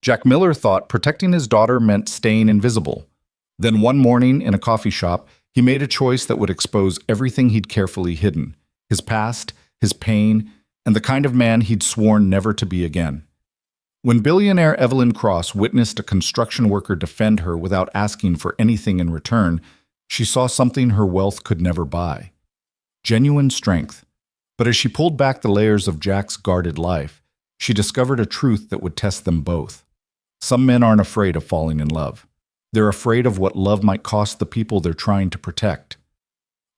Jack Miller thought protecting his daughter meant staying invisible. Then one morning in a coffee shop, he made a choice that would expose everything he'd carefully hidden: his past, his pain, and the kind of man he'd sworn never to be again. When billionaire Evelyn Cross witnessed a construction worker defend her without asking for anything in return, she saw something her wealth could never buy: genuine strength. But as she pulled back the layers of Jack's guarded life, she discovered a truth that would test them both. Some men aren't afraid of falling in love. They're afraid of what love might cost the people they're trying to protect.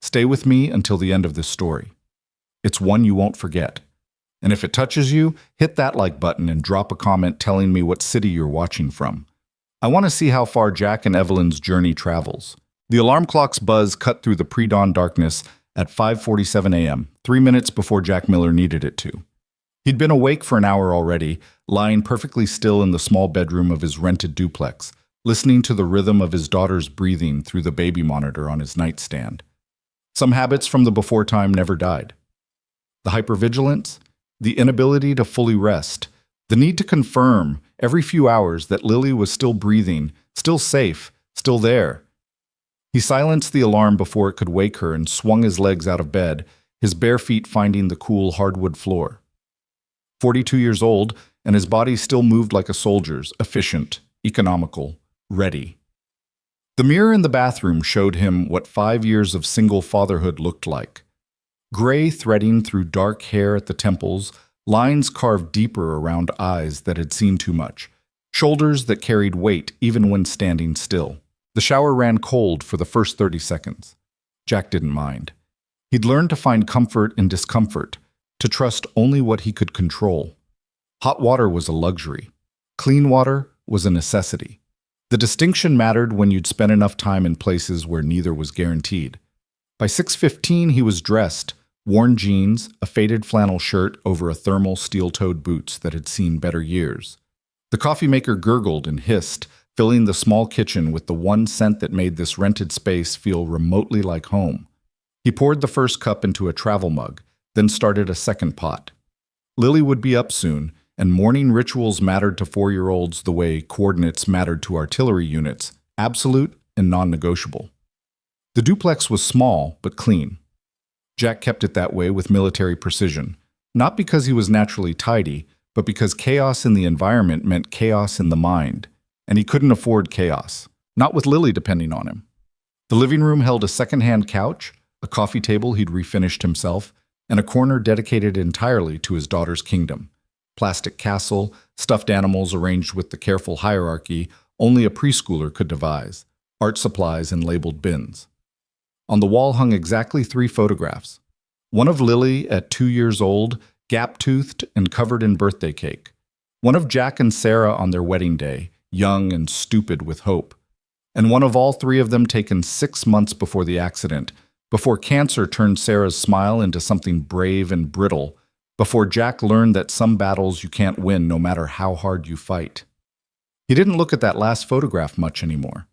Stay with me until the end of this story. It's one you won't forget. And if it touches you, hit that like button and drop a comment telling me what city you're watching from. I want to see how far Jack and Evelyn's journey travels. The alarm clock's buzz cut through the pre-dawn darkness at 5:47 a.m., 3 minutes before Jack Miller needed it to. He'd been awake for an hour already, lying perfectly still in the small bedroom of his rented duplex, listening to the rhythm of his daughter's breathing through the baby monitor on his nightstand. Some habits from the before time never died. The hypervigilance, the inability to fully rest, the need to confirm every few hours that Lily was still breathing, still safe, still there. He silenced the alarm before it could wake her and swung his legs out of bed, his bare feet finding the cool hardwood floor. 42 years old, and his body still moved like a soldier's, efficient, economical, ready. The mirror in the bathroom showed him what 5 years of single fatherhood looked like. Gray threading through dark hair at the temples, lines carved deeper around eyes that had seen too much, shoulders that carried weight even when standing still. The shower ran cold for the first 30 seconds. Jack didn't mind. He'd learned to find comfort in discomfort, to trust only what he could control. Hot water was a luxury. Clean water was a necessity. The distinction mattered when you'd spent enough time in places where neither was guaranteed. By 6:15, he was dressed, worn jeans, a faded flannel shirt over a thermal steel-toed boots that had seen better years. The coffee maker gurgled and hissed, filling the small kitchen with the one scent that made this rented space feel remotely like home. He poured the first cup into a travel mug, then started a second pot. Lily would be up soon, and morning rituals mattered to 4-year-olds the way coordinates mattered to artillery units, absolute and non-negotiable. The duplex was small but clean. Jack kept it that way with military precision, not because he was naturally tidy, but because chaos in the environment meant chaos in the mind, and he couldn't afford chaos, not with Lily depending on him. The living room held a second-hand couch, a coffee table he'd refinished himself, and a corner dedicated entirely to his daughter's kingdom. Plastic castle, stuffed animals arranged with the careful hierarchy only a preschooler could devise, art supplies and labeled bins. On the wall hung exactly 3 photographs. One of Lily at 2 years old, gap-toothed and covered in birthday cake. One of Jack and Sarah on their wedding day, young and stupid with hope. And one of all 3 of them taken 6 months before the accident, before cancer turned Sarah's smile into something brave and brittle, before Jack learned that some battles you can't win no matter how hard you fight. He didn't look at that last photograph much anymore.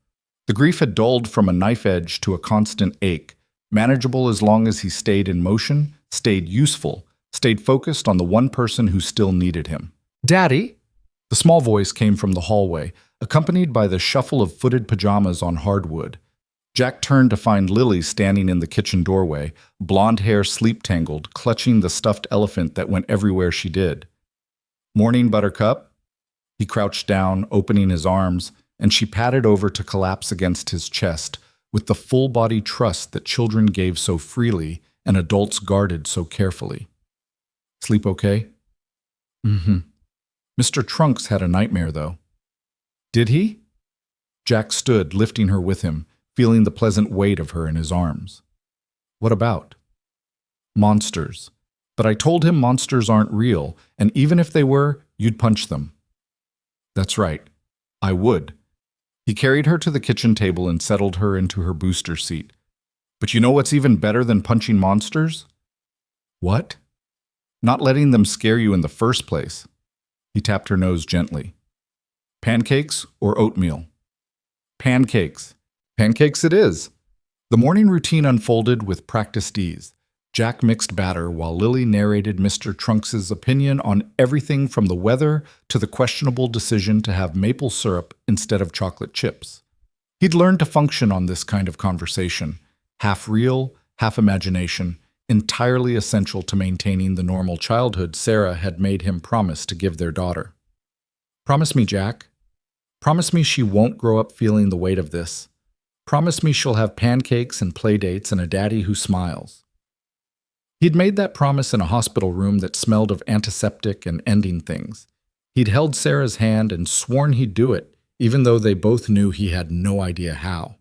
The grief had dulled from a knife edge to a constant ache, manageable as long as he stayed in motion, stayed useful, stayed focused on the one person who still needed him. "Daddy?" The small voice came from the hallway, accompanied by the shuffle of footed pajamas on hardwood. Jack turned to find Lily standing in the kitchen doorway, blonde hair sleep-tangled, clutching the stuffed elephant that went everywhere she did. "Morning, Buttercup?" He crouched down, opening his arms, and she padded over to collapse against his chest with the full-body trust that children gave so freely and adults guarded so carefully. "Sleep okay?" "Mm-hmm. Mr. Trunks had a nightmare, though." "Did he?" Jack stood, lifting her with him, feeling the pleasant weight of her in his arms. "What about?" "Monsters. But I told him monsters aren't real, and even if they were, you'd punch them." "That's right. I would." He carried her to the kitchen table and settled her into her booster seat. "But you know what's even better than punching monsters?" "What?" "Not letting them scare you in the first place." He tapped her nose gently. "Pancakes or oatmeal?" "Pancakes." "Pancakes it is." The morning routine unfolded with practiced ease. Jack mixed batter while Lily narrated Mr. Trunks's opinion on everything from the weather to the questionable decision to have maple syrup instead of chocolate chips. He'd learned to function on this kind of conversation, half real, half imagination, entirely essential to maintaining the normal childhood Sarah had made him promise to give their daughter. Promise me, Jack. Promise me she won't grow up feeling the weight of this. Promise me she'll have pancakes and play dates and a daddy who smiles. He'd made that promise in a hospital room that smelled of antiseptic and ending things. He'd held Sarah's hand and sworn he'd do it, even though they both knew he had no idea how.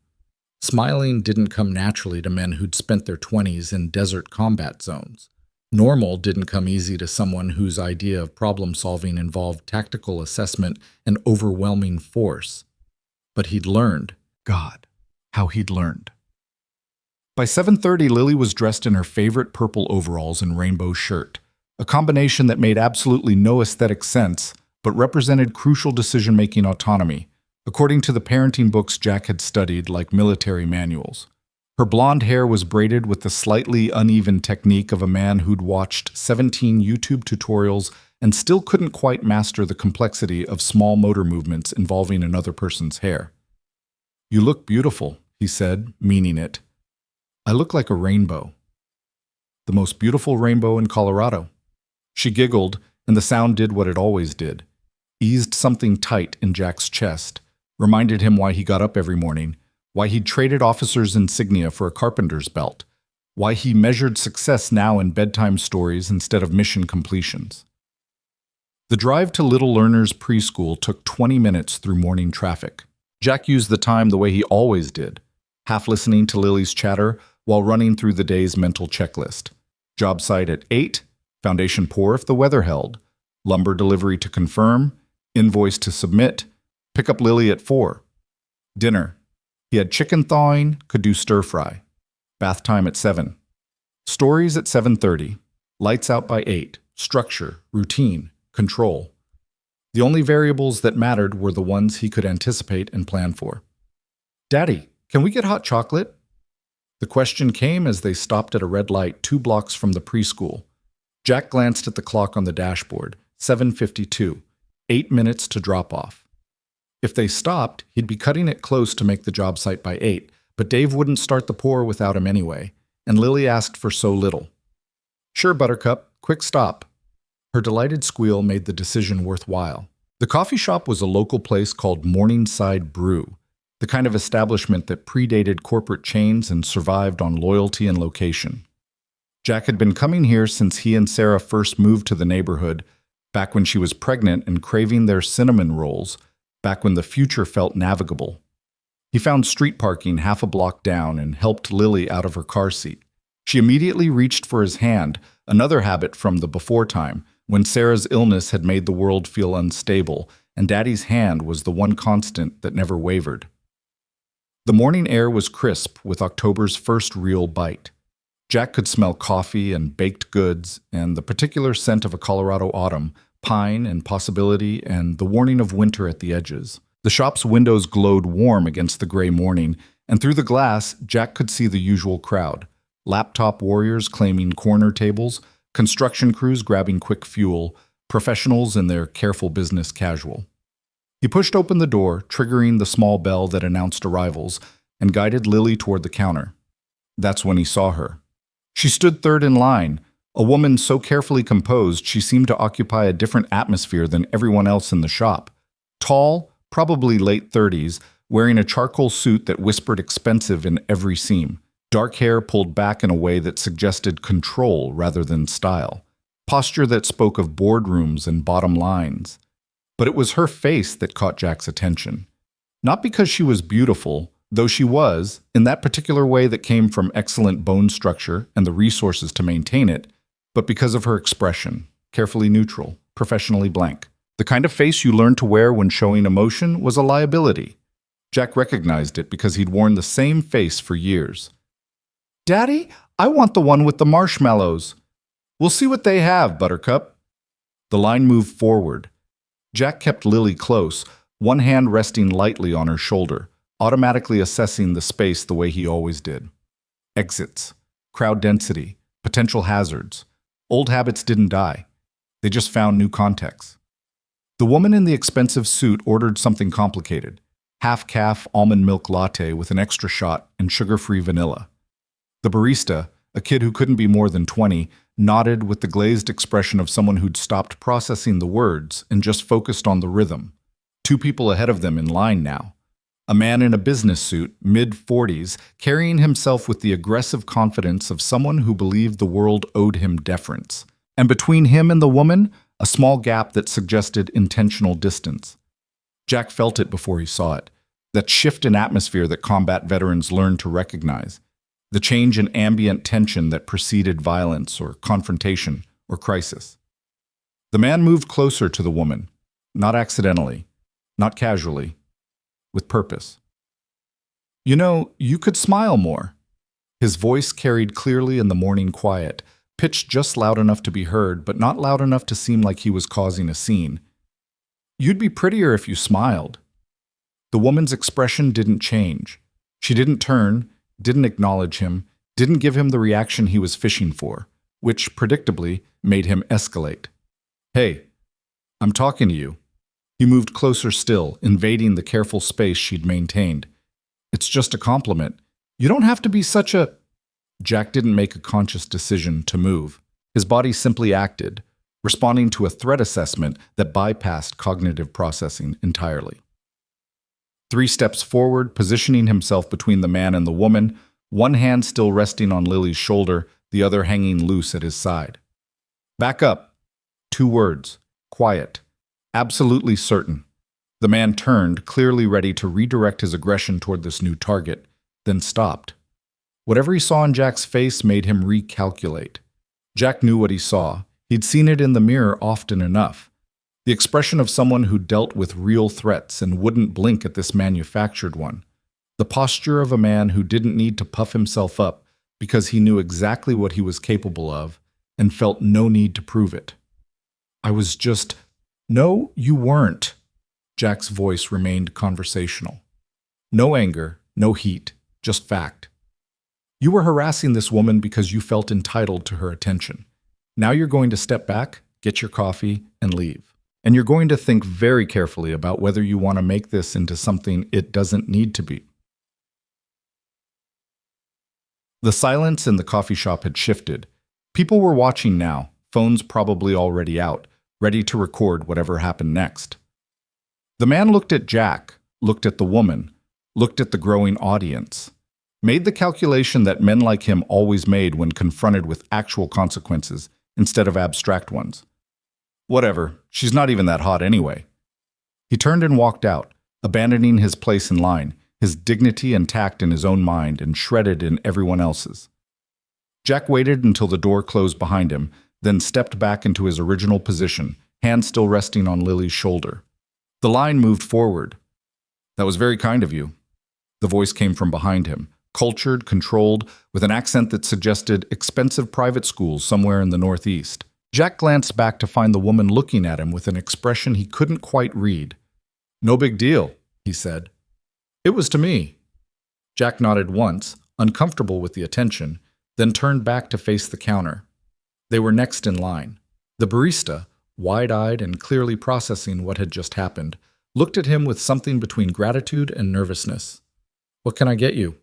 Smiling didn't come naturally to men who'd spent their 20s in desert combat zones. Normal didn't come easy to someone whose idea of problem-solving involved tactical assessment and overwhelming force. But he'd learned. God, how he'd learned. By 7:30, Lily was dressed in her favorite purple overalls and rainbow shirt, a combination that made absolutely no aesthetic sense, but represented crucial decision-making autonomy, according to the parenting books Jack had studied like military manuals. Her blonde hair was braided with the slightly uneven technique of a man who'd watched 17 YouTube tutorials and still couldn't quite master the complexity of small motor movements involving another person's hair. "You look beautiful," he said, meaning it. "I look like a rainbow. The most beautiful rainbow in Colorado." She giggled, and the sound did what it always did. Eased something tight in Jack's chest, reminded him why he got up every morning, why he'd traded officer's insignia for a carpenter's belt, why he measured success now in bedtime stories instead of mission completions. The drive to Little Learner's preschool took 20 minutes through morning traffic. Jack used the time the way he always did, half listening to Lily's chatter while running through the day's mental checklist. Job site at 8, foundation pour if the weather held, lumber delivery to confirm, invoice to submit, pick up Lily at 4. Dinner. He had chicken thawing, could do stir-fry. Bath time at 7. Stories at 7:30. Lights out by 8. Structure, routine, control. The only variables that mattered were the ones he could anticipate and plan for. "Daddy, can we get hot chocolate?" The question came as they stopped at a red light 2 blocks from the preschool. Jack glanced at the clock on the dashboard. 7:52. 8 minutes to drop off. If they stopped, he'd be cutting it close to make the job site by 8, but Dave wouldn't start the pour without him anyway, and Lily asked for so little. "Sure, Buttercup, quick stop." Her delighted squeal made the decision worthwhile. The coffee shop was a local place called Morningside Brew, the kind of establishment that predated corporate chains and survived on loyalty and location. Jack had been coming here since he and Sarah first moved to the neighborhood, back when she was pregnant and craving their cinnamon rolls, back when the future felt navigable. He found street parking half a block down and helped Lily out of her car seat. She immediately reached for his hand, another habit from the before time, when Sarah's illness had made the world feel unstable, and Daddy's hand was the one constant that never wavered. The morning air was crisp with October's first real bite. Jack could smell coffee and baked goods and the particular scent of a Colorado autumn, pine and possibility and the warning of winter at the edges. The shop's windows glowed warm against the gray morning, and through the glass, Jack could see the usual crowd. Laptop warriors claiming corner tables, construction crews grabbing quick fuel, professionals in their careful business casual. He pushed open the door, triggering the small bell that announced arrivals, and guided Lily toward the counter. That's when he saw her. She stood third in line, a woman so carefully composed she seemed to occupy a different atmosphere than everyone else in the shop. Tall, probably late 30s, wearing a charcoal suit that whispered expensive in every seam. Dark hair pulled back in a way that suggested control rather than style. Posture that spoke of boardrooms and bottom lines. But it was her face that caught Jack's attention. Not because she was beautiful, though she was, in that particular way that came from excellent bone structure and the resources to maintain it, but because of her expression, carefully neutral, professionally blank. The kind of face you learned to wear when showing emotion was a liability. Jack recognized it because he'd worn the same face for years. "Daddy, I want the one with the marshmallows." "We'll see what they have, Buttercup." The line moved forward. Jack kept Lily close, one hand resting lightly on her shoulder, automatically assessing the space the way he always did. Exits, crowd density, potential hazards. Old habits didn't die. They just found new contexts. The woman in the expensive suit ordered something complicated: half-calf almond milk latte with an extra shot and sugar-free vanilla. The barista, a kid who couldn't be more than 20, nodded with the glazed expression of someone who'd stopped processing the words and just focused on the rhythm. Two people ahead of them in line now. A man in a business suit, mid-40s, carrying himself with the aggressive confidence of someone who believed the world owed him deference. And between him and the woman, a small gap that suggested intentional distance. Jack felt it before he saw it, that shift in atmosphere that combat veterans learn to recognize, the change in ambient tension that preceded violence or confrontation or crisis. The man moved closer to the woman, not accidentally, not casually, with purpose. "You know, you could smile more." His voice carried clearly in the morning quiet, pitched just loud enough to be heard, but not loud enough to seem like he was causing a scene. "You'd be prettier if you smiled." The woman's expression didn't change. She didn't turn, didn't acknowledge him, didn't give him the reaction he was fishing for, which, predictably, made him escalate. "Hey, I'm talking to you." He moved closer still, invading the careful space she'd maintained. "It's just a compliment. You don't have to be such a—" Jack didn't make a conscious decision to move. His body simply acted, responding to a threat assessment that bypassed cognitive processing entirely. 3 steps forward, positioning himself between the man and the woman, one hand still resting on Lily's shoulder, the other hanging loose at his side. "Back up." 2 words. Quiet. Absolutely certain. The man turned, clearly ready to redirect his aggression toward this new target, then stopped. Whatever he saw in Jack's face made him recalculate. Jack knew what he saw. He'd seen it in the mirror often enough. The expression of someone who dealt with real threats and wouldn't blink at this manufactured one. The posture of a man who didn't need to puff himself up because he knew exactly what he was capable of and felt no need to prove it. "I was just—" "No, you weren't." Jack's voice remained conversational. No anger, no heat, just fact. "You were harassing this woman because you felt entitled to her attention. Now you're going to step back, get your coffee, and leave. And you're going to think very carefully about whether you want to make this into something it doesn't need to be." The silence in the coffee shop had shifted. People were watching now, phones probably already out, ready to record whatever happened next. The man looked at Jack, looked at the woman, looked at the growing audience, made the calculation that men like him always made when confronted with actual consequences instead of abstract ones. Whatever, she's not even that hot anyway. He turned and walked out, abandoning his place in line, his dignity intact in his own mind and shredded in everyone else's. Jack waited until the door closed behind him, then stepped back into his original position, hand still resting on Lily's shoulder. The line moved forward. "That was very kind of you." The voice came from behind him, cultured, controlled, with an accent that suggested expensive private schools somewhere in the Northeast. Jack glanced back to find the woman looking at him with an expression he couldn't quite read. "No big deal," he said. "It was to me." Jack nodded once, uncomfortable with the attention, then turned back to face the counter. They were next in line. The barista, wide-eyed and clearly processing what had just happened, looked at him with something between gratitude and nervousness. "What can I get you?"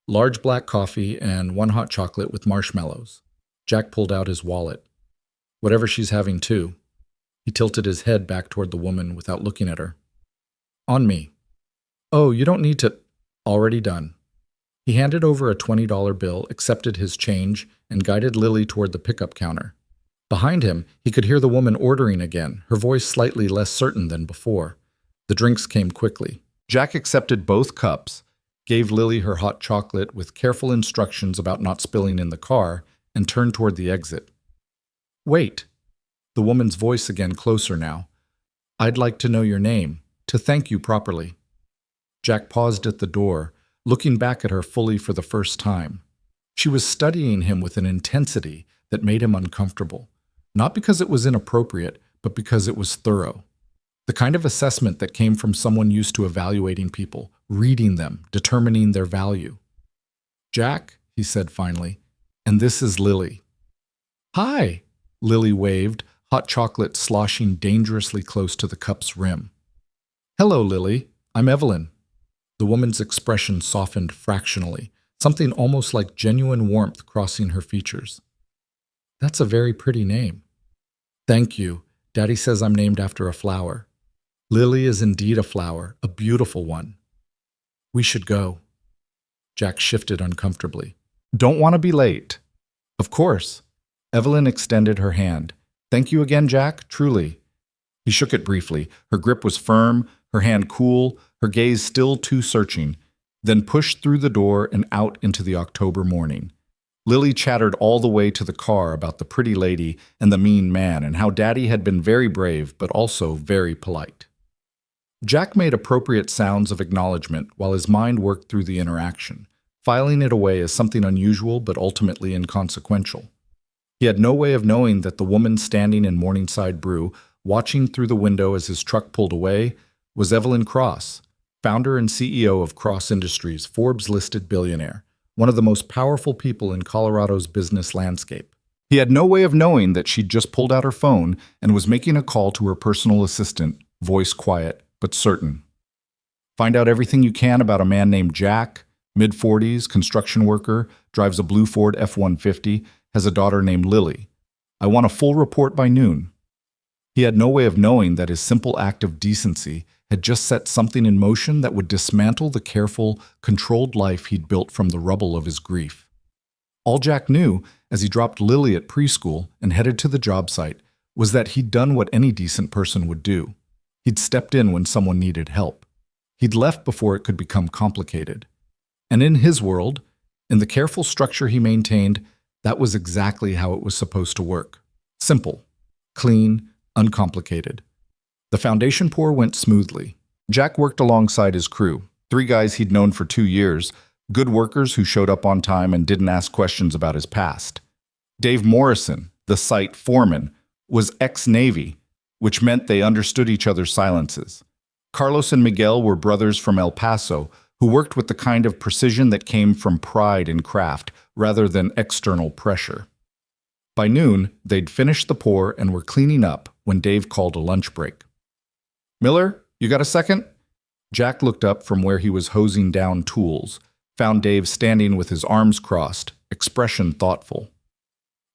"Large black coffee and 1 hot chocolate with marshmallows." Jack pulled out his wallet. "Whatever she's having too." He tilted his head back toward the woman without looking at her. "On me." "Oh, you don't need to—" "Already done." He handed over a $20 bill, accepted his change, and guided Lily toward the pickup counter. Behind him, he could hear the woman ordering again, her voice slightly less certain than before. The drinks came quickly. Jack accepted both cups, gave Lily her hot chocolate with careful instructions about not spilling in the car, and turned toward the exit. "Wait." The woman's voice again closer now. "I'd like to know your name, to thank you properly." Jack paused at the door, looking back at her fully for the first time. She was studying him with an intensity that made him uncomfortable, not because it was inappropriate, but because it was thorough. The kind of assessment that came from someone used to evaluating people, reading them, determining their value. "Jack," he said finally, and this is Lily." "Hi," Lily waved, hot chocolate sloshing dangerously close to the cup's rim. "Hello, Lily. I'm Evelyn." The woman's expression softened fractionally, something almost like genuine warmth crossing her features. "That's a very pretty name." "Thank you. Daddy says I'm named after a flower." "Lily is indeed a flower, a beautiful one." "We should go." Jack shifted uncomfortably. "Don't want to be late." "Of course." Evelyn extended her hand. "Thank you again, Jack, truly." He shook it briefly. Her grip was firm, her hand cool, her gaze still too searching, then pushed through the door and out into the October morning. Lily chattered all the way to the car about the pretty lady and the mean man and how Daddy had been very brave but also very polite. Jack made appropriate sounds of acknowledgement while his mind worked through the interaction, filing it away as something unusual but ultimately inconsequential. He had no way of knowing that the woman standing in Morningside Brew, watching through the window as his truck pulled away, was Evelyn Cross, founder and CEO of Cross Industries, Forbes-listed billionaire, one of the most powerful people in Colorado's business landscape. He had no way of knowing that she'd just pulled out her phone and was making a call to her personal assistant, voice quiet but certain. Find out everything you can about a man named Jack, mid-40s, construction worker, drives a blue Ford F-150, has a daughter named Lily. I want a full report by noon. He had no way of knowing that his simple act of decency had just set something in motion that would dismantle the careful, controlled life he'd built from the rubble of his grief. All Jack knew, as he dropped Lily at preschool and headed to the job site, was that he'd done what any decent person would do. He'd stepped in when someone needed help. He'd left before it could become complicated. And in his world, in the careful structure he maintained, that was exactly how it was supposed to work. Simple, clean, uncomplicated. The foundation pour went smoothly. Jack worked alongside his crew, 3 guys he'd known for 2 years, good workers who showed up on time and didn't ask questions about his past. Dave Morrison, the site foreman, was ex-Navy, which meant they understood each other's silences. Carlos and Miguel were brothers from El Paso who worked with the kind of precision that came from pride in craft rather than external pressure. By noon, they'd finished the pour and were cleaning up when Dave called a lunch break. "Miller, you got a second?" Jack looked up from where he was hosing down tools, found Dave standing with his arms crossed, expression thoughtful.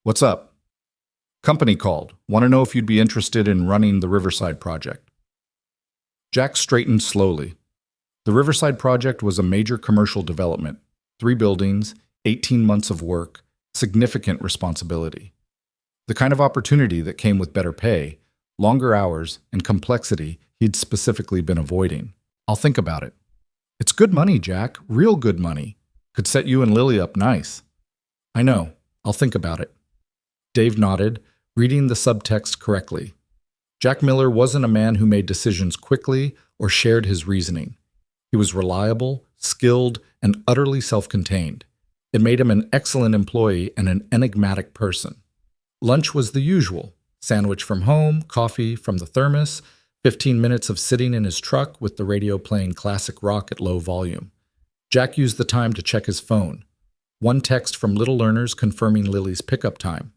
"What's up?" "Company called. Want to know if you'd be interested in running the Riverside project." Jack straightened slowly. The Riverside project was a major commercial development, 3 buildings, 18 months of work, significant responsibility. The kind of opportunity that came with better pay, longer hours, and complexity he'd specifically been avoiding. "I'll think about it." "It's good money, Jack, real good money. Could set you and Lily up nice." "I know. I'll think about it." Dave nodded, reading the subtext correctly. Jack Miller wasn't a man who made decisions quickly or shared his reasoning. He was reliable, skilled, and utterly self-contained. It made him an excellent employee and an enigmatic person. Lunch was the usual: sandwich from home, coffee from the thermos, 15 minutes of sitting in his truck with the radio playing classic rock at low volume. Jack used the time to check his phone. 1 text from Little Learners confirming Lily's pickup time.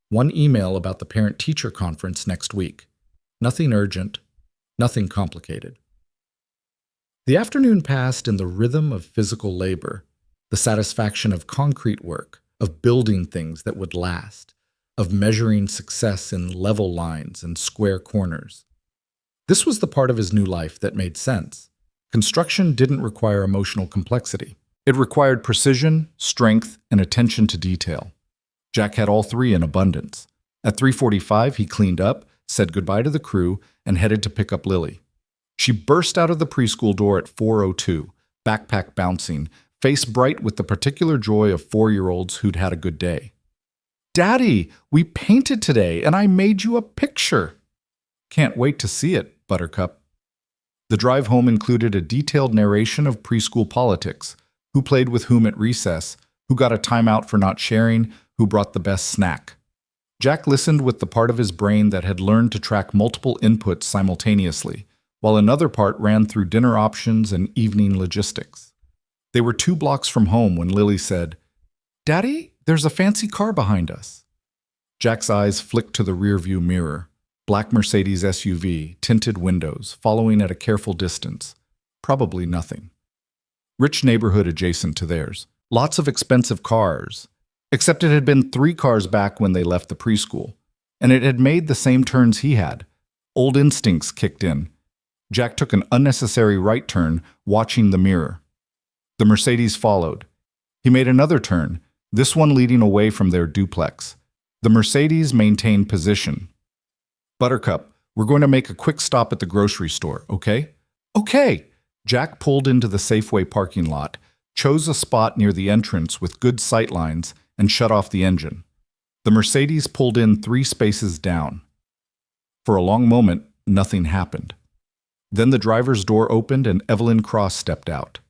1 email about the parent-teacher conference next week. Nothing urgent, nothing complicated. The afternoon passed in the rhythm of physical labor, the satisfaction of concrete work, of building things that would last, of measuring success in level lines and square corners. This was the part of his new life that made sense. Construction didn't require emotional complexity. It required precision, strength, and attention to detail. Jack had all 3 in abundance. At 3:45, he cleaned up, said goodbye to the crew, and headed to pick up Lily. She burst out of the preschool door at 4:02, backpack bouncing, face bright with the particular joy of 4-year-olds who'd had a good day. "Daddy, we painted today, and I made you a picture." "Can't wait to see it, Buttercup." The drive home included a detailed narration of preschool politics, who played with whom at recess, who got a timeout for not sharing, who brought the best snack. Jack listened with the part of his brain that had learned to track multiple inputs simultaneously, while another part ran through dinner options and evening logistics. They were 2 blocks from home when Lily said, "Daddy, There's a fancy car behind us. Jack's eyes flicked to the rearview mirror. Black Mercedes SUV, tinted windows, following at a careful distance. Probably nothing. Rich neighborhood adjacent to theirs. Lots of expensive cars. Except it had been 3 cars back when they left the preschool. And it had made the same turns he had. Old instincts kicked in. Jack took an unnecessary right turn, watching the mirror. The Mercedes followed. He made another turn, this one leading away from their duplex. The Mercedes maintained position. Buttercup, we're going to make a quick stop at the grocery store, okay? Okay! Jack pulled into the Safeway parking lot, chose a spot near the entrance with good sight lines, and shut off the engine. The Mercedes pulled in 3 spaces down. For a long moment, nothing happened. Then the driver's door opened and Evelyn Cross stepped out.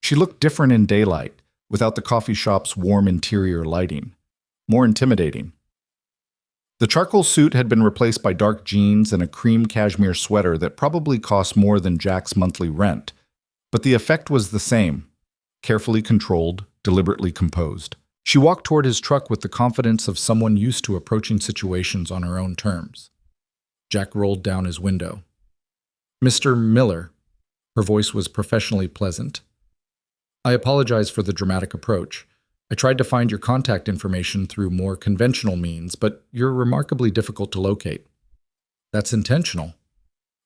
She looked different in daylight, without the coffee shop's warm interior lighting. More intimidating. The charcoal suit had been replaced by dark jeans and a cream cashmere sweater that probably cost more than Jack's monthly rent. But the effect was the same. Carefully controlled, deliberately composed. She walked toward his truck with the confidence of someone used to approaching situations on her own terms. Jack rolled down his window. "Mr. Miller." Her voice was professionally pleasant. "I apologize for the dramatic approach. I tried to find your contact information through more conventional means, but you're remarkably difficult to locate." "That's intentional."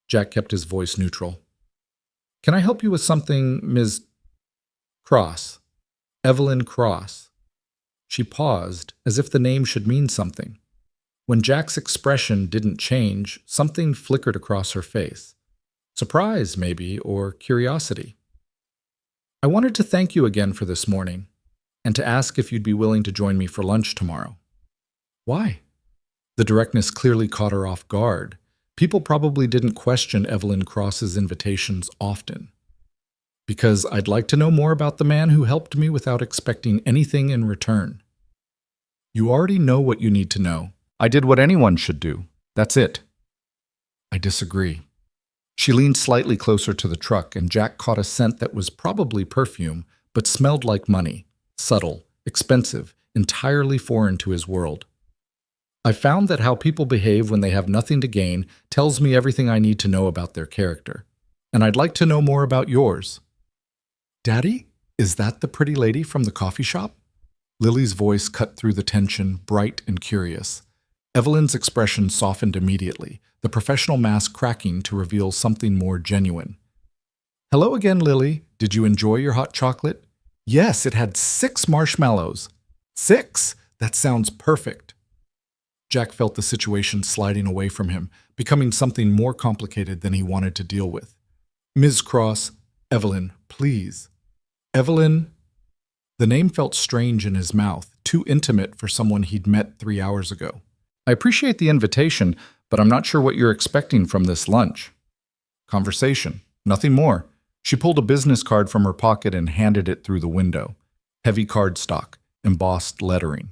Jack kept his voice neutral. "Can I help you with something, Ms. Cross? Evelyn Cross." She paused, as if the name should mean something. When Jack's expression didn't change, something flickered across her face. Surprise, maybe, or curiosity. "I wanted to thank you again for this morning, and to ask if you'd be willing to join me for lunch tomorrow." "Why?" The directness clearly caught her off guard. People probably didn't question Evelyn Cross's invitations often. "Because I'd like to know more about the man who helped me without expecting anything in return." "You already know what you need to know. I did what anyone should do. That's it." "I disagree." She leaned slightly closer to the truck, and Jack caught a scent that was probably perfume, but smelled like money. Subtle, expensive, entirely foreign to his world. "I found that how people behave when they have nothing to gain tells me everything I need to know about their character. And I'd like to know more about yours." "Daddy, is that the pretty lady from the coffee shop?" Lily's voice cut through the tension, bright and curious. Evelyn's expression softened immediately, the professional mask cracking to reveal something more genuine. "Hello again, Lily. Did you enjoy your hot chocolate?" "Yes, it had 6 marshmallows." "6? That sounds perfect." Jack felt the situation sliding away from him, becoming something more complicated than he wanted to deal with. "Ms. Cross, Evelyn, please." "Evelyn." The name felt strange in his mouth, too intimate for someone he'd met 3 hours ago. "I appreciate the invitation, but I'm not sure what you're expecting from this lunch." Conversation. Nothing more. She pulled a business card from her pocket and handed it through the window. Heavy cardstock, embossed lettering.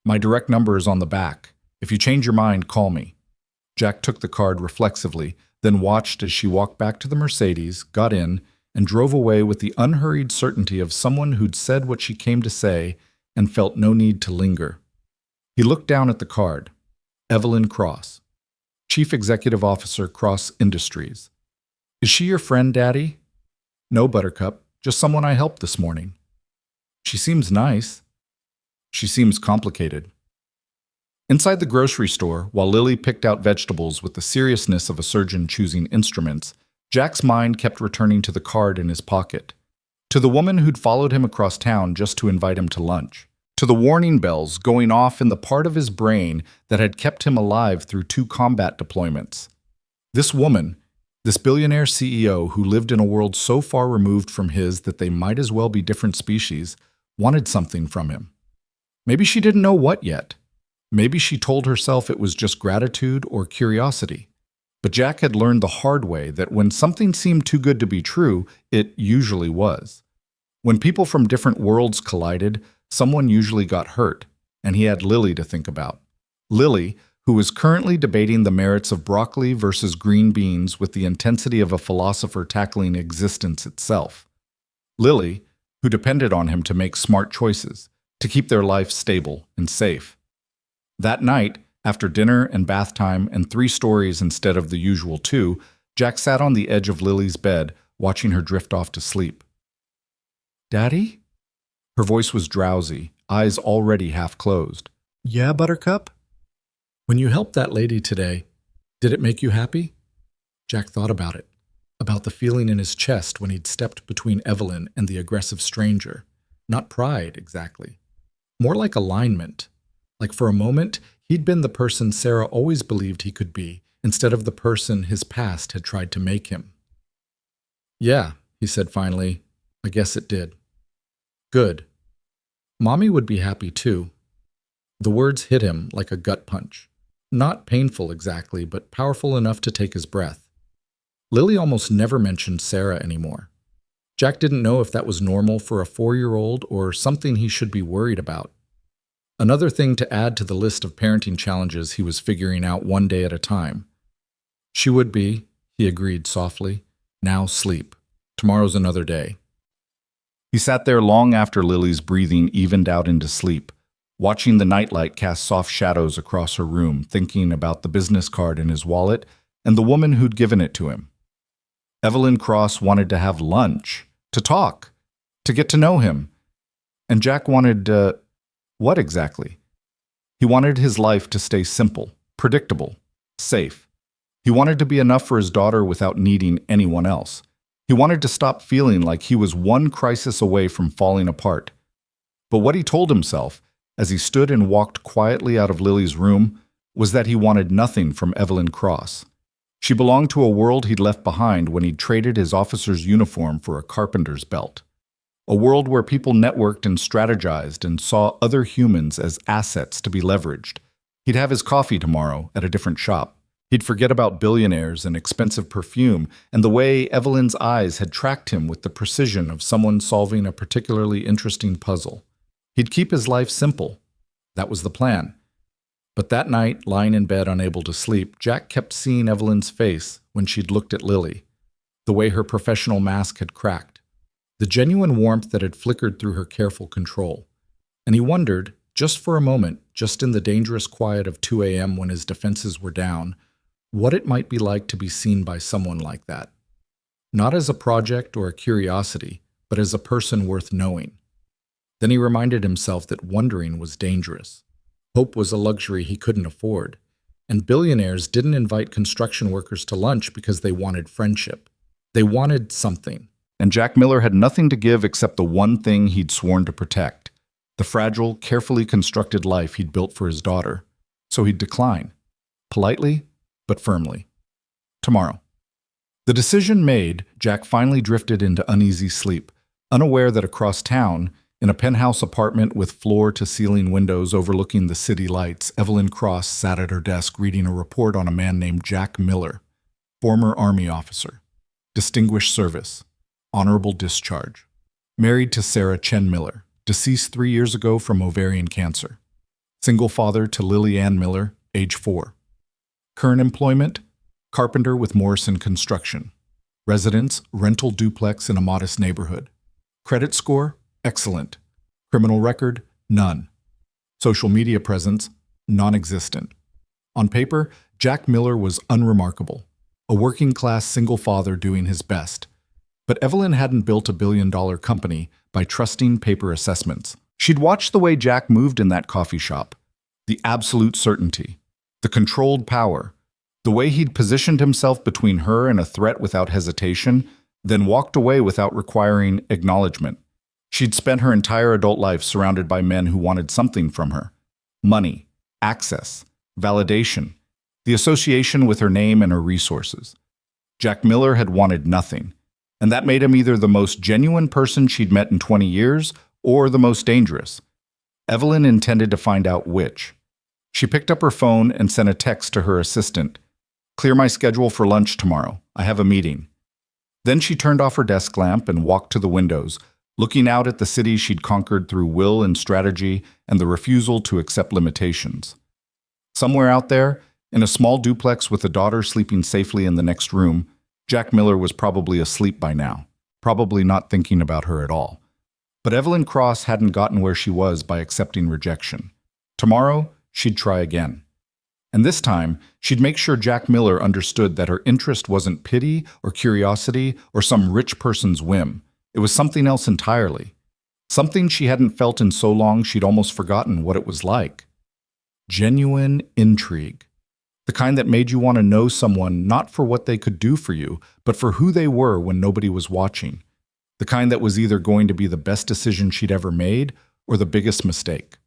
"My direct number is on the back. If you change your mind, call me." Jack took the card reflexively, then watched as she walked back to the Mercedes, got in, and drove away with the unhurried certainty of someone who'd said what she came to say and felt no need to linger. He looked down at the card. Evelyn Cross. Chief Executive Officer, Cross Industries. "Is she your friend, Daddy?" "No, Buttercup. Just someone I helped this morning." "She seems nice." "She seems complicated." Inside the grocery store, while Lily picked out vegetables with the seriousness of a surgeon choosing instruments, Jack's mind kept returning to the card in his pocket. To the woman who'd followed him across town just to invite him to lunch. To the warning bells going off in the part of his brain that had kept him alive through 2 combat deployments. This woman, this billionaire CEO who lived in a world so far removed from his that they might as well be different species, wanted something from him. Maybe she didn't know what yet. Maybe she told herself it was just gratitude or curiosity. But Jack had learned the hard way that when something seemed too good to be true, it usually was. When people from different worlds collided, someone usually got hurt, and he had Lily to think about. Lily, who was currently debating the merits of broccoli versus green beans with the intensity of a philosopher tackling existence itself. Lily, who depended on him to make smart choices, to keep their life stable and safe. That night, after dinner and bath time and 3 stories instead of the usual 2, Jack sat on the edge of Lily's bed, watching her drift off to sleep. "Daddy?" Her voice was drowsy, eyes already half closed. "Yeah, Buttercup? When you helped that lady today, did it make you happy?" Jack thought about it, about the feeling in his chest when he'd stepped between Evelyn and the aggressive stranger. Not pride, exactly. More like alignment. Like for a moment, he'd been the person Sarah always believed he could be, instead of the person his past had tried to make him. "Yeah," he said finally, "I guess it did." "Good. Mommy would be happy too." The words hit him like a gut punch. Not painful exactly, but powerful enough to take his breath. Lily almost never mentioned Sarah anymore. Jack didn't know if that was normal for a 4-year-old or something he should be worried about. Another thing to add to the list of parenting challenges he was figuring out one day at a time. "She would be," he agreed softly. "Now sleep. Tomorrow's another day." He sat there long after Lily's breathing evened out into sleep, watching the nightlight cast soft shadows across her room, thinking about the business card in his wallet and the woman who'd given it to him. Evelyn Cross wanted to have lunch, to talk, to get to know him. And Jack wanted, what exactly? He wanted his life to stay simple, predictable, safe. He wanted to be enough for his daughter without needing anyone else. He wanted to stop feeling like he was one crisis away from falling apart. But what he told himself, as he stood and walked quietly out of Lily's room, was that he wanted nothing from Evelyn Cross. She belonged to a world he'd left behind when he'd traded his officer's uniform for a carpenter's belt. A world where people networked and strategized and saw other humans as assets to be leveraged. He'd have his coffee tomorrow at a different shop. He'd forget about billionaires and expensive perfume and the way Evelyn's eyes had tracked him with the precision of someone solving a particularly interesting puzzle. He'd keep his life simple. That was the plan. But that night, lying in bed unable to sleep, Jack kept seeing Evelyn's face when she'd looked at Lily, the way her professional mask had cracked, the genuine warmth that had flickered through her careful control. And he wondered, just for a moment, just in the dangerous quiet of 2 a.m. when his defenses were down, what it might be like to be seen by someone like that. Not as a project or a curiosity, but as a person worth knowing. Then he reminded himself that wondering was dangerous. Hope was a luxury he couldn't afford. And billionaires didn't invite construction workers to lunch because they wanted friendship. They wanted something. And Jack Miller had nothing to give except the one thing he'd sworn to protect, the fragile, carefully constructed life he'd built for his daughter. So he'd decline, politely but firmly. Tomorrow. The decision made, Jack finally drifted into uneasy sleep, unaware that across town, in a penthouse apartment with floor-to-ceiling windows overlooking the city lights, Evelyn Cross sat at her desk reading a report on a man named Jack Miller, former Army officer, distinguished service, honorable discharge, married to Sarah Chen Miller, deceased 3 years ago from ovarian cancer, single father to Lily Ann Miller, age 4. Current employment, carpenter with Morrison Construction. Residence, rental duplex in a modest neighborhood. Credit score, excellent. Criminal record, none. Social media presence, non-existent. On paper, Jack Miller was unremarkable, a working-class single father doing his best. But Evelyn hadn't built a billion-dollar company by trusting paper assessments. She'd watched the way Jack moved in that coffee shop, the absolute certainty, the controlled power, the way he'd positioned himself between her and a threat without hesitation, then walked away without requiring acknowledgement. She'd spent her entire adult life surrounded by men who wanted something from her: money, access, validation, the association with her name and her resources. Jack Miller had wanted nothing, and that made him either the most genuine person she'd met in 20 years or the most dangerous. Evelyn intended to find out which. She picked up her phone and sent a text to her assistant. "Clear my schedule for lunch tomorrow. I have a meeting." Then she turned off her desk lamp and walked to the windows, looking out at the city she'd conquered through will and strategy and the refusal to accept limitations. Somewhere out there, in a small duplex with a daughter sleeping safely in the next room, Jack Miller was probably asleep by now, probably not thinking about her at all. But Evelyn Cross hadn't gotten where she was by accepting rejection. Tomorrow, she'd try again. And this time, she'd make sure Jack Miller understood that her interest wasn't pity or curiosity or some rich person's whim. It was something else entirely. Something she hadn't felt in so long she'd almost forgotten what it was like. Genuine intrigue. The kind that made you want to know someone not for what they could do for you, but for who they were when nobody was watching. The kind that was either going to be the best decision she'd ever made or the biggest mistake.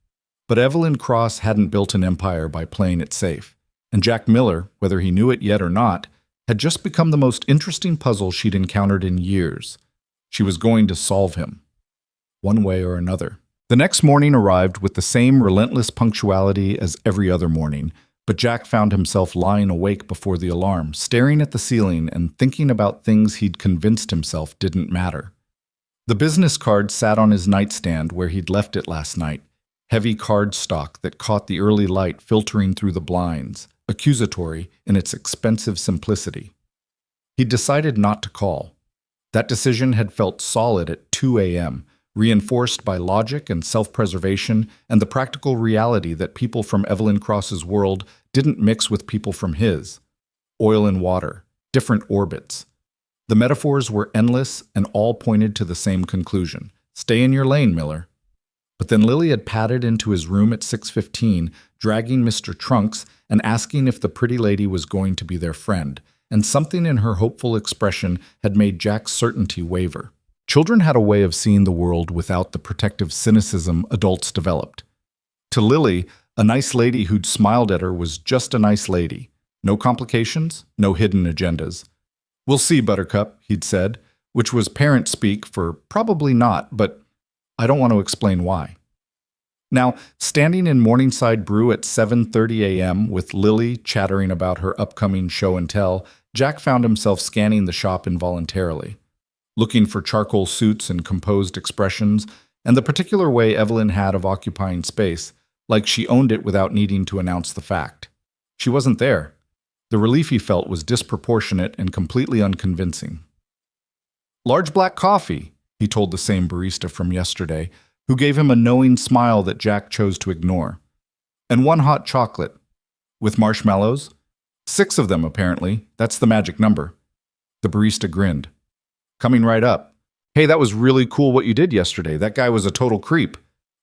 But Evelyn Cross hadn't built an empire by playing it safe. And Jack Miller, whether he knew it yet or not, had just become the most interesting puzzle she'd encountered in years. She was going to solve him, one way or another. The next morning arrived with the same relentless punctuality as every other morning, but Jack found himself lying awake before the alarm, staring at the ceiling and thinking about things he'd convinced himself didn't matter. The business card sat on his nightstand where he'd left it last night, heavy cardstock that caught the early light filtering through the blinds, accusatory in its expensive simplicity. He'd decided not to call. That decision had felt solid at 2 a.m., reinforced by logic and self-preservation and the practical reality that people from Evelyn Cross's world didn't mix with people from his. Oil and water, different orbits. The metaphors were endless and all pointed to the same conclusion. Stay in your lane, Miller. But then Lily had padded into his room at 6:15, dragging Mr. Trunks and asking if the pretty lady was going to be their friend, and something in her hopeful expression had made Jack's certainty waver. Children had a way of seeing the world without the protective cynicism adults developed. To Lily, a nice lady who'd smiled at her was just a nice lady. No complications, no hidden agendas. "We'll see, Buttercup," he'd said, which was parent speak for probably not, but I don't want to explain why. Now, standing in Morningside Brew at 7:30 a.m. with Lily chattering about her upcoming show and tell, Jack found himself scanning the shop involuntarily, looking for charcoal suits and composed expressions, and the particular way Evelyn had of occupying space, like she owned it without needing to announce the fact. She wasn't there. The relief he felt was disproportionate and completely unconvincing. "Large black coffee," he told the same barista from yesterday, who gave him a knowing smile that Jack chose to ignore. "And 1 hot chocolate. With marshmallows? 6 of them, apparently. That's the magic number." The barista grinned. "Coming right up. Hey, that was really cool what you did yesterday. That guy was a total creep."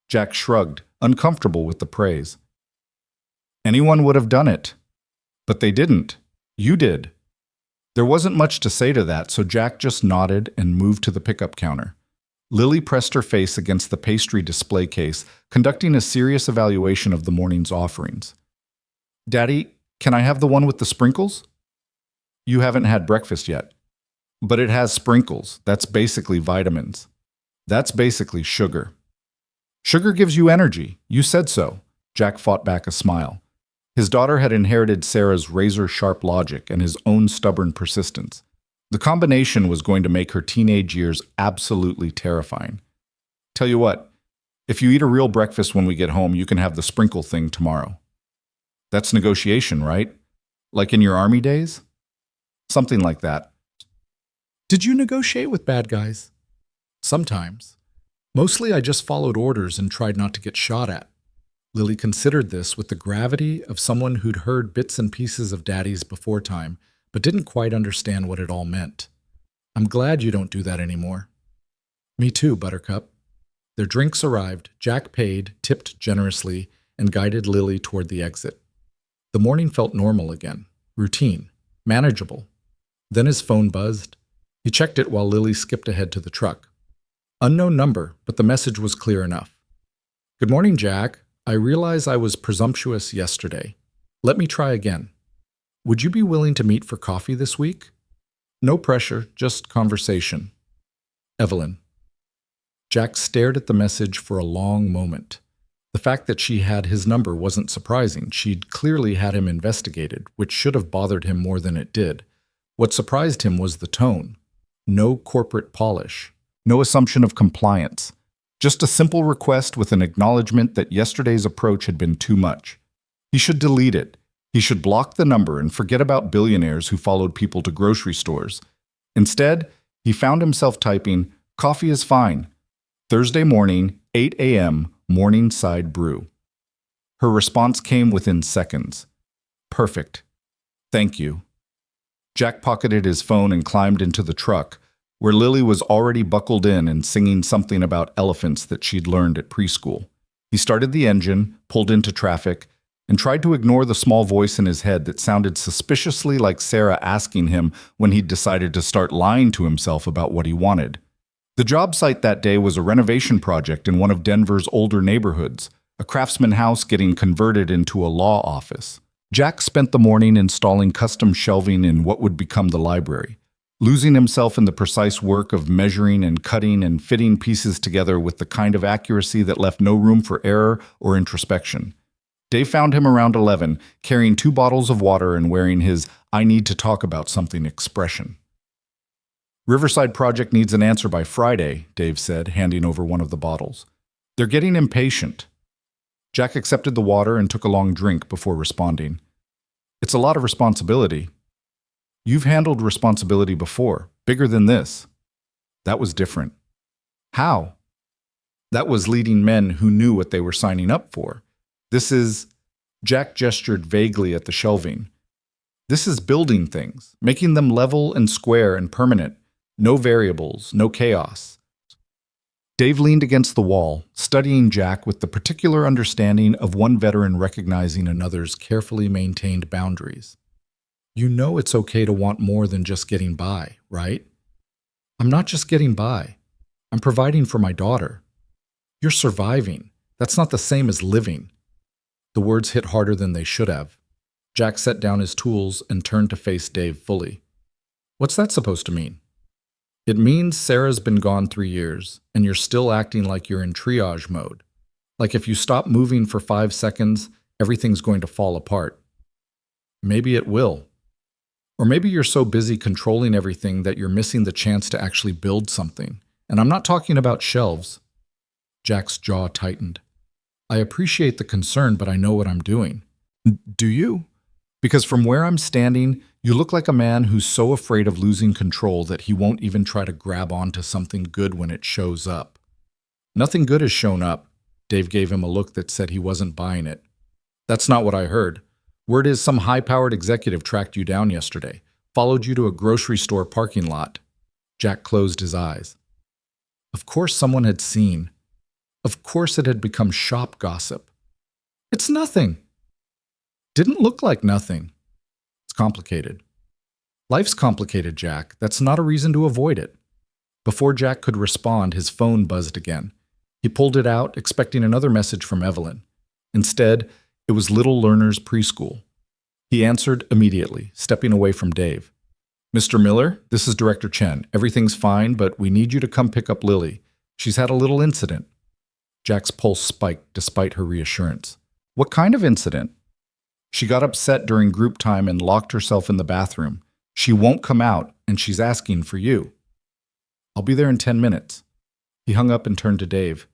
Jack shrugged, uncomfortable with the praise. "Anyone would have done it. But they didn't. You did." There wasn't much to say to that, so Jack just nodded and moved to the pickup counter. Lily pressed her face against the pastry display case, conducting a serious evaluation of the morning's offerings. "Daddy, can I have the one with the sprinkles?" "You haven't had breakfast yet." "But it has sprinkles. That's basically vitamins. That's basically sugar." "Sugar gives you energy. You said so." Jack fought back a smile. His daughter had inherited Sarah's razor-sharp logic and his own stubborn persistence. The combination was going to make her teenage years absolutely terrifying. "Tell you what, if you eat a real breakfast when we get home, you can have the sprinkle thing tomorrow." "That's negotiation, right? Like in your army days?" "Something like that." Did you negotiate with bad guys? Sometimes. Mostly I just followed orders and tried not to get shot at. Lily considered this with the gravity of someone who'd heard bits and pieces of Daddy's before time, but didn't quite understand what it all meant. "I'm glad you don't do that anymore." "Me too, Buttercup." Their drinks arrived, Jack paid, tipped generously, and guided Lily toward the exit. The morning felt normal again, routine, manageable. Then his phone buzzed. He checked it while Lily skipped ahead to the truck. Unknown number, but the message was clear enough. "Good morning, Jack. I realize I was presumptuous yesterday. Let me try again. Would you be willing to meet for coffee this week? No pressure, just conversation. Evelyn." Jack stared at the message for a long moment. The fact that she had his number wasn't surprising. She'd clearly had him investigated, which should have bothered him more than it did. What surprised him was the tone. No corporate polish. No assumption of compliance. Just a simple request with an acknowledgement that yesterday's approach had been too much. He should delete it. He should block the number and forget about billionaires who followed people to grocery stores. Instead, he found himself typing, "Coffee is fine." Thursday morning, 8 a.m., Morningside Brew. Her response came within seconds. Perfect. Thank you. Jack pocketed his phone and climbed into the truck, where Lily was already buckled in and singing something about elephants that she'd learned at preschool. He started the engine, pulled into traffic, and tried to ignore the small voice in his head that sounded suspiciously like Sarah asking him when he'd decided to start lying to himself about what he wanted. The job site that day was a renovation project in one of Denver's older neighborhoods, a craftsman house getting converted into a law office. Jack spent the morning installing custom shelving in what would become the library, losing himself in the precise work of measuring and cutting and fitting pieces together with the kind of accuracy that left no room for error or introspection. Dave found him around 11, carrying 2 bottles of water and wearing his "I need to talk about something" expression. Riverside project needs an answer by Friday, Dave said, handing over one of the bottles. They're getting impatient. Jack accepted the water and took a long drink before responding. It's a lot of responsibility. You've handled responsibility before, bigger than this. That was different. How? That was leading men who knew what they were signing up for. This is, Jack gestured vaguely at the shelving. This is building things, making them level and square and permanent. No variables, no chaos. Dave leaned against the wall, studying Jack with the particular understanding of one veteran recognizing another's carefully maintained boundaries. You know it's okay to want more than just getting by, right? I'm not just getting by. I'm providing for my daughter. You're surviving. That's not the same as living. The words hit harder than they should have. Jack set down his tools and turned to face Dave fully. What's that supposed to mean? It means Sarah's been gone 3 years, and you're still acting like you're in triage mode. Like if you stop moving for 5 seconds, everything's going to fall apart. Maybe it will. Or maybe you're so busy controlling everything that you're missing the chance to actually build something. And I'm not talking about shelves. Jack's jaw tightened. I appreciate the concern, but I know what I'm doing. Do you? Because from where I'm standing, you look like a man who's so afraid of losing control that he won't even try to grab onto something good when it shows up. Nothing good has shown up. Dave gave him a look that said he wasn't buying it. That's not what I heard. Word is some high-powered executive tracked you down yesterday, followed you to a grocery store parking lot. Jack closed his eyes. Of course someone had seen. Of course it had become shop gossip. It's nothing. Didn't look like nothing. It's complicated. Life's complicated, Jack. That's not a reason to avoid it. Before Jack could respond, his phone buzzed again. He pulled it out, expecting another message from Evelyn. Instead, it was Little Learner's preschool. He answered immediately, stepping away from Dave. Mr. Miller, this is Director Chen. Everything's fine, but we need you to come pick up Lily. She's had a little incident. Jack's pulse spiked despite her reassurance. What kind of incident? She got upset during group time and locked herself in the bathroom. She won't come out, and she's asking for you. I'll be there in 10 minutes. He hung up and turned to Dave.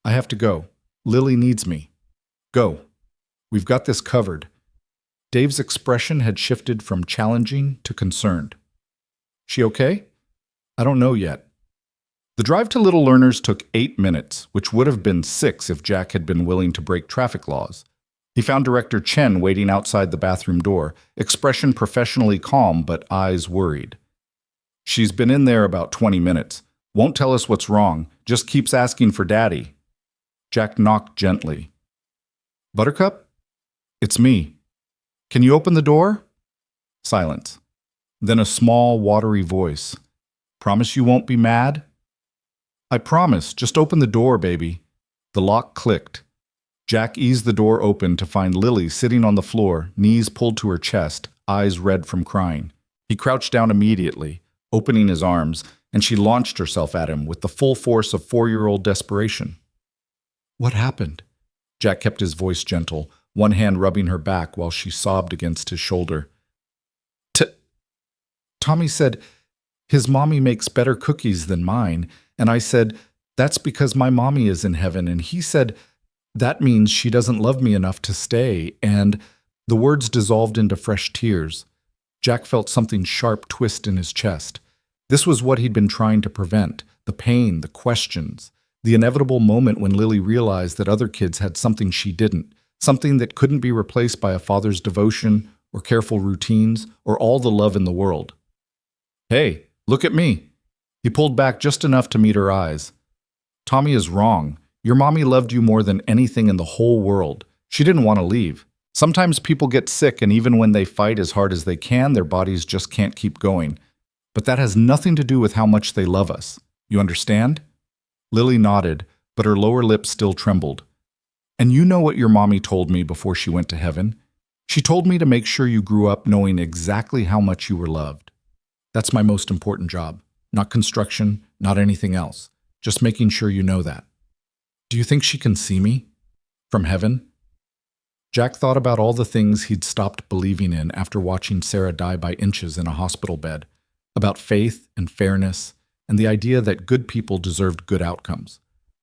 I have to go. Lily needs me. Go. We've got this covered. Dave's expression had shifted from challenging to concerned. She okay? I don't know yet. The drive to Little Learners took 8 minutes, which would have been 6 if Jack had been willing to break traffic laws. He found Director Chen waiting outside the bathroom door, expression professionally calm but eyes worried. She's been in there about 20 minutes. Won't tell us what's wrong, just keeps asking for Daddy. Jack knocked gently. Buttercup? It's me. Can you open the door? Silence. Then a small, watery voice. Promise you won't be mad? I promise. Just open the door, baby. The lock clicked. Jack eased the door open to find Lily sitting on the floor, knees pulled to her chest, eyes red from crying. He crouched down immediately, opening his arms, and she launched herself at him with the full force of 4-year-old desperation. What happened? Jack kept his voice gentle, one hand rubbing her back while she sobbed against his shoulder. Tommy said his mommy makes better cookies than mine, and I said, that's because my mommy is in heaven, and he said, that means she doesn't love me enough to stay, and the words dissolved into fresh tears. Jack felt something sharp twist in his chest. This was what he'd been trying to prevent, the pain, the questions. The inevitable moment when Lily realized that other kids had something she didn't, something that couldn't be replaced by a father's devotion or careful routines or all the love in the world. "Hey, look at me." He pulled back just enough to meet her eyes. "Tommy is wrong. Your mommy loved you more than anything in the whole world. She didn't want to leave. Sometimes people get sick, and even when they fight as hard as they can, their bodies just can't keep going. But that has nothing to do with how much they love us. You understand?" Lily nodded, but her lower lip still trembled. "And you know what your mommy told me before she went to heaven? She told me to make sure you grew up knowing exactly how much you were loved. That's my most important job. Not construction, not anything else. Just making sure you know that." "Do you think she can see me? From heaven?" Jack thought about all the things he'd stopped believing in after watching Sarah die by inches in a hospital bed, about faith and fairness, and the idea that good people deserved good outcomes.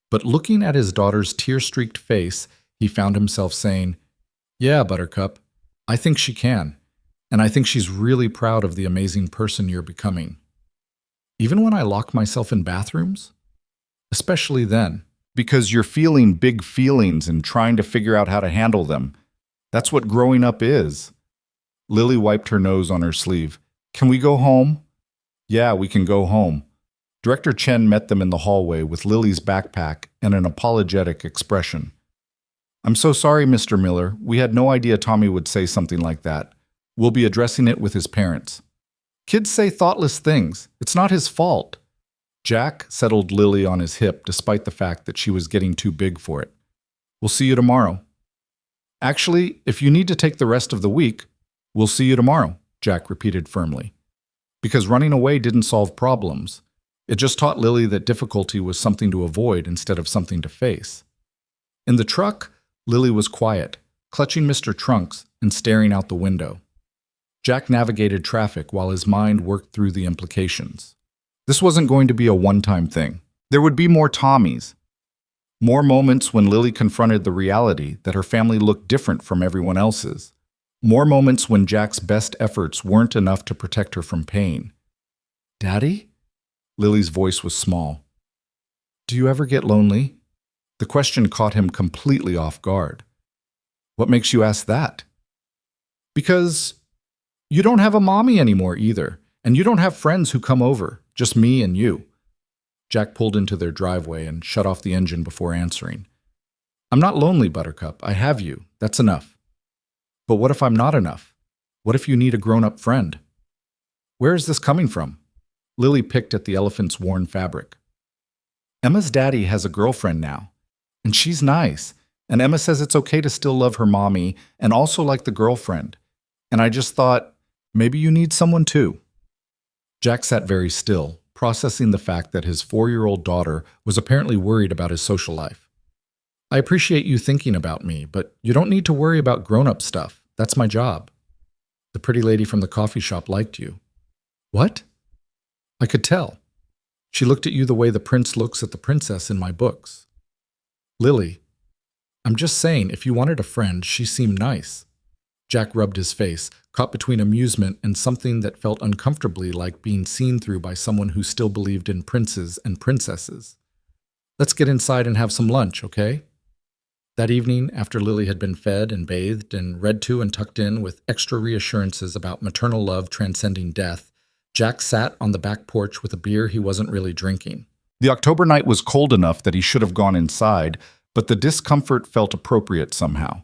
But looking at his daughter's tear-streaked face, he found himself saying, "Yeah, Buttercup, I think she can, and I think she's really proud of the amazing person you're becoming. Even when I lock myself in bathrooms? Especially then, because you're feeling big feelings and trying to figure out how to handle them. That's what growing up is." Lily wiped her nose on her sleeve. "Can we go home?" "Yeah, we can go home." Director Chen met them in the hallway with Lily's backpack and an apologetic expression. "I'm so sorry, Mr. Miller. We had no idea Tommy would say something like that. We'll be addressing it with his parents." "Kids say thoughtless things. It's not his fault." Jack settled Lily on his hip despite the fact that she was getting too big for it. "We'll see you tomorrow." "Actually, if you need to take the rest of the week, we'll see you tomorrow," Jack repeated firmly. Because running away didn't solve problems. It just taught Lily that difficulty was something to avoid instead of something to face. In the truck, Lily was quiet, clutching Mr. Trunks and staring out the window. Jack navigated traffic while his mind worked through the implications. This wasn't going to be a one-time thing. There would be more Tommies. More moments when Lily confronted the reality that her family looked different from everyone else's. More moments when Jack's best efforts weren't enough to protect her from pain. "Daddy?" Lily's voice was small. "Do you ever get lonely?" The question caught him completely off guard. "What makes you ask that?" "Because you don't have a mommy anymore either, and you don't have friends who come over, just me and you." Jack pulled into their driveway and shut off the engine before answering. "I'm not lonely, Buttercup. I have you. That's enough." "But what if I'm not enough? What if you need a grown-up friend?" "Where is this coming from?" Lily picked at the elephant's worn fabric. "Emma's daddy has a girlfriend now, and she's nice, and Emma says it's okay to still love her mommy and also like the girlfriend. And I just thought, maybe you need someone too." Jack sat very still, processing the fact that his 4-year-old daughter was apparently worried about his social life. "I appreciate you thinking about me, but you don't need to worry about grown-up stuff. That's my job. The pretty lady from the coffee shop liked you." "What?" "I could tell. She looked at you the way the prince looks at the princess in my books." "Lily, I'm just saying, if you wanted a friend, she seemed nice." Jack rubbed his face, caught between amusement and something that felt uncomfortably like being seen through by someone who still believed in princes and princesses. "Let's get inside and have some lunch, okay?" That evening, after Lily had been fed and bathed and read to and tucked in with extra reassurances about maternal love transcending death, Jack sat on the back porch with a beer he wasn't really drinking. The October night was cold enough that he should have gone inside, but the discomfort felt appropriate somehow.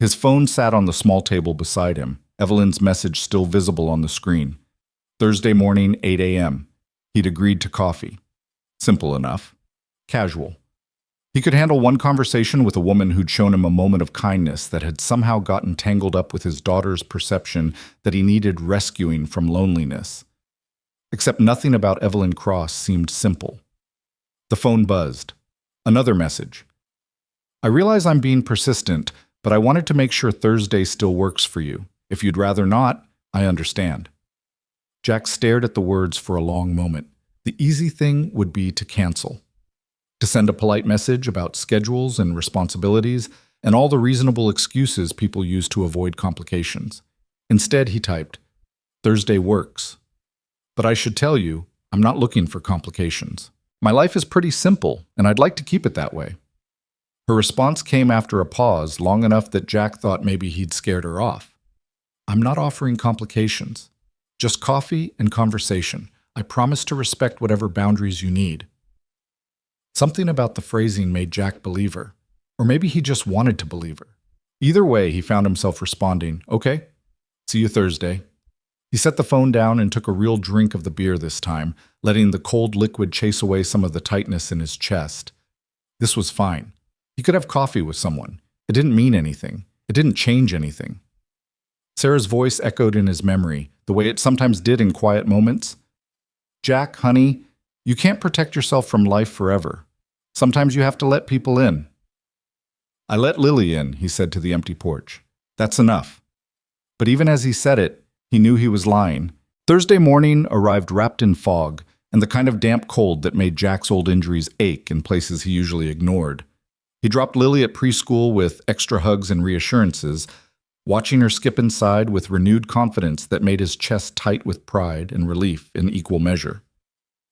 His phone sat on the small table beside him, Evelyn's message still visible on the screen. Thursday morning, 8 a.m. He'd agreed to coffee. Simple enough. Casual. He could handle one conversation with a woman who'd shown him a moment of kindness that had somehow gotten tangled up with his daughter's perception that he needed rescuing from loneliness. Except nothing about Evelyn Cross seemed simple. The phone buzzed. Another message. "I realize I'm being persistent, but I wanted to make sure Thursday still works for you. If you'd rather not, I understand." Jack stared at the words for a long moment. The easy thing would be to cancel. To send a polite message about schedules and responsibilities and all the reasonable excuses people use to avoid complications. Instead, he typed, "Thursday works. But I should tell you, I'm not looking for complications." My life is pretty simple, and I'd like to keep it that way. Her response came after a pause long enough that Jack thought maybe he'd scared her off. I'm not offering complications. Just coffee and conversation. I promise to respect whatever boundaries you need. Something about the phrasing made Jack believe her. Or maybe he just wanted to believe her. Either way, he found himself responding, "Okay, see you Thursday." He set the phone down and took a real drink of the beer this time, letting the cold liquid chase away some of the tightness in his chest. This was fine. He could have coffee with someone. It didn't mean anything. It didn't change anything. Sarah's voice echoed in his memory, the way it sometimes did in quiet moments. "Jack, honey, you can't protect yourself from life forever. Sometimes you have to let people in." "I let Lily in," he said to the empty porch. "That's enough." But even as he said it, he knew he was lying. Thursday morning arrived wrapped in fog, and the kind of damp cold that made Jack's old injuries ache in places he usually ignored. He dropped Lily at preschool with extra hugs and reassurances, watching her skip inside with renewed confidence that made his chest tight with pride and relief in equal measure.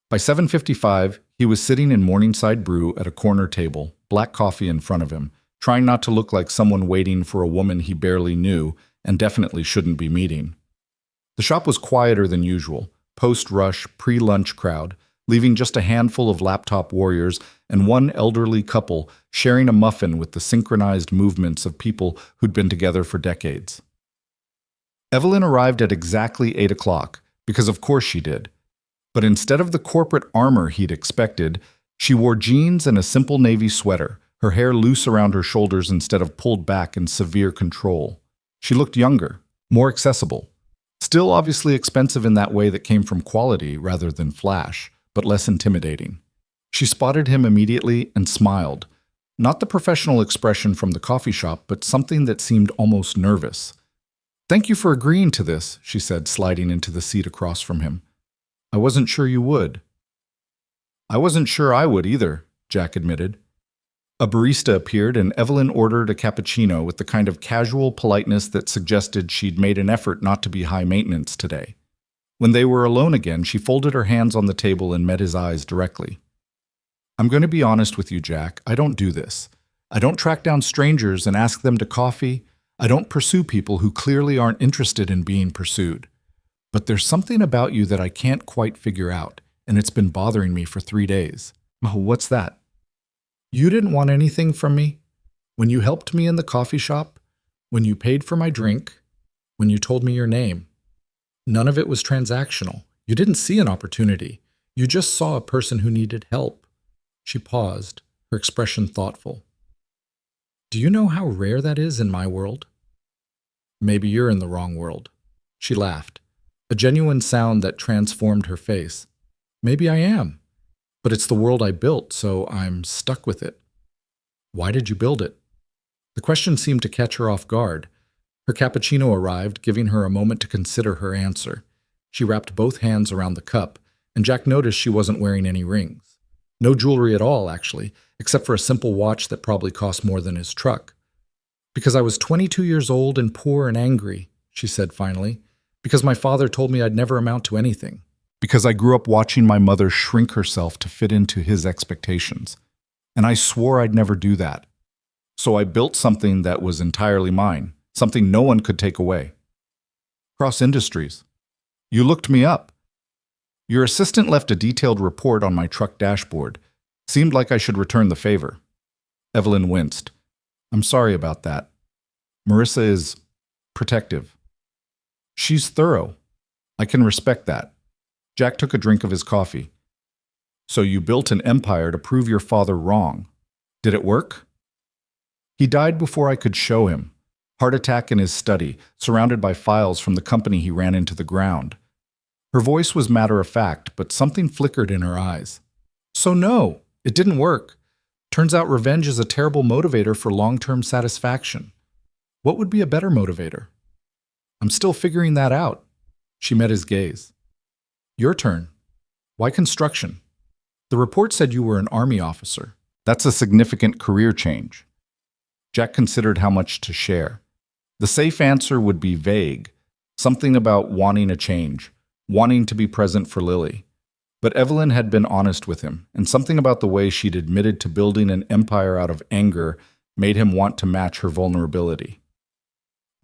By 7:55, he was sitting in Morningside Brew at a corner table, black coffee in front of him, trying not to look like someone waiting for a woman he barely knew and definitely shouldn't be meeting. The shop was quieter than usual, post-rush, pre-lunch crowd, leaving just a handful of laptop warriors and one elderly couple sharing a muffin with the synchronized movements of people who'd been together for decades. Evelyn arrived at exactly 8 o'clock, because of course she did. But instead of the corporate armor he'd expected, she wore jeans and a simple navy sweater, her hair loose around her shoulders instead of pulled back in severe control. She looked younger, more accessible. Still obviously expensive in that way that came from quality rather than flash, but less intimidating. She spotted him immediately and smiled. Not the professional expression from the coffee shop, but something that seemed almost nervous. "Thank you for agreeing to this," she said, sliding into the seat across from him. "I wasn't sure you would." "I wasn't sure I would either," Jack admitted. A barista appeared and Evelyn ordered a cappuccino with the kind of casual politeness that suggested she'd made an effort not to be high maintenance today. When they were alone again, she folded her hands on the table and met his eyes directly. "I'm going to be honest with you, Jack. I don't do this. I don't track down strangers and ask them to coffee. I don't pursue people who clearly aren't interested in being pursued. But there's something about you that I can't quite figure out, and it's been bothering me for 3 days. Oh, what's that? You didn't want anything from me. When you helped me in the coffee shop, when you paid for my drink, when you told me your name. None of it was transactional. You didn't see an opportunity. You just saw a person who needed help." She paused, her expression thoughtful. "Do you know how rare that is in my world?" "Maybe you're in the wrong world." She laughed, a genuine sound that transformed her face. "Maybe I am. But it's the world I built, so I'm stuck with it." "Why did you build it?" The question seemed to catch her off guard. Her cappuccino arrived, giving her a moment to consider her answer. She wrapped both hands around the cup, and Jack noticed she wasn't wearing any rings. No jewelry at all, actually, except for a simple watch that probably cost more than his truck. "Because I was 22 years old and poor and angry," she said finally. "Because my father told me I'd never amount to anything. Because I grew up watching my mother shrink herself to fit into his expectations. And I swore I'd never do that. So I built something that was entirely mine, something no one could take away. Cross Industries. You looked me up. Your assistant left a detailed report on my truck dashboard. Seemed like I should return the favor." Evelyn winced. "I'm sorry about that. Marissa is protective. She's thorough. I can respect that." Jack took a drink of his coffee. "So you built an empire to prove your father wrong. Did it work?" "He died before I could show him. Heart attack in his study, surrounded by files from the company he ran into the ground." Her voice was matter-of-fact, but something flickered in her eyes. "So no, it didn't work. Turns out revenge is a terrible motivator for long-term satisfaction. What would be a better motivator?" "I'm still figuring that out." She met his gaze. "Your turn. Why construction? The report said you were an Army officer. That's a significant career change." Jack considered how much to share. The safe answer would be vague, something about wanting a change, wanting to be present for Lily. But Evelyn had been honest with him, and something about the way she'd admitted to building an empire out of anger made him want to match her vulnerability.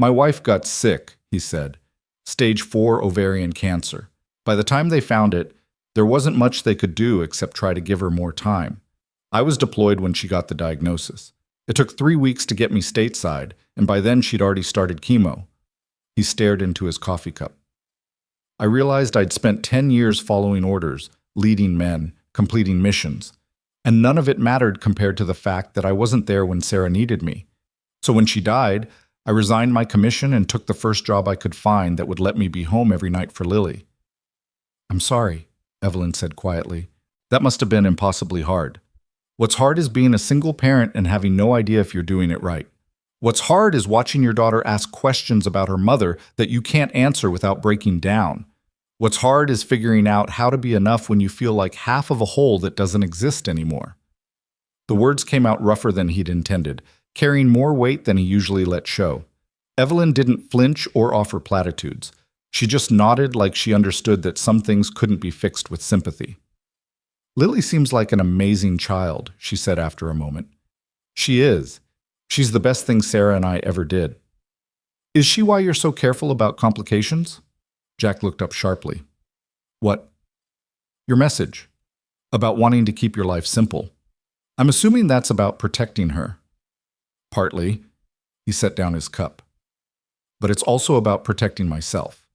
My wife got sick, he said. Stage 4 ovarian cancer. By the time they found it, there wasn't much they could do except try to give her more time. I was deployed when she got the diagnosis. It took 3 weeks to get me stateside, and by then she'd already started chemo. He stared into his coffee cup. I realized I'd spent 10 years following orders, leading men, completing missions, and none of it mattered compared to the fact that I wasn't there when Sarah needed me. So when she died, I resigned my commission and took the first job I could find that would let me be home every night for Lily. I'm sorry, Evelyn said quietly. That must have been impossibly hard. What's hard is being a single parent and having no idea if you're doing it right. What's hard is watching your daughter ask questions about her mother that you can't answer without breaking down. What's hard is figuring out how to be enough when you feel like half of a whole that doesn't exist anymore. The words came out rougher than he'd intended, carrying more weight than he usually let show. Evelyn didn't flinch or offer platitudes. She just nodded like she understood that some things couldn't be fixed with sympathy. Lily seems like an amazing child, she said after a moment. She is. She's the best thing Sarah and I ever did. Is she why you're so careful about complications? Jack looked up sharply. What? Your message. About wanting to keep your life simple. I'm assuming that's about protecting her. Partly. He set down his cup. But it's also about protecting myself.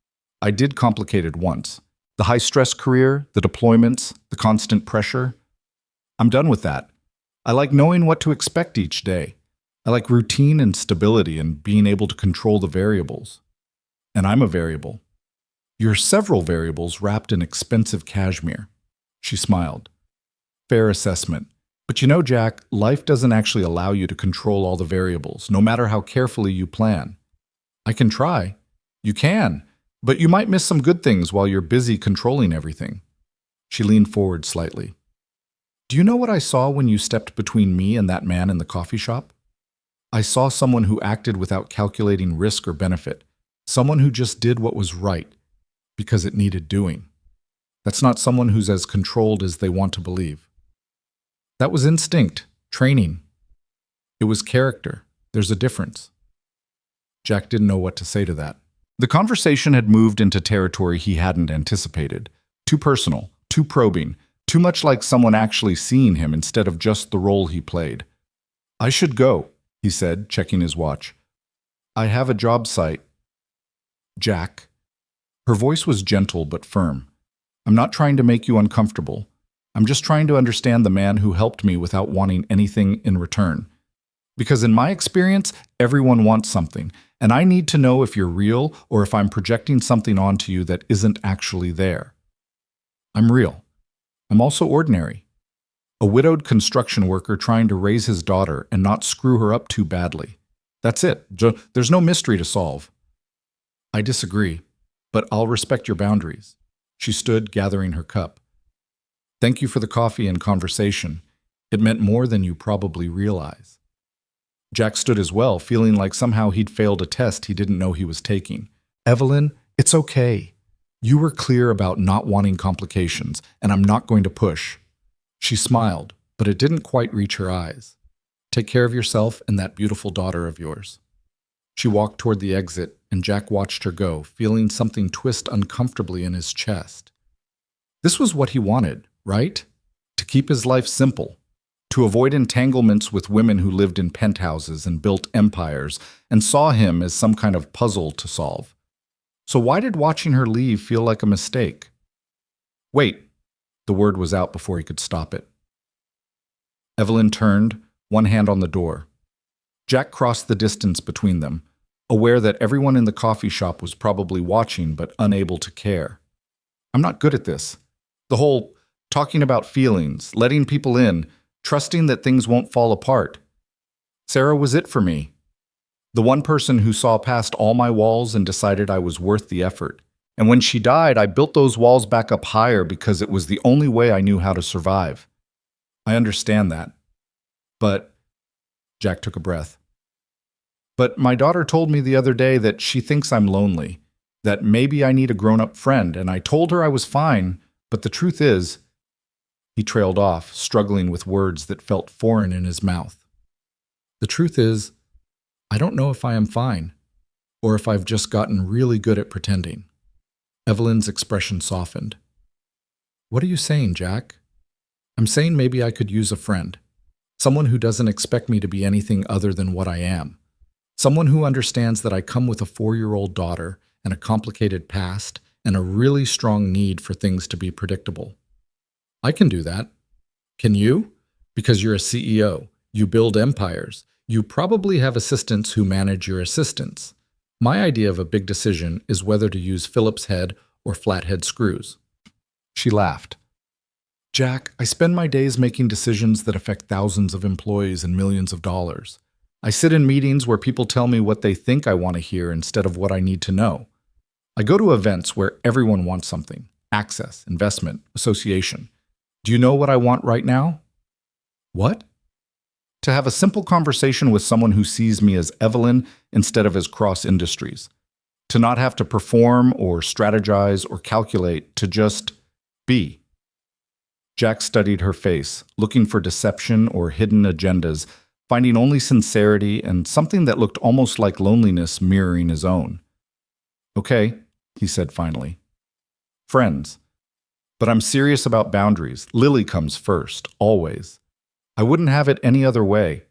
I did complicate it once. The high-stress career, the deployments, the constant pressure. I'm done with that. I like knowing what to expect each day. I like routine and stability and being able to control the variables. And I'm a variable. You're several variables wrapped in expensive cashmere. She smiled. Fair assessment. But you know, Jack, life doesn't actually allow you to control all the variables, no matter how carefully you plan. I can try. You can. But you might miss some good things while you're busy controlling everything. She leaned forward slightly. Do you know what I saw when you stepped between me and that man in the coffee shop? I saw someone who acted without calculating risk or benefit. Someone who just did what was right, because it needed doing. That's not someone who's as controlled as they want to believe. That was instinct, training. It was character. There's a difference. Jack didn't know what to say to that. The conversation had moved into territory he hadn't anticipated. Too personal, too probing, too much like someone actually seeing him instead of just the role he played. I should go, he said, checking his watch. I have a job site. Jack. Her voice was gentle but firm. I'm not trying to make you uncomfortable. I'm just trying to understand the man who helped me without wanting anything in return. Because in my experience, everyone wants something, and I need to know if you're real or if I'm projecting something onto you that isn't actually there. I'm real. I'm also ordinary. A widowed construction worker trying to raise his daughter and not screw her up too badly. That's it. There's no mystery to solve. I disagree, but I'll respect your boundaries. She stood, gathering her cup. Thank you for the coffee and conversation. It meant more than you probably realize. Jack stood as well, feeling like somehow he'd failed a test he didn't know he was taking. Evelyn, it's okay. You were clear about not wanting complications, and I'm not going to push. She smiled, but it didn't quite reach her eyes. Take care of yourself and that beautiful daughter of yours. She walked toward the exit, and Jack watched her go, feeling something twist uncomfortably in his chest. This was what he wanted, right? To keep his life simple. To avoid entanglements with women who lived in penthouses and built empires and saw him as some kind of puzzle to solve. So why did watching her leave feel like a mistake? Wait, the word was out before he could stop it. Evelyn turned, one hand on the door. Jack crossed the distance between them, aware that everyone in the coffee shop was probably watching but unable to care. I'm not good at this. The whole talking about feelings, letting people in, trusting that things won't fall apart. Sarah was it for me. The one person who saw past all my walls and decided I was worth the effort. And when she died, I built those walls back up higher because it was the only way I knew how to survive. I understand that. But, Jack took a breath. But my daughter told me the other day that she thinks I'm lonely, that maybe I need a grown-up friend, and I told her I was fine, But the truth is, he trailed off, struggling with words that felt foreign in his mouth. The truth is, I don't know if I am fine, or if I've just gotten really good at pretending. Evelyn's expression softened. What are you saying, Jack? I'm saying maybe I could use a friend. Someone who doesn't expect me to be anything other than what I am. Someone who understands that I come with a 4-year-old daughter and a complicated past and a really strong need for things to be predictable. I can do that. Can you? Because you're a CEO. You build empires. You probably have assistants who manage your assistants. My idea of a big decision is whether to use Phillips head or flathead screws. She laughed. Jack, I spend my days making decisions that affect thousands of employees and millions of dollars. I sit in meetings where people tell me what they think I want to hear instead of what I need to know. I go to events where everyone wants something: access, investment, association. Do you know what I want right now? What? To have a simple conversation with someone who sees me as Evelyn instead of as Cross Industries. To not have to perform or strategize or calculate, to just be. Jack studied her face, looking for deception or hidden agendas, finding only sincerity and something that looked almost like loneliness mirroring his own. Okay, he said finally. Friends. But I'm serious about boundaries. Lily comes first, always. I wouldn't have it any other way.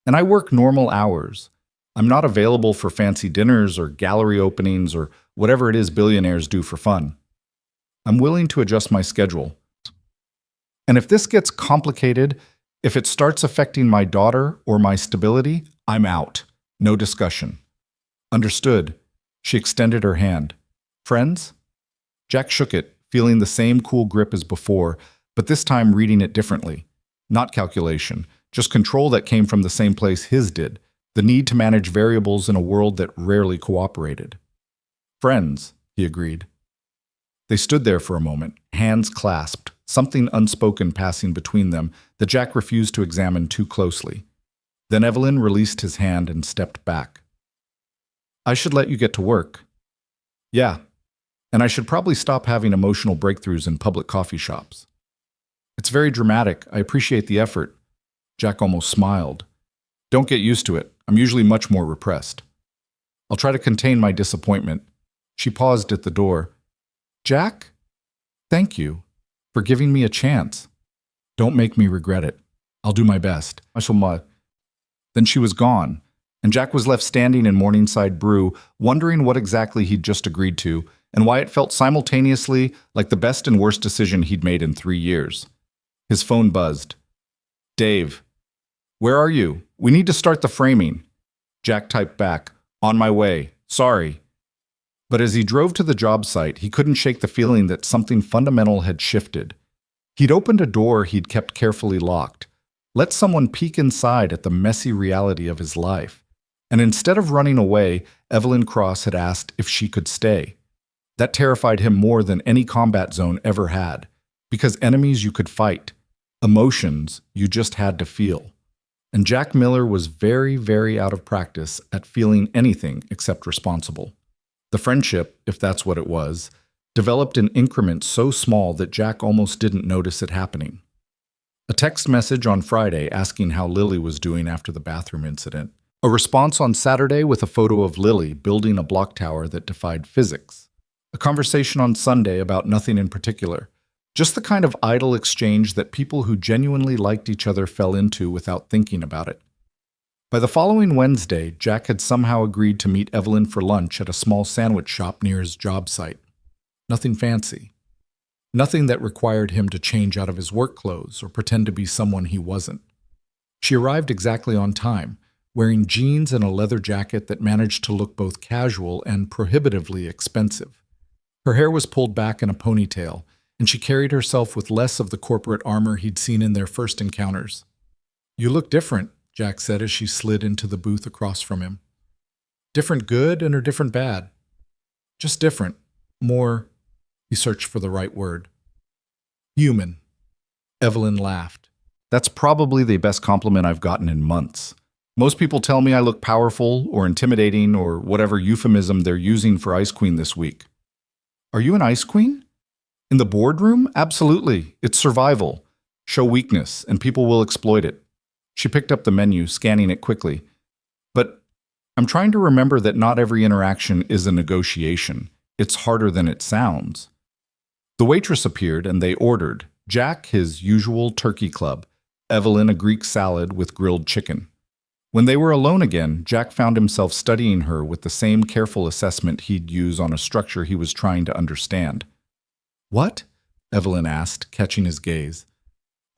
And I work normal hours. I'm not available for fancy dinners or gallery openings or whatever it is billionaires do for fun. I'm willing to adjust my schedule. And if this gets complicated, if it starts affecting my daughter or my stability, I'm out. No discussion. Understood. She extended her hand. Friends? Jack shook it, feeling the same cool grip as before, but this time reading it differently. Not calculation, just control that came from the same place his did, the need to manage variables in a world that rarely cooperated. Friends, he agreed. They stood there for a moment, hands clasped, something unspoken passing between them that Jack refused to examine too closely. Then Evelyn released his hand and stepped back. I should let you get to work. Yeah, and I should probably stop having emotional breakthroughs in public coffee shops. It's very dramatic. I appreciate the effort. Jack almost smiled. Don't get used to it. I'm usually much more repressed. I'll try to contain my disappointment. She paused at the door. Jack? Thank you for giving me a chance. Don't make me regret it. I'll do my best. Then she was gone, and Jack was left standing in Morningside Brew, wondering what exactly he'd just agreed to and why it felt simultaneously like the best and worst decision he'd made in 3 years. His phone buzzed. Dave. Where are you? We need to start the framing. Jack typed back. On my way. Sorry. But as he drove to the job site, he couldn't shake the feeling that something fundamental had shifted. He'd opened a door he'd kept carefully locked, let someone peek inside at the messy reality of his life. And instead of running away, Evelyn Cross had asked if she could stay. That terrified him more than any combat zone ever had, because enemies you could fight, emotions you just had to feel. And Jack Miller was very, very out of practice at feeling anything except responsible. The friendship, if that's what it was, developed in increments so small that Jack almost didn't notice it happening. A text message on Friday asking how Lily was doing after the bathroom incident. A response on Saturday with a photo of Lily building a block tower that defied physics. A conversation on Sunday about nothing in particular. Just the kind of idle exchange that people who genuinely liked each other fell into without thinking about it. By the following Wednesday, Jack had somehow agreed to meet Evelyn for lunch at a small sandwich shop near his job site. Nothing fancy. Nothing that required him to change out of his work clothes or pretend to be someone he wasn't. She arrived exactly on time, wearing jeans and a leather jacket that managed to look both casual and prohibitively expensive. Her hair was pulled back in a ponytail, and she carried herself with less of the corporate armor he'd seen in their first encounters. You look different, Jack said as she slid into the booth across from him. Different good or different bad? Just different. More, he searched for the right word. Human. Evelyn laughed. That's probably the best compliment I've gotten in months. Most people tell me I look powerful or intimidating or whatever euphemism they're using for Ice Queen this week. Are you an Ice Queen? In the boardroom? Absolutely. It's survival. Show weakness, and people will exploit it. She picked up the menu, scanning it quickly. But I'm trying to remember that not every interaction is a negotiation. It's harder than it sounds. The waitress appeared, and they ordered. Jack, his usual turkey club. Evelyn, a Greek salad with grilled chicken. When they were alone again, Jack found himself studying her with the same careful assessment he'd use on a structure he was trying to understand. "What?" Evelyn asked, catching his gaze.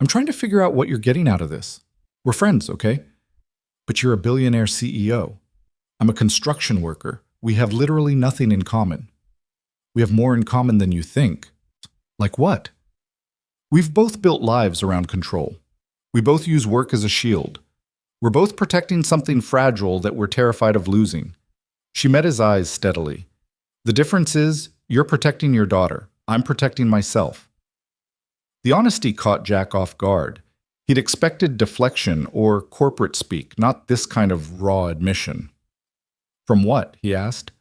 "I'm trying to figure out what you're getting out of this. We're friends, okay? But you're a billionaire CEO. I'm a construction worker. We have literally nothing in common. We have more in common than you think." "Like what?" "We've both built lives around control. We both use work as a shield. We're both protecting something fragile that we're terrified of losing." She met his eyes steadily. "The difference is, you're protecting your daughter. I'm protecting myself." The honesty caught Jack off guard. He'd expected deflection or corporate speak, not this kind of raw admission. "From what?" he asked.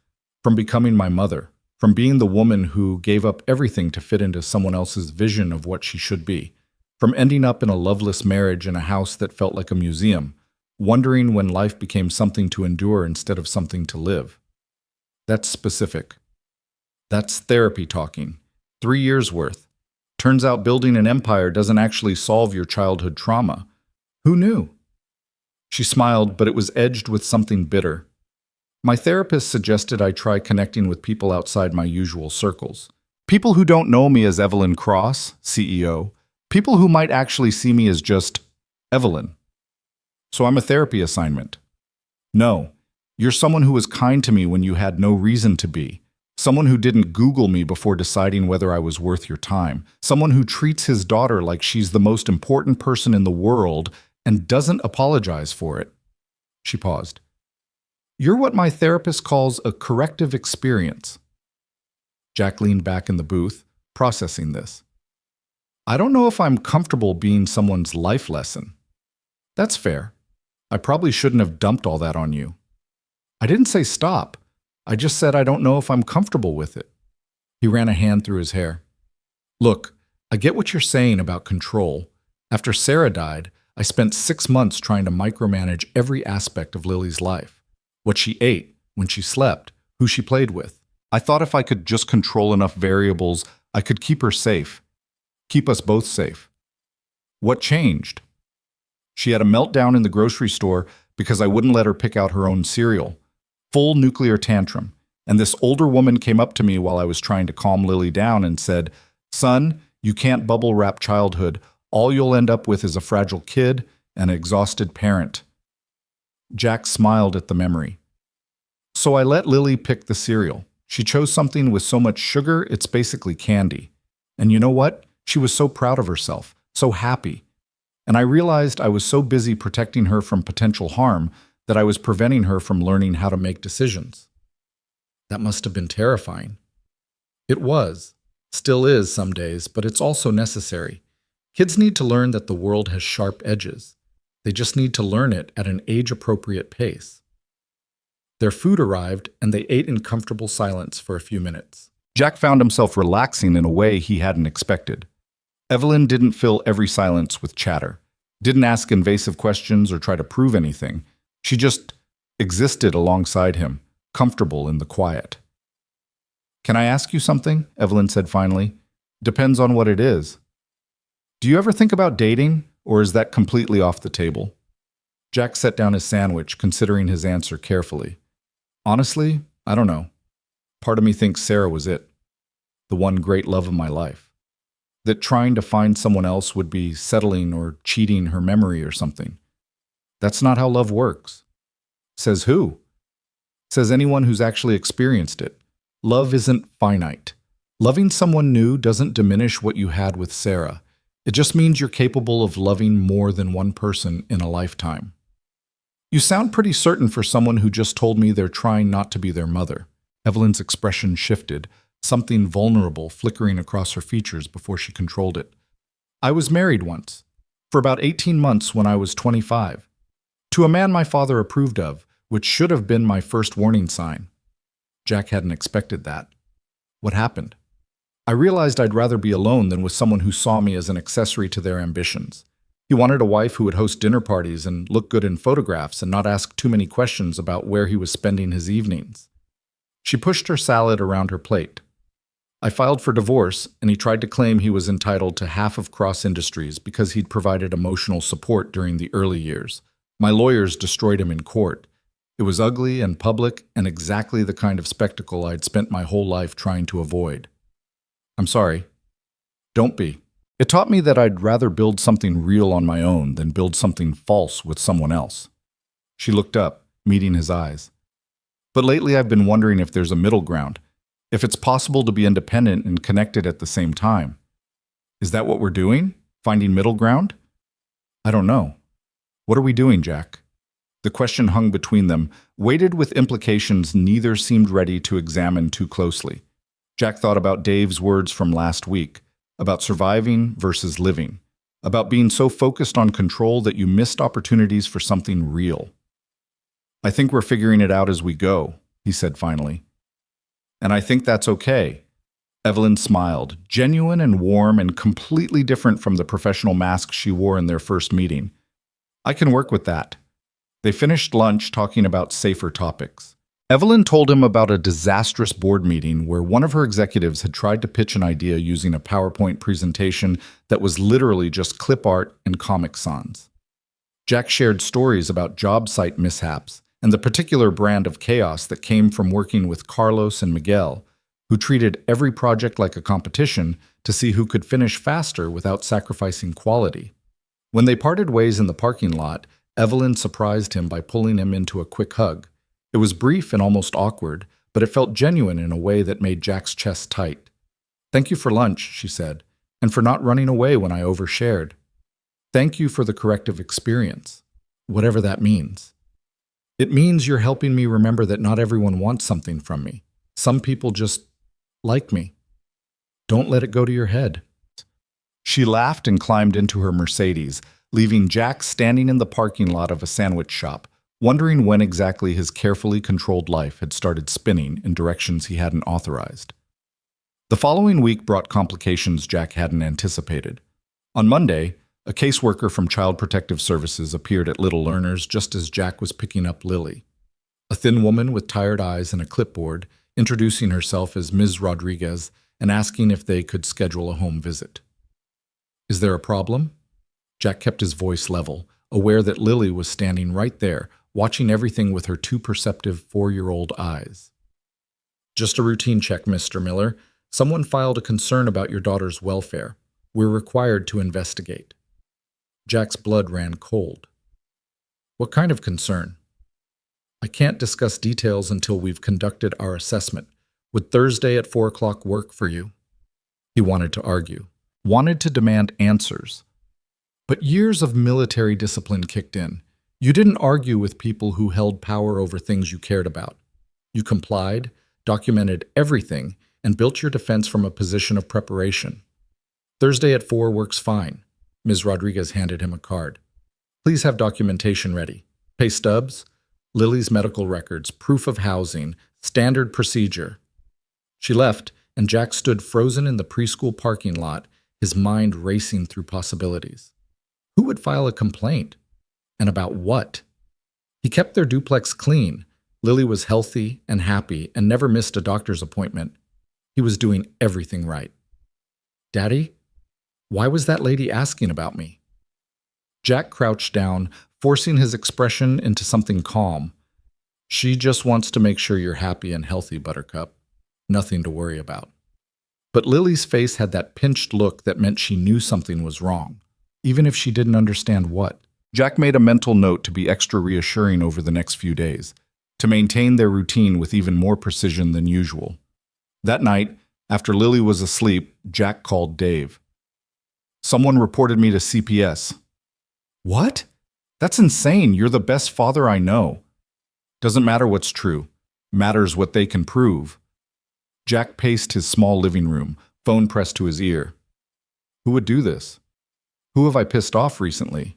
"From becoming my mother. From being the woman who gave up everything to fit into someone else's vision of what she should be. From ending up in a loveless marriage in a house that felt like a museum, wondering when life became something to endure instead of something to live." That's specific. That's therapy talking. 3 years worth. Turns out building an empire doesn't actually solve your childhood trauma. Who knew? She smiled, but it was edged with something bitter. "My therapist suggested I try connecting with people outside my usual circles. People who don't know me as Evelyn Cross, CEO. People who might actually see me as just Evelyn. So I'm a therapy assignment." "No. You're someone who was kind to me when you had no reason to be. Someone who didn't Google me before deciding whether I was worth your time. Someone who treats his daughter like she's the most important person in the world and doesn't apologize for it." She paused. "You're what my therapist calls a corrective experience." Jack leaned back in the booth, processing this. "I don't know if I'm comfortable being someone's life lesson." "That's fair. I probably shouldn't have dumped all that on you." "I didn't say stop. I just said I don't know if I'm comfortable with it." He ran a hand through his hair. "Look, I get what you're saying about control. After Sarah died, I spent 6 months trying to micromanage every aspect of Lily's life. What she ate, when she slept, who she played with. I thought if I could just control enough variables, I could keep her safe. Keep us both safe. What changed? She had a meltdown in the grocery store because I wouldn't let her pick out her own cereal. Full nuclear tantrum. And this older woman came up to me while I was trying to calm Lily down and said, 'Son, you can't bubble wrap childhood. All you'll end up with is a fragile kid and an exhausted parent.'" Jack smiled at the memory. "So I let Lily pick the cereal. She chose something with so much sugar, it's basically candy. And you know what? She was so proud of herself, so happy. And I realized I was so busy protecting her from potential harm that I was preventing her from learning how to make decisions." That must have been terrifying. It was. Still is some days, but it's also necessary. Kids need to learn that the world has sharp edges. They just need to learn it at an age-appropriate pace. Their food arrived, and they ate in comfortable silence for a few minutes. Jack found himself relaxing in a way he hadn't expected. Evelyn didn't fill every silence with chatter, didn't ask invasive questions or try to prove anything. She just existed alongside him, comfortable in the quiet. "Can I ask you something?" Evelyn said finally. "Depends on what it is. Do you ever think about dating, or is that completely off the table?" Jack set down his sandwich, considering his answer carefully. "Honestly, I don't know. Part of me thinks Sarah was it, the one great love of my life. That trying to find someone else would be settling or cheating her memory or something. That's not how love works." "Says who?" "Says anyone who's actually experienced it. Love isn't finite. Loving someone new doesn't diminish what you had with Sarah. It just means you're capable of loving more than one person in a lifetime." "You sound pretty certain for someone who just told me they're trying not to be their mother." Evelyn's expression shifted, something vulnerable flickering across her features before she controlled it. "I was married once, for about 18 months when I was 25. To a man my father approved of, which should have been my first warning sign." Jack hadn't expected that. "What happened?" I realized I'd rather be alone than with someone who saw me as an accessory to their ambitions. He wanted a wife who would host dinner parties and look good in photographs and not ask too many questions about where he was spending his evenings. She pushed her salad around her plate. I filed for divorce, and he tried to claim he was entitled to half of Cross Industries because he'd provided emotional support during the early years. My lawyers destroyed him in court. It was ugly and public and exactly the kind of spectacle I'd spent my whole life trying to avoid. I'm sorry. Don't be. It taught me that I'd rather build something real on my own than build something false with someone else. She looked up, meeting his eyes. But lately I've been wondering if there's a middle ground, if it's possible to be independent and connected at the same time. Is that what we're doing? Finding middle ground? I don't know. What are we doing, Jack? The question hung between them, weighted with implications neither seemed ready to examine too closely. Jack thought about Dave's words from last week, about surviving versus living, about being so focused on control that you missed opportunities for something real. I think we're figuring it out as we go, he said finally. And I think that's okay. Evelyn smiled, genuine and warm and completely different from the professional mask she wore in their first meeting. I can work with that. They finished lunch talking about safer topics. Evelyn told him about a disastrous board meeting where one of her executives had tried to pitch an idea using a PowerPoint presentation that was literally just clip art and Comic Sans. Jack shared stories about job site mishaps and the particular brand of chaos that came from working with Carlos and Miguel, who treated every project like a competition to see who could finish faster without sacrificing quality. When they parted ways in the parking lot, Evelyn surprised him by pulling him into a quick hug. It was brief and almost awkward, but it felt genuine in a way that made Jack's chest tight. "Thank you for lunch," she said, "and for not running away when I overshared. Thank you for the corrective experience, whatever that means. It means you're helping me remember that not everyone wants something from me. Some people just like me. Don't let it go to your head." She laughed and climbed into her Mercedes, leaving Jack standing in the parking lot of a sandwich shop, wondering when exactly his carefully controlled life had started spinning in directions he hadn't authorized. The following week brought complications Jack hadn't anticipated. On Monday, a caseworker from Child Protective Services appeared at Little Learners just as Jack was picking up Lily. A thin woman with tired eyes and a clipboard, introducing herself as Ms. Rodriguez and asking if they could schedule a home visit. "Is there a problem?" Jack kept his voice level, aware that Lily was standing right there, watching everything with her too perceptive 4-year-old eyes. "Just a routine check, Mr. Miller. Someone filed a concern about your daughter's welfare. We're required to investigate." Jack's blood ran cold. "What kind of concern?" "I can't discuss details until we've conducted our assessment. Would Thursday at 4 o'clock work for you?" He wanted to argue, wanted to demand answers. But years of military discipline kicked in. You didn't argue with people who held power over things you cared about. You complied, documented everything, and built your defense from a position of preparation. "Thursday at 4 works fine." Ms. Rodriguez handed him a card. "Please have documentation ready. Pay stubs, Lily's medical records, proof of housing, standard procedure." She left, and Jack stood frozen in the preschool parking lot, his mind racing through possibilities. Who would file a complaint? And about what? He kept their duplex clean. Lily was healthy and happy and never missed a doctor's appointment. He was doing everything right. "Daddy, why was that lady asking about me?" Jack crouched down, forcing his expression into something calm. "She just wants to make sure you're happy and healthy, Buttercup. Nothing to worry about." But Lily's face had that pinched look that meant she knew something was wrong, even if she didn't understand what. Jack made a mental note to be extra reassuring over the next few days, to maintain their routine with even more precision than usual. That night, after Lily was asleep, Jack called Dave. "Someone reported me to CPS." "What? That's insane. You're the best father I know." "Doesn't matter what's true. Matters what they can prove." Jack paced his small living room, phone pressed to his ear. Who would do this? Who have I pissed off recently?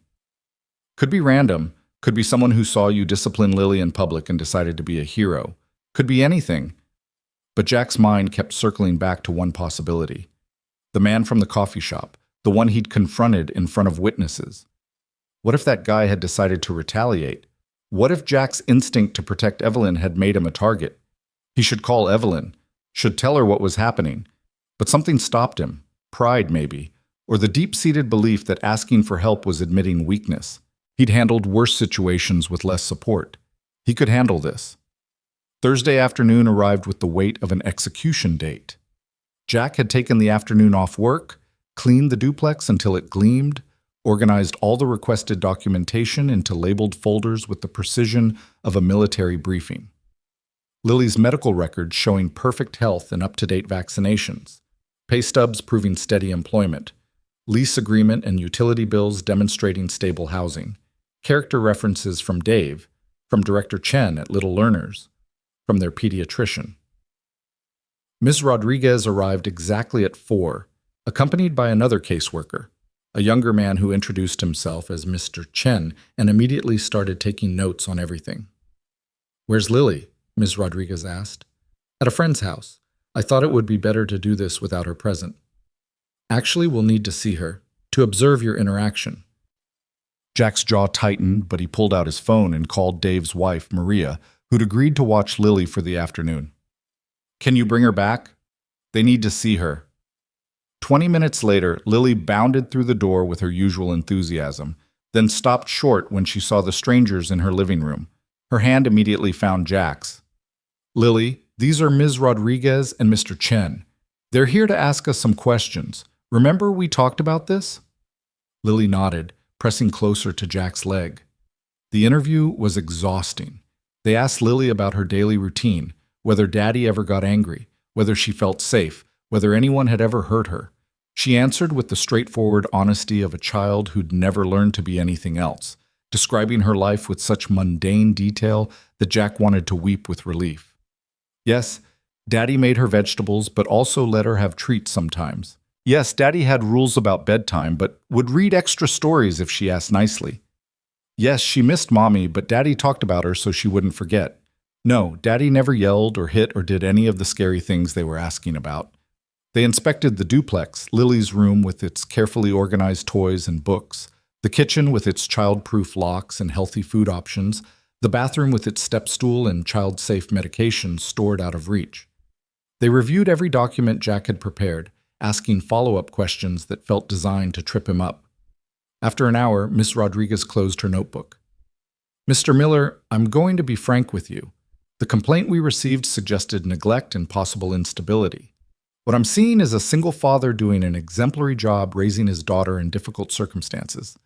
Could be random. Could be someone who saw you discipline Lily in public and decided to be a hero. Could be anything. But Jack's mind kept circling back to one possibility. The man from the coffee shop, the one he'd confronted in front of witnesses. What if that guy had decided to retaliate? What if Jack's instinct to protect Evelyn had made him a target? He should call Evelyn, should tell her what was happening. But something stopped him. Pride, maybe, or the deep-seated belief that asking for help was admitting weakness. He'd handled worse situations with less support. He could handle this. Thursday afternoon arrived with the weight of an execution date. Jack had taken the afternoon off work, cleaned the duplex until it gleamed, organized all the requested documentation into labeled folders with the precision of a military briefing. Lily's medical records showing perfect health and up-to-date vaccinations, pay stubs proving steady employment, lease agreement and utility bills demonstrating stable housing, character references from Dave, from Director Chen at Little Learners, from their pediatrician. Ms. Rodriguez arrived exactly at 4, accompanied by another caseworker, a younger man who introduced himself as Mr. Chen and immediately started taking notes on everything. "Where's Lily?" Ms. Rodriguez asked. "At a friend's house. I thought it would be better to do this without her present." "Actually, we'll need to see her, to observe your interaction." Jack's jaw tightened, but he pulled out his phone and called Dave's wife, Maria, who'd agreed to watch Lily for the afternoon. "Can you bring her back? They need to see her." 20 minutes later, Lily bounded through the door with her usual enthusiasm, then stopped short when she saw the strangers in her living room. Her hand immediately found Jack's. "Lily, these are Ms. Rodriguez and Mr. Chen. They're here to ask us some questions. Remember we talked about this?" Lily nodded, pressing closer to Jack's leg. The interview was exhausting. They asked Lily about her daily routine, whether Daddy ever got angry, whether she felt safe, whether anyone had ever hurt her. She answered with the straightforward honesty of a child who'd never learned to be anything else, describing her life with such mundane detail that Jack wanted to weep with relief. Yes, Daddy made her vegetables, but also let her have treats sometimes. Yes, Daddy had rules about bedtime, but would read extra stories if she asked nicely. Yes, she missed Mommy, but Daddy talked about her so she wouldn't forget. No, Daddy never yelled or hit or did any of the scary things they were asking about. They inspected the duplex, Lily's room with its carefully organized toys and books, the kitchen with its child-proof locks and healthy food options, the bathroom with its step stool and child-safe medications stored out of reach. They reviewed every document Jack had prepared, asking follow-up questions that felt designed to trip him up. After an hour, Miss Rodriguez closed her notebook. "Mr. Miller, I'm going to be frank with you. The complaint we received suggested neglect and possible instability. What I'm seeing is a single father doing an exemplary job raising his daughter in difficult circumstances.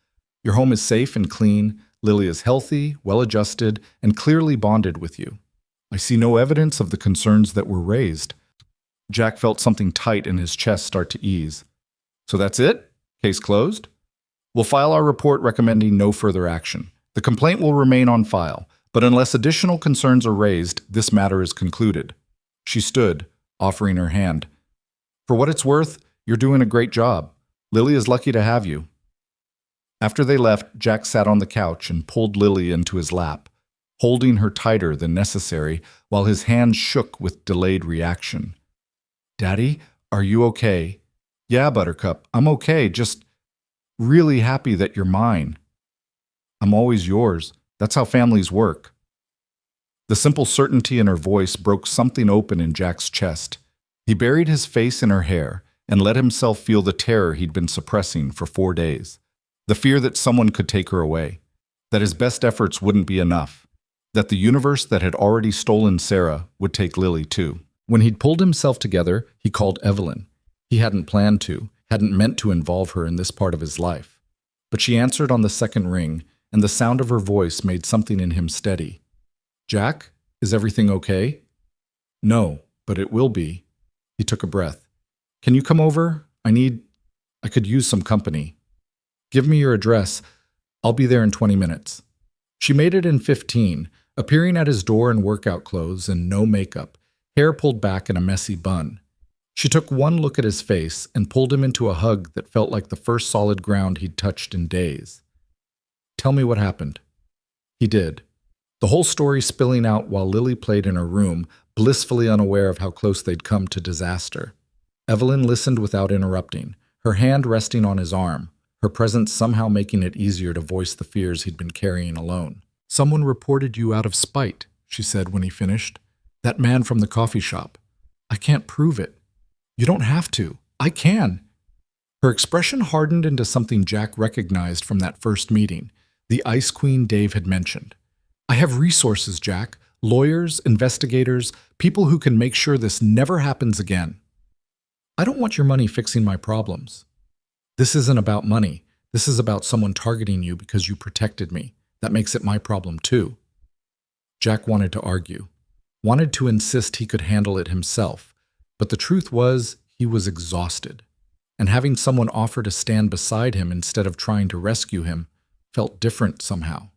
Your home is safe and clean, Lily is healthy, well-adjusted, and clearly bonded with you. I see no evidence of the concerns that were raised." Jack felt something tight in his chest start to ease. "So that's it? Case closed? We'll file our report recommending no further action. The complaint will remain on file, but unless additional concerns are raised, this matter is concluded." She stood, offering her hand. "For what it's worth, you're doing a great job. Lily is lucky to have you." After they left, Jack sat on the couch and pulled Lily into his lap, holding her tighter than necessary while his hands shook with delayed reaction. "Daddy, are you okay?" "Yeah, Buttercup, I'm okay, just really happy that you're mine." "I'm always yours. That's how families work." The simple certainty in her voice broke something open in Jack's chest. He buried his face in her hair and let himself feel the terror he'd been suppressing for 4 days. The fear that someone could take her away, that his best efforts wouldn't be enough, that the universe that had already stolen Sarah would take Lily too. When he'd pulled himself together, he called Evelyn. He hadn't planned to, hadn't meant to involve her in this part of his life. But she answered on the second ring, and the sound of her voice made something in him steady. "Jack, is everything okay?" "No, but it will be." He took a breath. "Can you come over? I could use some company. Give me your address. I'll be there in 20 minutes. She made it in 15, appearing at his door in workout clothes and no makeup, hair pulled back in a messy bun. She took one look at his face and pulled him into a hug that felt like the first solid ground he'd touched in days. "Tell me what happened." He did. The whole story spilling out while Lily played in her room, blissfully unaware of how close they'd come to disaster. Evelyn listened without interrupting, her hand resting on his arm, her presence somehow making it easier to voice the fears he'd been carrying alone. "Someone reported you out of spite," she said when he finished. "That man from the coffee shop. I can't prove it. You don't have to. I can." Her expression hardened into something Jack recognized from that first meeting, the Ice Queen Dave had mentioned. "I have resources, Jack. Lawyers, investigators, people who can make sure this never happens again. I don't want your money fixing my problems. This isn't about money. This is about someone targeting you because you protected me. That makes it my problem too." Jack wanted to argue, wanted to insist he could handle it himself, but the truth was he was exhausted, and having someone offer to stand beside him instead of trying to rescue him felt different somehow.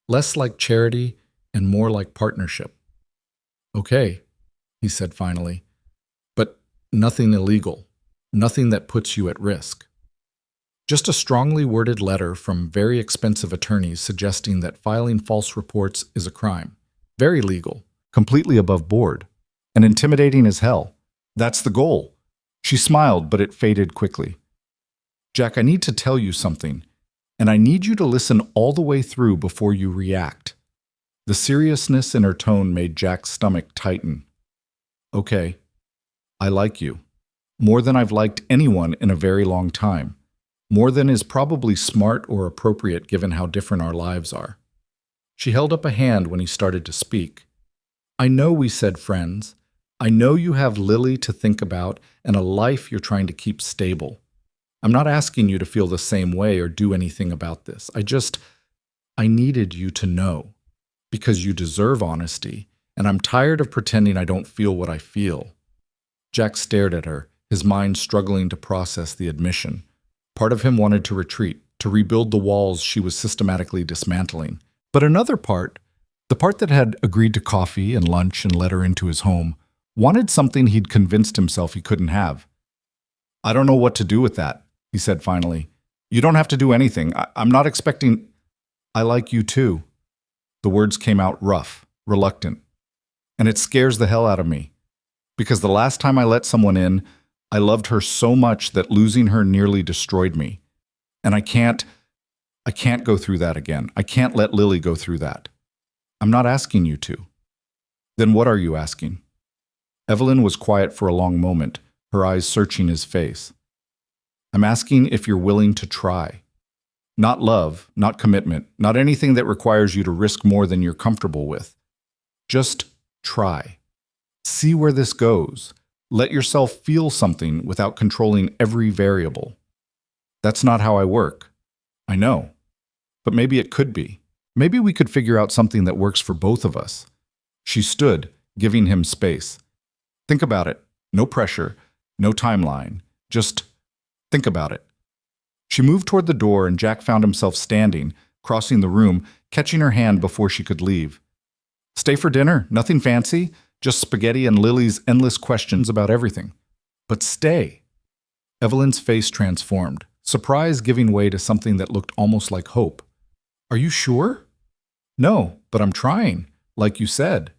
Less like charity and more like partnership. "Okay," he said finally, "but nothing illegal, nothing that puts you at risk." Just a strongly worded letter from very expensive attorneys suggesting that filing false reports is a crime. Very legal, completely above board, and intimidating as hell. That's the goal. She smiled, but it faded quickly. "Jack, I need to tell you something, and I need you to listen all the way through before you react." The seriousness in her tone made Jack's stomach tighten. "Okay, I like you. More than I've liked anyone in a very long time. More than is probably smart or appropriate given how different our lives are." She held up a hand when he started to speak. "I know we said friends. I know you have Lily to think about and a life you're trying to keep stable. I'm not asking you to feel the same way or do anything about this. I needed you to know, because you deserve honesty, and I'm tired of pretending I don't feel what I feel." Jack stared at her, his mind struggling to process the admission. Part of him wanted to retreat, to rebuild the walls she was systematically dismantling. But another part, the part that had agreed to coffee and lunch and let her into his home, wanted something he'd convinced himself he couldn't have. "I don't know what to do with that," he said finally. "You don't have to do anything. I'm not expecting—" "I like you too." The words came out rough, reluctant. "And it scares the hell out of me. Because the last time I let someone in, I loved her so much that losing her nearly destroyed me. And I can't go through that again. I can't let Lily go through that." "I'm not asking you to." "Then what are you asking?" Evelyn was quiet for a long moment, her eyes searching his face. "I'm asking if you're willing to try. Not love, not commitment, not anything that requires you to risk more than you're comfortable with. Just try. See where this goes. Let yourself feel something without controlling every variable. That's not how I work. I know. But maybe it could be. Maybe we could figure out something that works for both of us." She stood, giving him space. "Think about it. No pressure, no timeline. Just think about it." She moved toward the door and Jack found himself standing, crossing the room, catching her hand before she could leave. "Stay for dinner? Nothing fancy? Just spaghetti and Lily's endless questions about everything. But stay." Evelyn's face transformed, surprise giving way to something that looked almost like hope. "Are you sure?" "No, but I'm trying, like you said."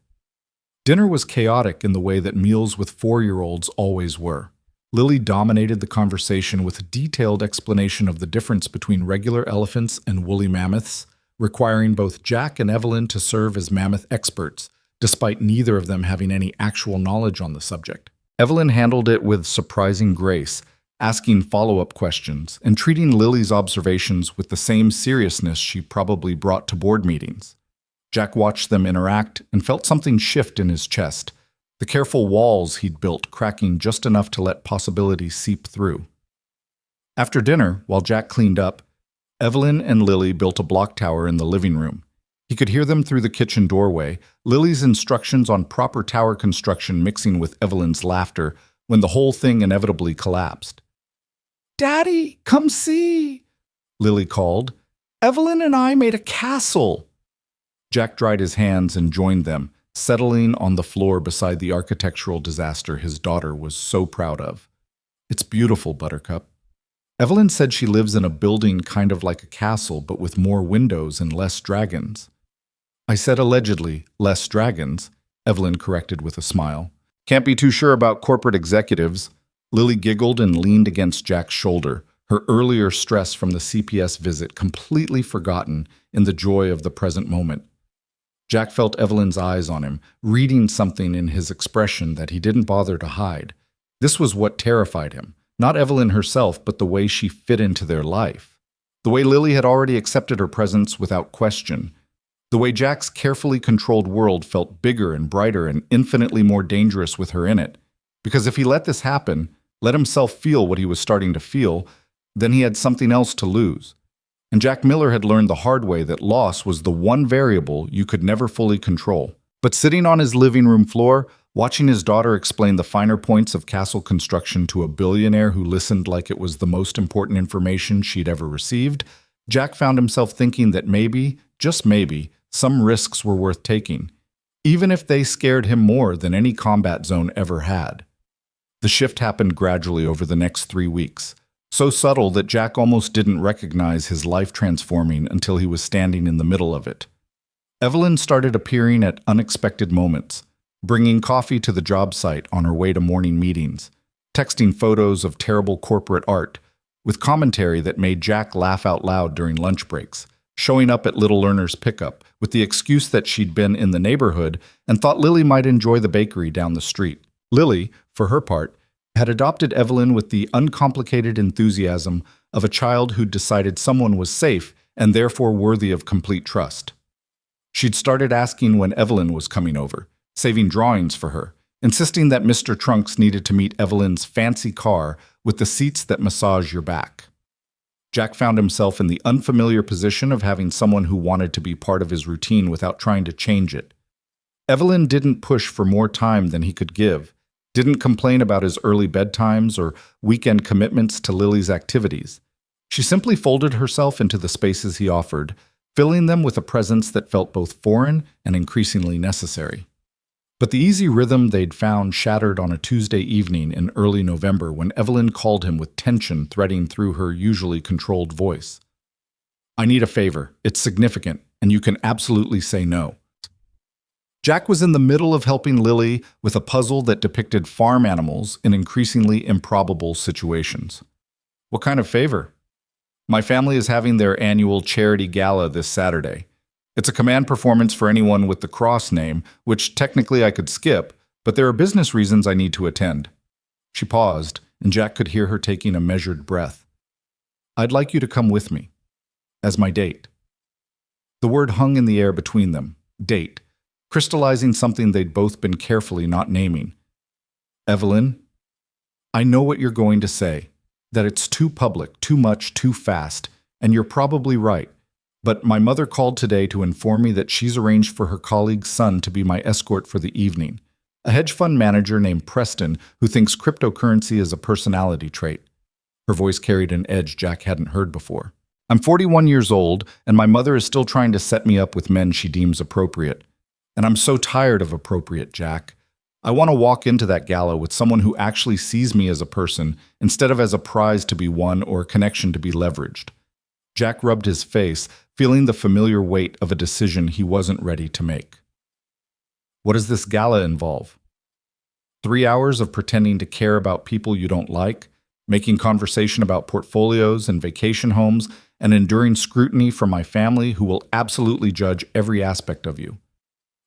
Dinner was chaotic in the way that meals with 4-year-olds always were. Lily dominated the conversation with a detailed explanation of the difference between regular elephants and woolly mammoths, requiring both Jack and Evelyn to serve as mammoth experts, despite neither of them having any actual knowledge on the subject. Evelyn handled it with surprising grace, asking follow-up questions and treating Lily's observations with the same seriousness she probably brought to board meetings. Jack watched them interact and felt something shift in his chest, the careful walls he'd built cracking just enough to let possibility seep through. After dinner, while Jack cleaned up, Evelyn and Lily built a block tower in the living room. He could hear them through the kitchen doorway, Lily's instructions on proper tower construction mixing with Evelyn's laughter when the whole thing inevitably collapsed. "Daddy, come see!" Lily called. "Evelyn and I made a castle." Jack dried his hands and joined them, settling on the floor beside the architectural disaster his daughter was so proud of. "It's beautiful, Buttercup." Evelyn said she lives in a building kind of like a castle, but with more windows and less dragons. "I said allegedly less dragons," Evelyn corrected with a smile. "Can't be too sure about corporate executives." Lily giggled and leaned against Jack's shoulder, her earlier stress from the CPS visit completely forgotten in the joy of the present moment. Jack felt Evelyn's eyes on him, reading something in his expression that he didn't bother to hide. This was what terrified him, not Evelyn herself, but the way she fit into their life. The way Lily had already accepted her presence without question. The way Jack's carefully controlled world felt bigger and brighter and infinitely more dangerous with her in it. Because if he let this happen, let himself feel what he was starting to feel, then he had something else to lose. And Jack Miller had learned the hard way that loss was the one variable you could never fully control. But sitting on his living room floor, watching his daughter explain the finer points of castle construction to a billionaire who listened like it was the most important information she'd ever received, Jack found himself thinking that maybe, just maybe, some risks were worth taking, even if they scared him more than any combat zone ever had. The shift happened gradually over the next 3 weeks. So subtle that Jack almost didn't recognize his life transforming until he was standing in the middle of it. Evelyn started appearing at unexpected moments, bringing coffee to the job site on her way to morning meetings, texting photos of terrible corporate art, with commentary that made Jack laugh out loud during lunch breaks, showing up at Little Learner's pickup with the excuse that she'd been in the neighborhood and thought Lily might enjoy the bakery down the street. Lily, for her part, had adopted Evelyn with the uncomplicated enthusiasm of a child who'd decided someone was safe and therefore worthy of complete trust. She'd started asking when Evelyn was coming over, saving drawings for her, insisting that Mr. Trunks needed to meet Evelyn's fancy car with the seats that massage your back. Jack found himself in the unfamiliar position of having someone who wanted to be part of his routine without trying to change it. Evelyn didn't push for more time than he could give, didn't complain about his early bedtimes or weekend commitments to Lily's activities. She simply folded herself into the spaces he offered, filling them with a presence that felt both foreign and increasingly necessary. But the easy rhythm they'd found shattered on a Tuesday evening in early November when Evelyn called him with tension threading through her usually controlled voice. "I need a favor. It's significant, and you can absolutely say no." Jack was in the middle of helping Lily with a puzzle that depicted farm animals in increasingly improbable situations. "What kind of favor?" "My family is having their annual charity gala this Saturday. It's a command performance for anyone with the Cross name, which technically I could skip, but there are business reasons I need to attend." She paused, and Jack could hear her taking a measured breath. "I'd like you to come with me, as my date." The word hung in the air between them, date, crystallizing something they'd both been carefully not naming. "Evelyn, I know what you're going to say, that it's too public, too much, too fast, and you're probably right. But my mother called today to inform me that she's arranged for her colleague's son to be my escort for the evening, a hedge fund manager named Preston who thinks cryptocurrency is a personality trait." Her voice carried an edge Jack hadn't heard before. "I'm 41 years old, and my mother is still trying to set me up with men she deems appropriate. And I'm so tired of appropriate, Jack. I want to walk into that gala with someone who actually sees me as a person instead of as a prize to be won or a connection to be leveraged." Jack rubbed his face, feeling the familiar weight of a decision he wasn't ready to make. "What does this gala involve?" 3 hours of pretending to care about people you don't like, making conversation about portfolios and vacation homes, and enduring scrutiny from my family who will absolutely judge every aspect of you."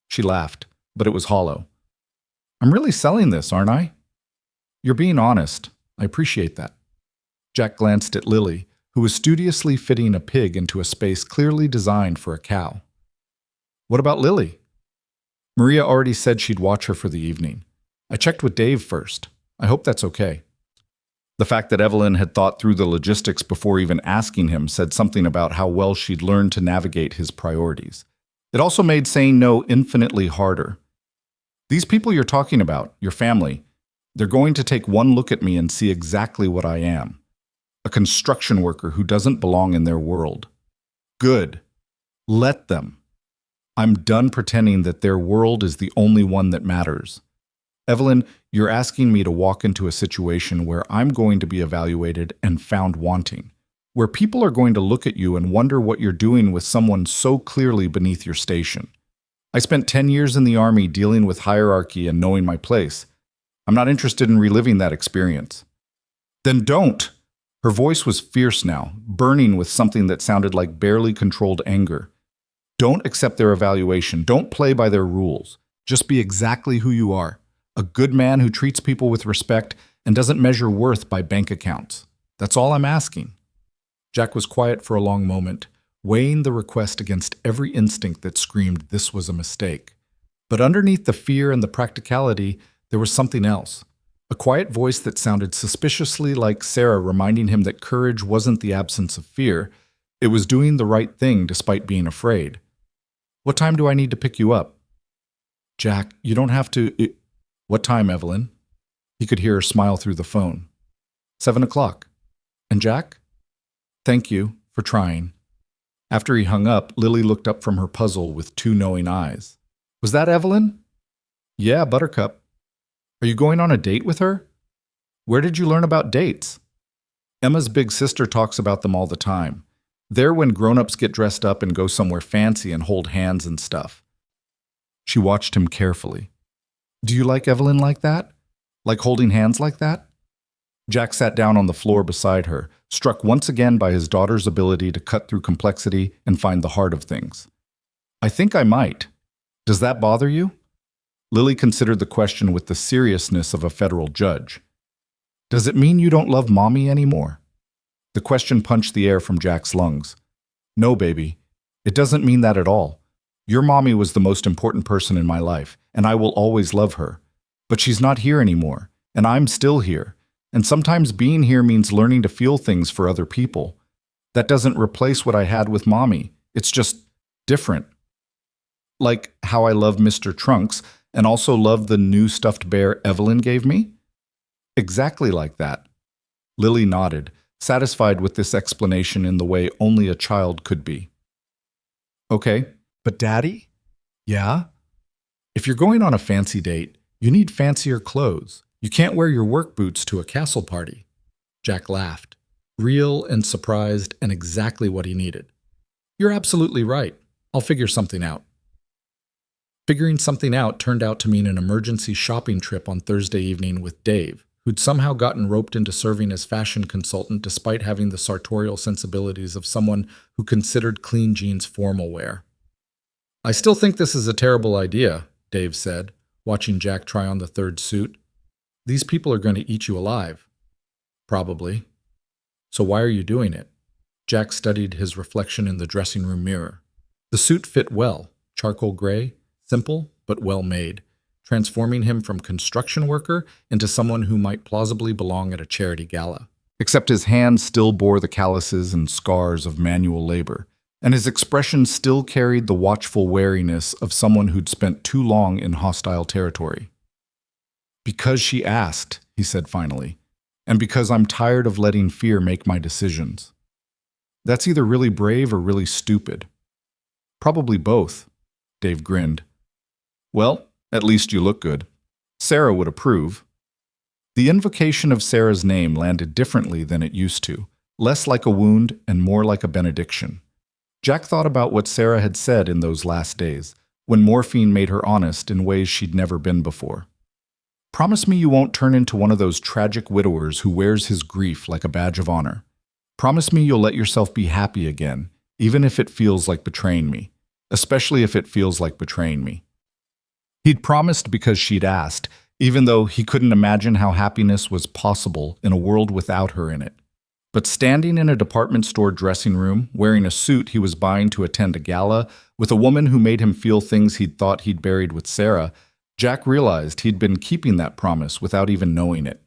She laughed, but it was hollow. "I'm really selling this, aren't I?" "You're being honest. I appreciate that." Jack glanced at Lily, who was studiously fitting a pig into a space clearly designed for a cow. "What about Lily?" "Maria already said she'd watch her for the evening. I checked with Dave first. I hope that's okay." The fact that Evelyn had thought through the logistics before even asking him said something about how well she'd learned to navigate his priorities. It also made saying no infinitely harder. "These people you're talking about, your family, they're going to take one look at me and see exactly what I am. A construction worker who doesn't belong in their world. Good. Let them. I'm done pretending that their world is the only one that matters. Evelyn, you're asking me to walk into a situation where I'm going to be evaluated and found wanting, where people are going to look at you and wonder what you're doing with someone so clearly beneath your station. I spent 10 years in the Army dealing with hierarchy and knowing my place. I'm not interested in reliving that experience. Then don't! Her voice was fierce now, burning with something that sounded like barely controlled anger. Don't accept their evaluation. Don't play by their rules. Just be exactly who you are. A good man who treats people with respect and doesn't measure worth by bank accounts. That's all I'm asking. Jack was quiet for a long moment, weighing the request against every instinct that screamed this was a mistake. But underneath the fear and the practicality, there was something else. A quiet voice that sounded suspiciously like Sarah reminding him that courage wasn't the absence of fear. It was doing the right thing despite being afraid. What time do I need to pick you up? Jack, you don't have to... What time, Evelyn? He could hear her smile through the phone. 7 o'clock. And Jack? Thank you for trying. After he hung up, Lily looked up from her puzzle with two knowing eyes. Was that Evelyn? Yeah, Buttercup. Are you going on a date with her? Where did you learn about dates? Emma's big sister talks about them all the time. They're when grown-ups get dressed up and go somewhere fancy and hold hands and stuff. She watched him carefully. Do you like Evelyn like that? Like holding hands like that? Jack sat down on the floor beside her, struck once again by his daughter's ability to cut through complexity and find the heart of things. I think I might. Does that bother you? Lily considered the question with the seriousness of a federal judge. Does it mean you don't love Mommy anymore? The question punched the air from Jack's lungs. No, baby. It doesn't mean that at all. Your Mommy was the most important person in my life, and I will always love her. But she's not here anymore, and I'm still here. And sometimes being here means learning to feel things for other people. That doesn't replace what I had with Mommy. It's just different. Like how I love Mr. Trunks and also love the new stuffed bear Evelyn gave me? Exactly like that. Lily nodded, satisfied with this explanation in the way only a child could be. Okay, but Daddy? Yeah? If you're going on a fancy date, you need fancier clothes. You can't wear your work boots to a castle party. Jack laughed, real and surprised and exactly what he needed. You're absolutely right. I'll figure something out. Figuring something out turned out to mean an emergency shopping trip on Thursday evening with Dave, who'd somehow gotten roped into serving as fashion consultant despite having the sartorial sensibilities of someone who considered clean jeans formal wear. I still think this is a terrible idea, Dave said, watching Jack try on the third suit. These people are going to eat you alive. Probably. So why are you doing it? Jack studied his reflection in the dressing room mirror. The suit fit well, charcoal gray, simple but well made, transforming him from construction worker into someone who might plausibly belong at a charity gala. Except his hands still bore the calluses and scars of manual labor, and his expression still carried the watchful wariness of someone who'd spent too long in hostile territory. Because she asked, he said finally, and because I'm tired of letting fear make my decisions. That's either really brave or really stupid. Probably both, Dave grinned. Well, at least you look good. Sarah would approve. The invocation of Sarah's name landed differently than it used to, less like a wound and more like a benediction. Jack thought about what Sarah had said in those last days, when morphine made her honest in ways she'd never been before. Promise me you won't turn into one of those tragic widowers who wears his grief like a badge of honor. Promise me you'll let yourself be happy again, even if it feels like betraying me, especially if it feels like betraying me. He'd promised because she'd asked, even though he couldn't imagine how happiness was possible in a world without her in it. But standing in a department store dressing room, wearing a suit he was buying to attend a gala, with a woman who made him feel things he'd thought he'd buried with Sarah, Jack realized he'd been keeping that promise without even knowing it.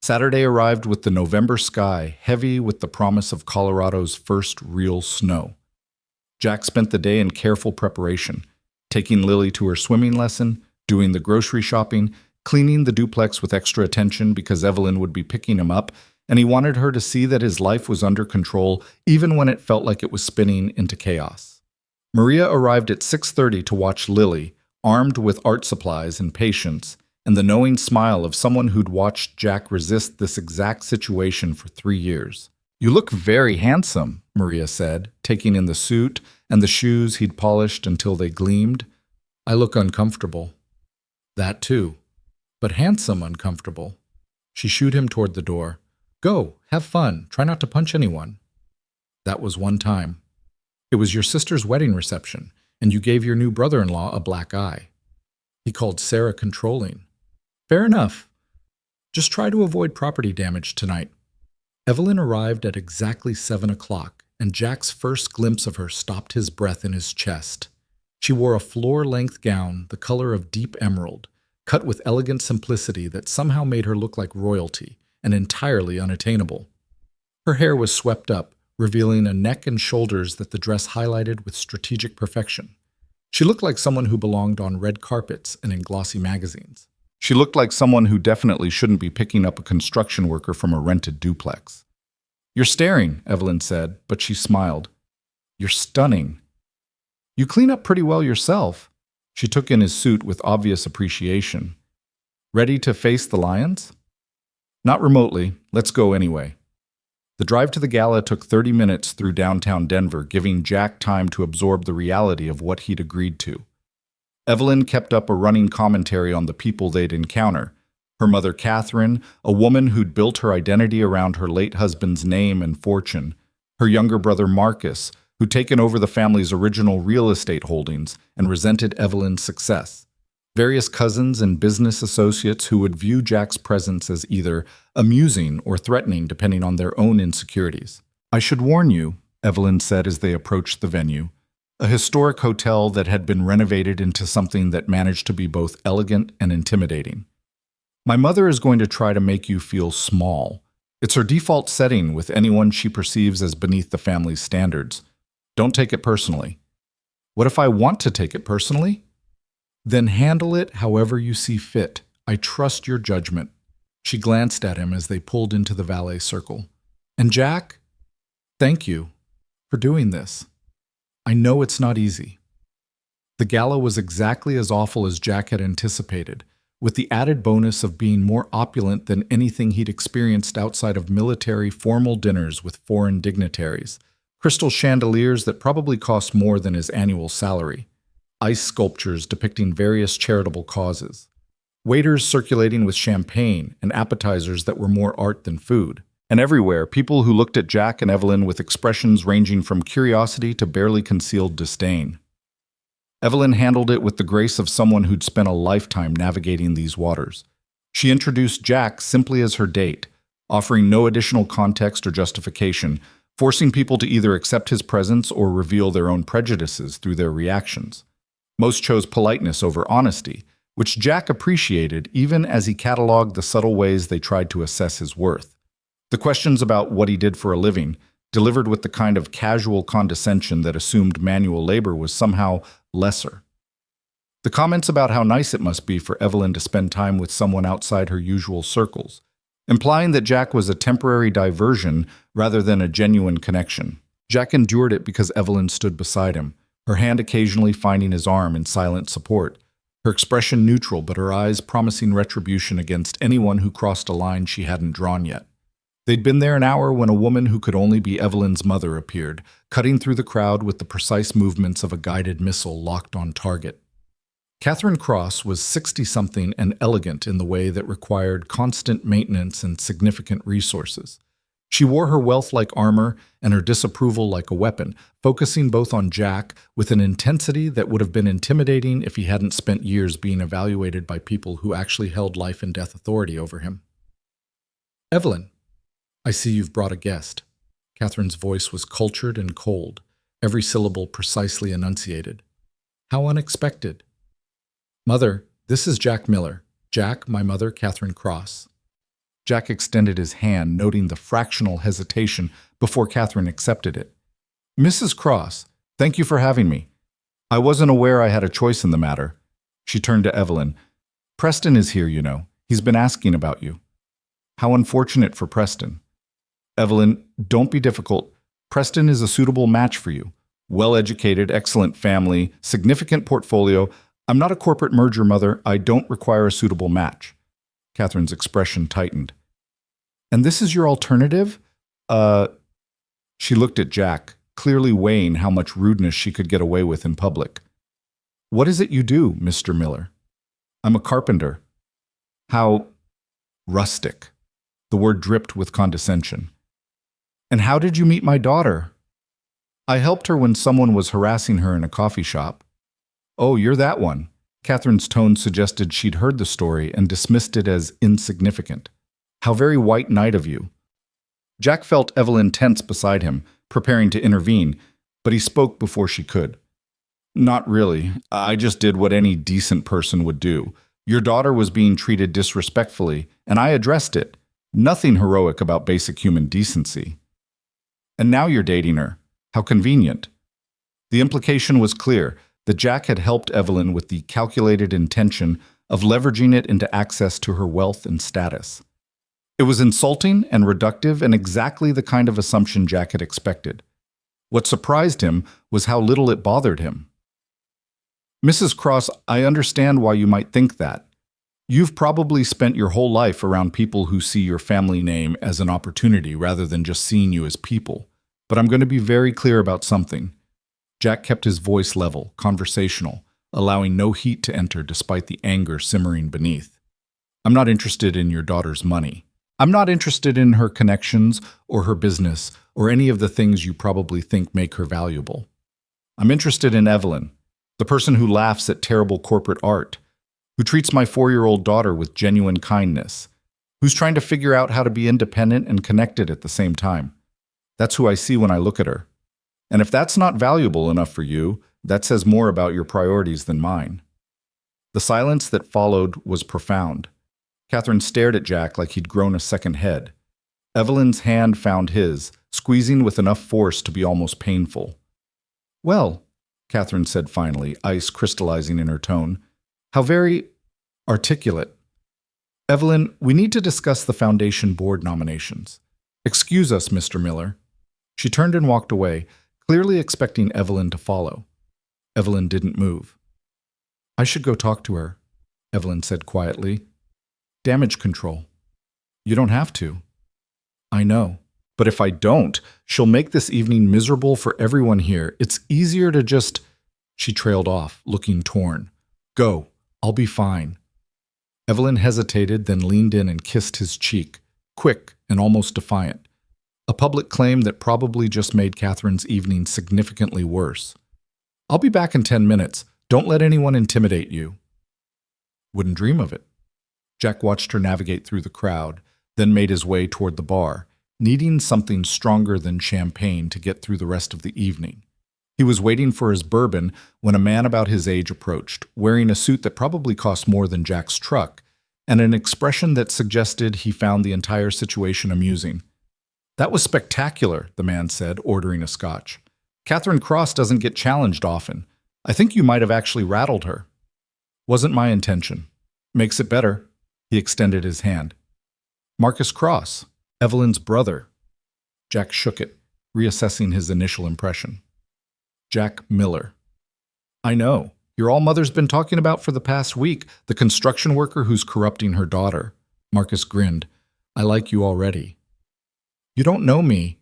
Saturday arrived with the November sky heavy with the promise of Colorado's first real snow. Jack spent the day in careful preparation, taking Lily to her swimming lesson, doing the grocery shopping, cleaning the duplex with extra attention because Evelyn would be picking him up, and he wanted her to see that his life was under control even when it felt like it was spinning into chaos. Maria arrived at 6:30 to watch Lily, armed with art supplies and patience, and the knowing smile of someone who'd watched Jack resist this exact situation for 3 years. You look very handsome, Maria said, taking in the suit and the shoes he'd polished until they gleamed. I look uncomfortable. That too. But handsome uncomfortable. She shooed him toward the door. Go, have fun, try not to punch anyone. That was one time. It was your sister's wedding reception, and you gave your new brother-in-law a black eye. He called Sarah controlling. Fair enough. Just try to avoid property damage tonight. Evelyn arrived at exactly 7 o'clock, and Jack's first glimpse of her stopped his breath in his chest. She wore a floor-length gown the color of deep emerald, cut with elegant simplicity that somehow made her look like royalty and entirely unattainable. Her hair was swept up, revealing a neck and shoulders that the dress highlighted with strategic perfection. She looked like someone who belonged on red carpets and in glossy magazines. She looked like someone who definitely shouldn't be picking up a construction worker from a rented duplex. You're staring, Evelyn said, but she smiled. You're stunning. You clean up pretty well yourself. She took in his suit with obvious appreciation. Ready to face the lions? Not remotely. Let's go anyway. The drive to the gala took 30 minutes through downtown Denver, giving Jack time to absorb the reality of what he'd agreed to. Evelyn kept up a running commentary on the people they'd encounter. Her mother, Catherine, a woman who'd built her identity around her late husband's name and fortune. Her younger brother, Marcus, who'd taken over the family's original real estate holdings and resented Evelyn's success. Various cousins and business associates who would view Jack's presence as either amusing or threatening depending on their own insecurities. I should warn you, Evelyn said as they approached the venue, a historic hotel that had been renovated into something that managed to be both elegant and intimidating. My mother is going to try to make you feel small. It's her default setting with anyone she perceives as beneath the family's standards. Don't take it personally. What if I want to take it personally? Then handle it however you see fit. I trust your judgment. She glanced at him as they pulled into the valet circle. And Jack, thank you for doing this. I know it's not easy. The gala was exactly as awful as Jack had anticipated, with the added bonus of being more opulent than anything he'd experienced outside of military formal dinners with foreign dignitaries, crystal chandeliers that probably cost more than his annual salary, ice sculptures depicting various charitable causes, waiters circulating with champagne and appetizers that were more art than food. And everywhere, people who looked at Jack and Evelyn with expressions ranging from curiosity to barely concealed disdain. Evelyn handled it with the grace of someone who'd spent a lifetime navigating these waters. She introduced Jack simply as her date, offering no additional context or justification, forcing people to either accept his presence or reveal their own prejudices through their reactions. Most chose politeness over honesty, which Jack appreciated even as he cataloged the subtle ways they tried to assess his worth. The questions about what he did for a living, delivered with the kind of casual condescension that assumed manual labor was somehow lesser. The comments about how nice it must be for Evelyn to spend time with someone outside her usual circles, implying that Jack was a temporary diversion rather than a genuine connection. Jack endured it because Evelyn stood beside him, her hand occasionally finding his arm in silent support, her expression neutral but her eyes promising retribution against anyone who crossed a line she hadn't drawn yet. They'd been there an hour when a woman who could only be Evelyn's mother appeared, cutting through the crowd with the precise movements of a guided missile locked on target. Catherine Cross was 60-something and elegant in the way that required constant maintenance and significant resources. She wore her wealth like armor and her disapproval like a weapon, focusing both on Jack with an intensity that would have been intimidating if he hadn't spent years being evaluated by people who actually held life and death authority over him. Evelyn, I see you've brought a guest. Catherine's voice was cultured and cold, every syllable precisely enunciated. How unexpected. Mother, this is Jack Miller. Jack, my mother, Catherine Cross. Jack extended his hand, noting the fractional hesitation before Catherine accepted it. Mrs. Cross, thank you for having me. I wasn't aware I had a choice in the matter. She turned to Evelyn. Preston is here, you know. He's been asking about you. How unfortunate for Preston. Evelyn, don't be difficult. Preston is a suitable match for you. Well-educated, excellent family, significant portfolio. I'm not a corporate merger, Mother. I don't require a suitable match. Catherine's expression tightened. And this is your alternative? She looked at Jack, clearly weighing how much rudeness she could get away with in public. What is it you do, Mr. Miller? I'm a carpenter. How rustic. The word dripped with condescension. "And how did you meet my daughter?" "I helped her when someone was harassing her in a coffee shop." "Oh, you're that one." Catherine's tone suggested she'd heard the story and dismissed it as insignificant. "How very white knight of you." Jack felt Evelyn tense beside him, preparing to intervene, but he spoke before she could. "Not really. I just did what any decent person would do. Your daughter was being treated disrespectfully, and I addressed it. Nothing heroic about basic human decency." "And now you're dating her. How convenient." The implication was clear that Jack had helped Evelyn with the calculated intention of leveraging it into access to her wealth and status. It was insulting and reductive and exactly the kind of assumption Jack had expected. What surprised him was how little it bothered him. "Mrs. Cross, I understand why you might think that. You've probably spent your whole life around people who see your family name as an opportunity rather than just seeing you as people. But I'm going to be very clear about something." Jack kept his voice level, conversational, allowing no heat to enter despite the anger simmering beneath. "I'm not interested in your daughter's money. I'm not interested in her connections or her business or any of the things you probably think make her valuable. I'm interested in Evelyn, the person who laughs at terrible corporate art, who treats my 4-year-old daughter with genuine kindness, who's trying to figure out how to be independent and connected at the same time. That's who I see when I look at her. And if that's not valuable enough for you, that says more about your priorities than mine." The silence that followed was profound. Catherine stared at Jack like he'd grown a second head. Evelyn's hand found his, squeezing with enough force to be almost painful. "Well," Catherine said finally, ice crystallizing in her tone, "how very articulate. Evelyn, we need to discuss the Foundation board nominations. Excuse us, Mr. Miller." She turned and walked away, clearly expecting Evelyn to follow. Evelyn didn't move. "I should go talk to her," Evelyn said quietly. "Damage control." "You don't have to." "I know. But if I don't, she'll make this evening miserable for everyone here. It's easier to just—" She trailed off, looking torn. "Go. I'll be fine." Evelyn hesitated, then leaned in and kissed his cheek, quick and almost defiant. A public claim that probably just made Catherine's evening significantly worse. "I'll be back in 10 minutes. Don't let anyone intimidate you." "Wouldn't dream of it." Jack watched her navigate through the crowd, then made his way toward the bar, needing something stronger than champagne to get through the rest of the evening. He was waiting for his bourbon when a man about his age approached, wearing a suit that probably cost more than Jack's truck, and an expression that suggested he found the entire situation amusing. "That was spectacular," the man said, ordering a scotch. "Catherine Cross doesn't get challenged often. I think you might have actually rattled her." "Wasn't my intention." "Makes it better." He extended his hand. "Marcus Cross, Evelyn's brother." Jack shook it, reassessing his initial impression. "Jack Miller." "I know. Your all-mother's been talking about for the past week, the construction worker who's corrupting her daughter." Marcus grinned. "I like you already." "You don't know me."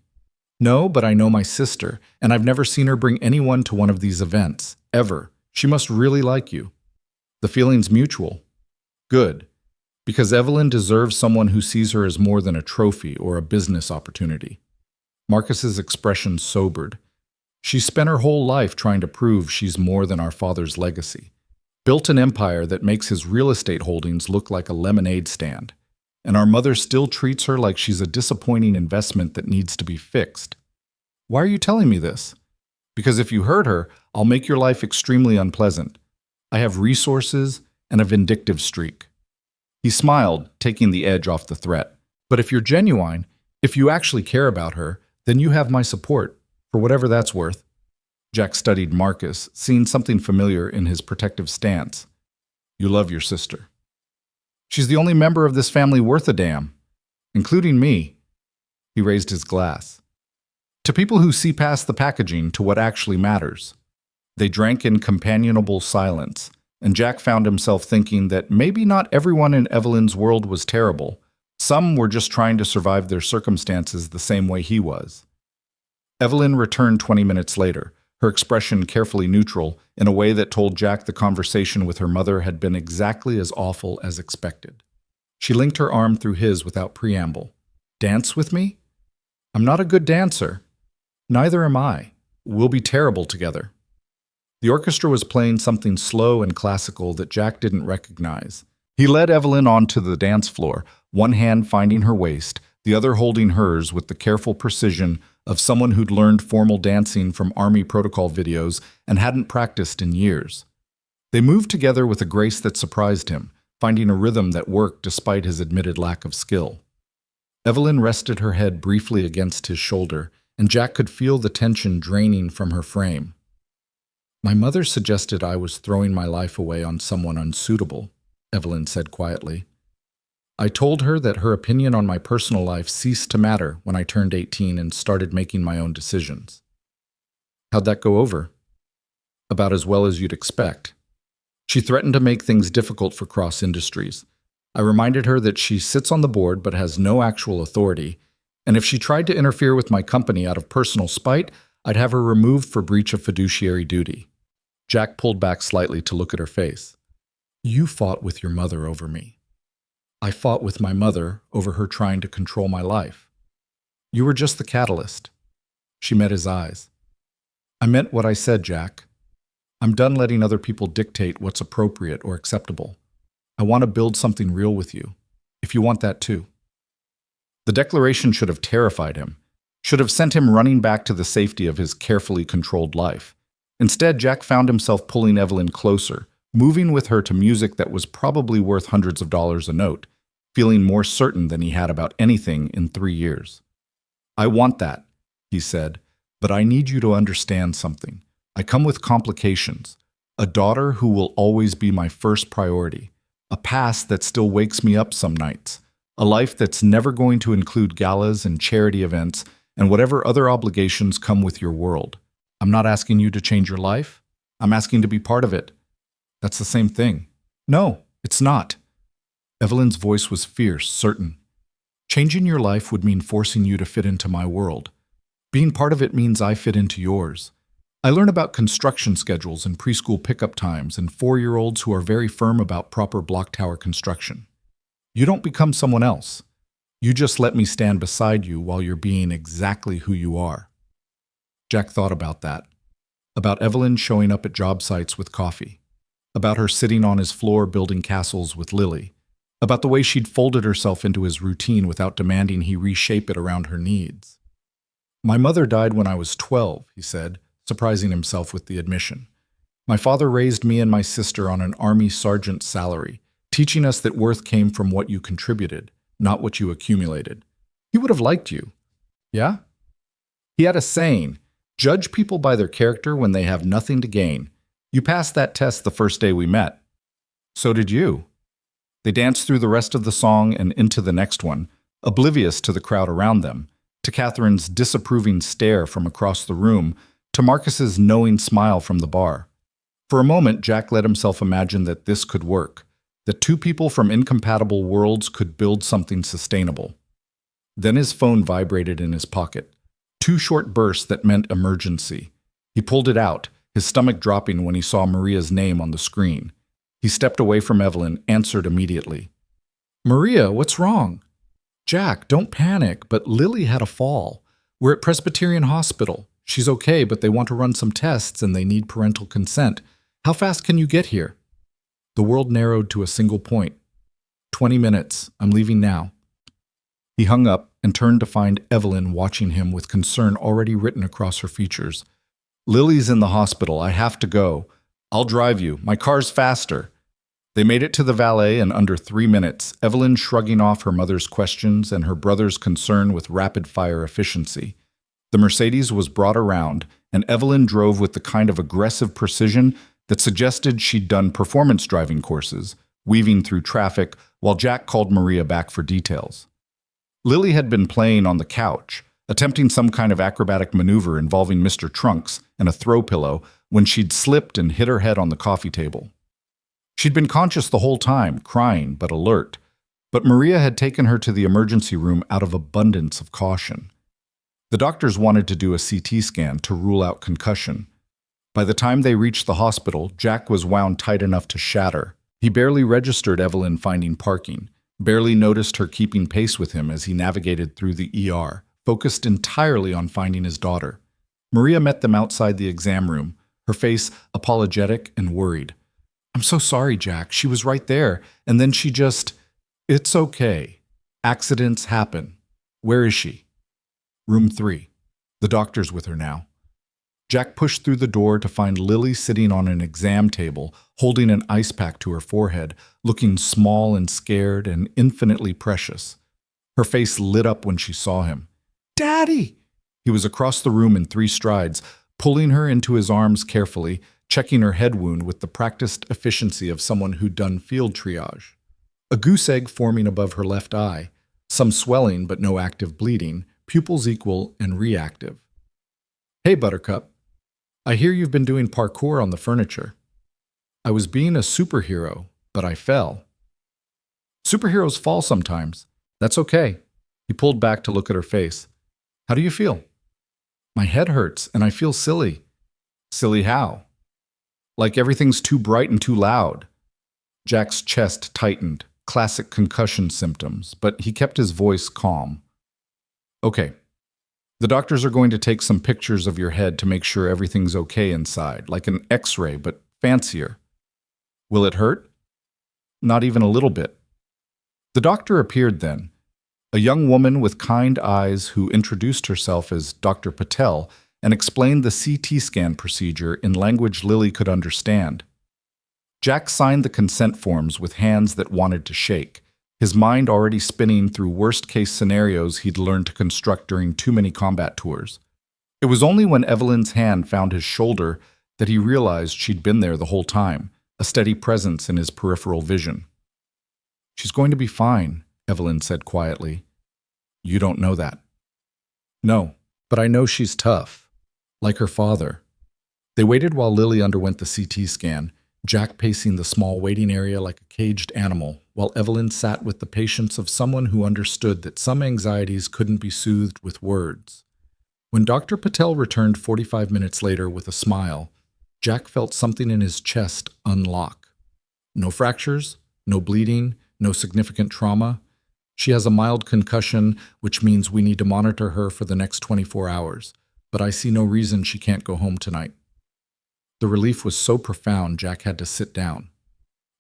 "No, but I know my sister, and I've never seen her bring anyone to one of these events, ever. She must really like you." "The feeling's mutual." "Good. Because Evelyn deserves someone who sees her as more than a trophy or a business opportunity." Marcus's expression sobered. "She's spent her whole life trying to prove she's more than our father's legacy. Built an empire that makes his real estate holdings look like a lemonade stand. And our mother still treats her like she's a disappointing investment that needs to be fixed." "Why are you telling me this?" "Because if you hurt her, I'll make your life extremely unpleasant. I have resources and a vindictive streak." He smiled, taking the edge off the threat. "But if you're genuine, if you actually care about her, then you have my support, for whatever that's worth." Jack studied Marcus, seeing something familiar in his protective stance. "You love your sister." "She's the only member of this family worth a damn, including me." He raised his glass. "To people who see past the packaging to what actually matters." They drank in companionable silence, and Jack found himself thinking that maybe not everyone in Evelyn's world was terrible. Some were just trying to survive their circumstances the same way he was. Evelyn returned 20 minutes later, her expression carefully neutral, in a way that told Jack the conversation with her mother had been exactly as awful as expected. She linked her arm through his without preamble. Dance with me? I'm not a good dancer. Neither am I. We'll be terrible together. The orchestra was playing something slow and classical that Jack didn't recognize. He led Evelyn onto the dance floor, one hand finding her waist, the other holding hers with the careful precision of someone who'd learned formal dancing from Army protocol videos and hadn't practiced in years. They moved together with a grace that surprised him, finding a rhythm that worked despite his admitted lack of skill. Evelyn rested her head briefly against his shoulder, and Jack could feel the tension draining from her frame. My mother suggested I was throwing my life away on someone unsuitable, Evelyn said quietly. I told her that her opinion on my personal life ceased to matter when I turned 18 and started making my own decisions. How'd that go over? About as well as you'd expect. She threatened to make things difficult for Cross Industries. I reminded her that she sits on the board but has no actual authority, and if she tried to interfere with my company out of personal spite, I'd have her removed for breach of fiduciary duty. Jack pulled back slightly to look at her face. You fought with your mother over me. I fought with my mother over her trying to control my life. You were just the catalyst. She met his eyes. I meant what I said, Jack. I'm done letting other people dictate what's appropriate or acceptable. I want to build something real with you, if you want that too. The declaration should have terrified him, should have sent him running back to the safety of his carefully controlled life. Instead, Jack found himself pulling Evelyn closer, moving with her to music that was probably worth hundreds of dollars a note, feeling more certain than he had about anything in 3 years. I want that, he said, but I need you to understand something. I come with complications, a daughter who will always be my first priority, a past that still wakes me up some nights, a life that's never going to include galas and charity events and whatever other obligations come with your world. I'm not asking you to change your life. I'm asking to be part of it. That's the same thing. No, it's not. Evelyn's voice was fierce, certain. Changing your life would mean forcing you to fit into my world. Being part of it means I fit into yours. I learn about construction schedules and preschool pickup times and 4-year-olds who are very firm about proper block tower construction. You don't become someone else. You just let me stand beside you while you're being exactly who you are. Jack thought about that. About Evelyn showing up at job sites with coffee. About her sitting on his floor building castles with Lily. About the way she'd folded herself into his routine without demanding he reshape it around her needs. My mother died when I was 12, he said, surprising himself with the admission. My father raised me and my sister on an Army sergeant's salary, teaching us that worth came from what you contributed, not what you accumulated. He would have liked you. Yeah? He had a saying, judge people by their character when they have nothing to gain. You passed that test the first day we met. So did you. They danced through the rest of the song and into the next one, oblivious to the crowd around them, to Catherine's disapproving stare from across the room, to Marcus's knowing smile from the bar. For a moment, Jack let himself imagine that this could work, that two people from incompatible worlds could build something sustainable. Then his phone vibrated in his pocket. 2 short bursts that meant emergency. He pulled it out, his stomach dropping when he saw Maria's name on the screen. He stepped away from Evelyn, answered immediately. Maria, what's wrong? Jack, don't panic, but Lily had a fall. We're at Presbyterian Hospital. She's okay, but they want to run some tests and they need parental consent. How fast can you get here? The world narrowed to a single point. 20 minutes. I'm leaving now. He hung up and turned to find Evelyn watching him with concern already written across her features. Lily's in the hospital. I have to go. I'll drive you. My car's faster. They made it to the valet in under 3 minutes, Evelyn shrugging off her mother's questions and her brother's concern with rapid-fire efficiency. The Mercedes was brought around, and Evelyn drove with the kind of aggressive precision that suggested she'd done performance driving courses, weaving through traffic while Jack called Maria back for details. Lily had been playing on the couch, attempting some kind of acrobatic maneuver involving Mr. Trunks and a throw pillow when she'd slipped and hit her head on the coffee table. She'd been conscious the whole time, crying but alert, but Maria had taken her to the emergency room out of abundance of caution. The doctors wanted to do a CT scan to rule out concussion. By the time they reached the hospital, Jack was wound tight enough to shatter. He barely registered Evelyn finding parking. barely noticed her keeping pace with him as he navigated through the ER, focused entirely on finding his daughter. Maria met them outside the exam room, her face apologetic and worried. "I'm so sorry, Jack. She was right there, and then she just—" "It's okay. Accidents happen. Where is she?" "Room 3. The doctor's with her now." Jack pushed through the door to find Lily sitting on an exam table, holding an ice pack to her forehead, looking small and scared and infinitely precious. Her face lit up when she saw him. "Daddy!" He was across the room in 3 strides, pulling her into his arms carefully, checking her head wound with the practiced efficiency of someone who'd done field triage. A goose egg forming above her left eye, some swelling but no active bleeding, pupils equal and reactive. "Hey, Buttercup. I hear you've been doing parkour on the furniture." "I was being a superhero, but I fell." "Superheroes fall sometimes. That's okay." He pulled back to look at her face. "How do you feel?" "My head hurts, and I feel silly." "Silly how?" "Like everything's too bright and too loud." Jack's chest tightened, classic concussion symptoms, but he kept his voice calm. "Okay. The doctors are going to take some pictures of your head to make sure everything's okay inside, like an X-ray, but fancier." "Will it hurt?" "Not even a little bit." The doctor appeared then, a young woman with kind eyes who introduced herself as Dr. Patel and explained the CT scan procedure in language Lily could understand. Jack signed the consent forms with hands that wanted to shake, his mind already spinning through worst-case scenarios he'd learned to construct during too many combat tours. It was only when Evelyn's hand found his shoulder that he realized she'd been there the whole time, a steady presence in his peripheral vision. "She's going to be fine," Evelyn said quietly. "You don't know that." "No, but I know she's tough, like her father." They waited while Lily underwent the CT scan, Jack pacing the small waiting area like a caged animal, while Evelyn sat with the patience of someone who understood that some anxieties couldn't be soothed with words. When Dr. Patel returned 45 minutes later with a smile, Jack felt something in his chest unlock. No fractures, no bleeding, no significant trauma. "She has a mild concussion, which means we need to monitor her for the next 24 hours, but I see no reason she can't go home tonight." The relief was so profound Jack had to sit down.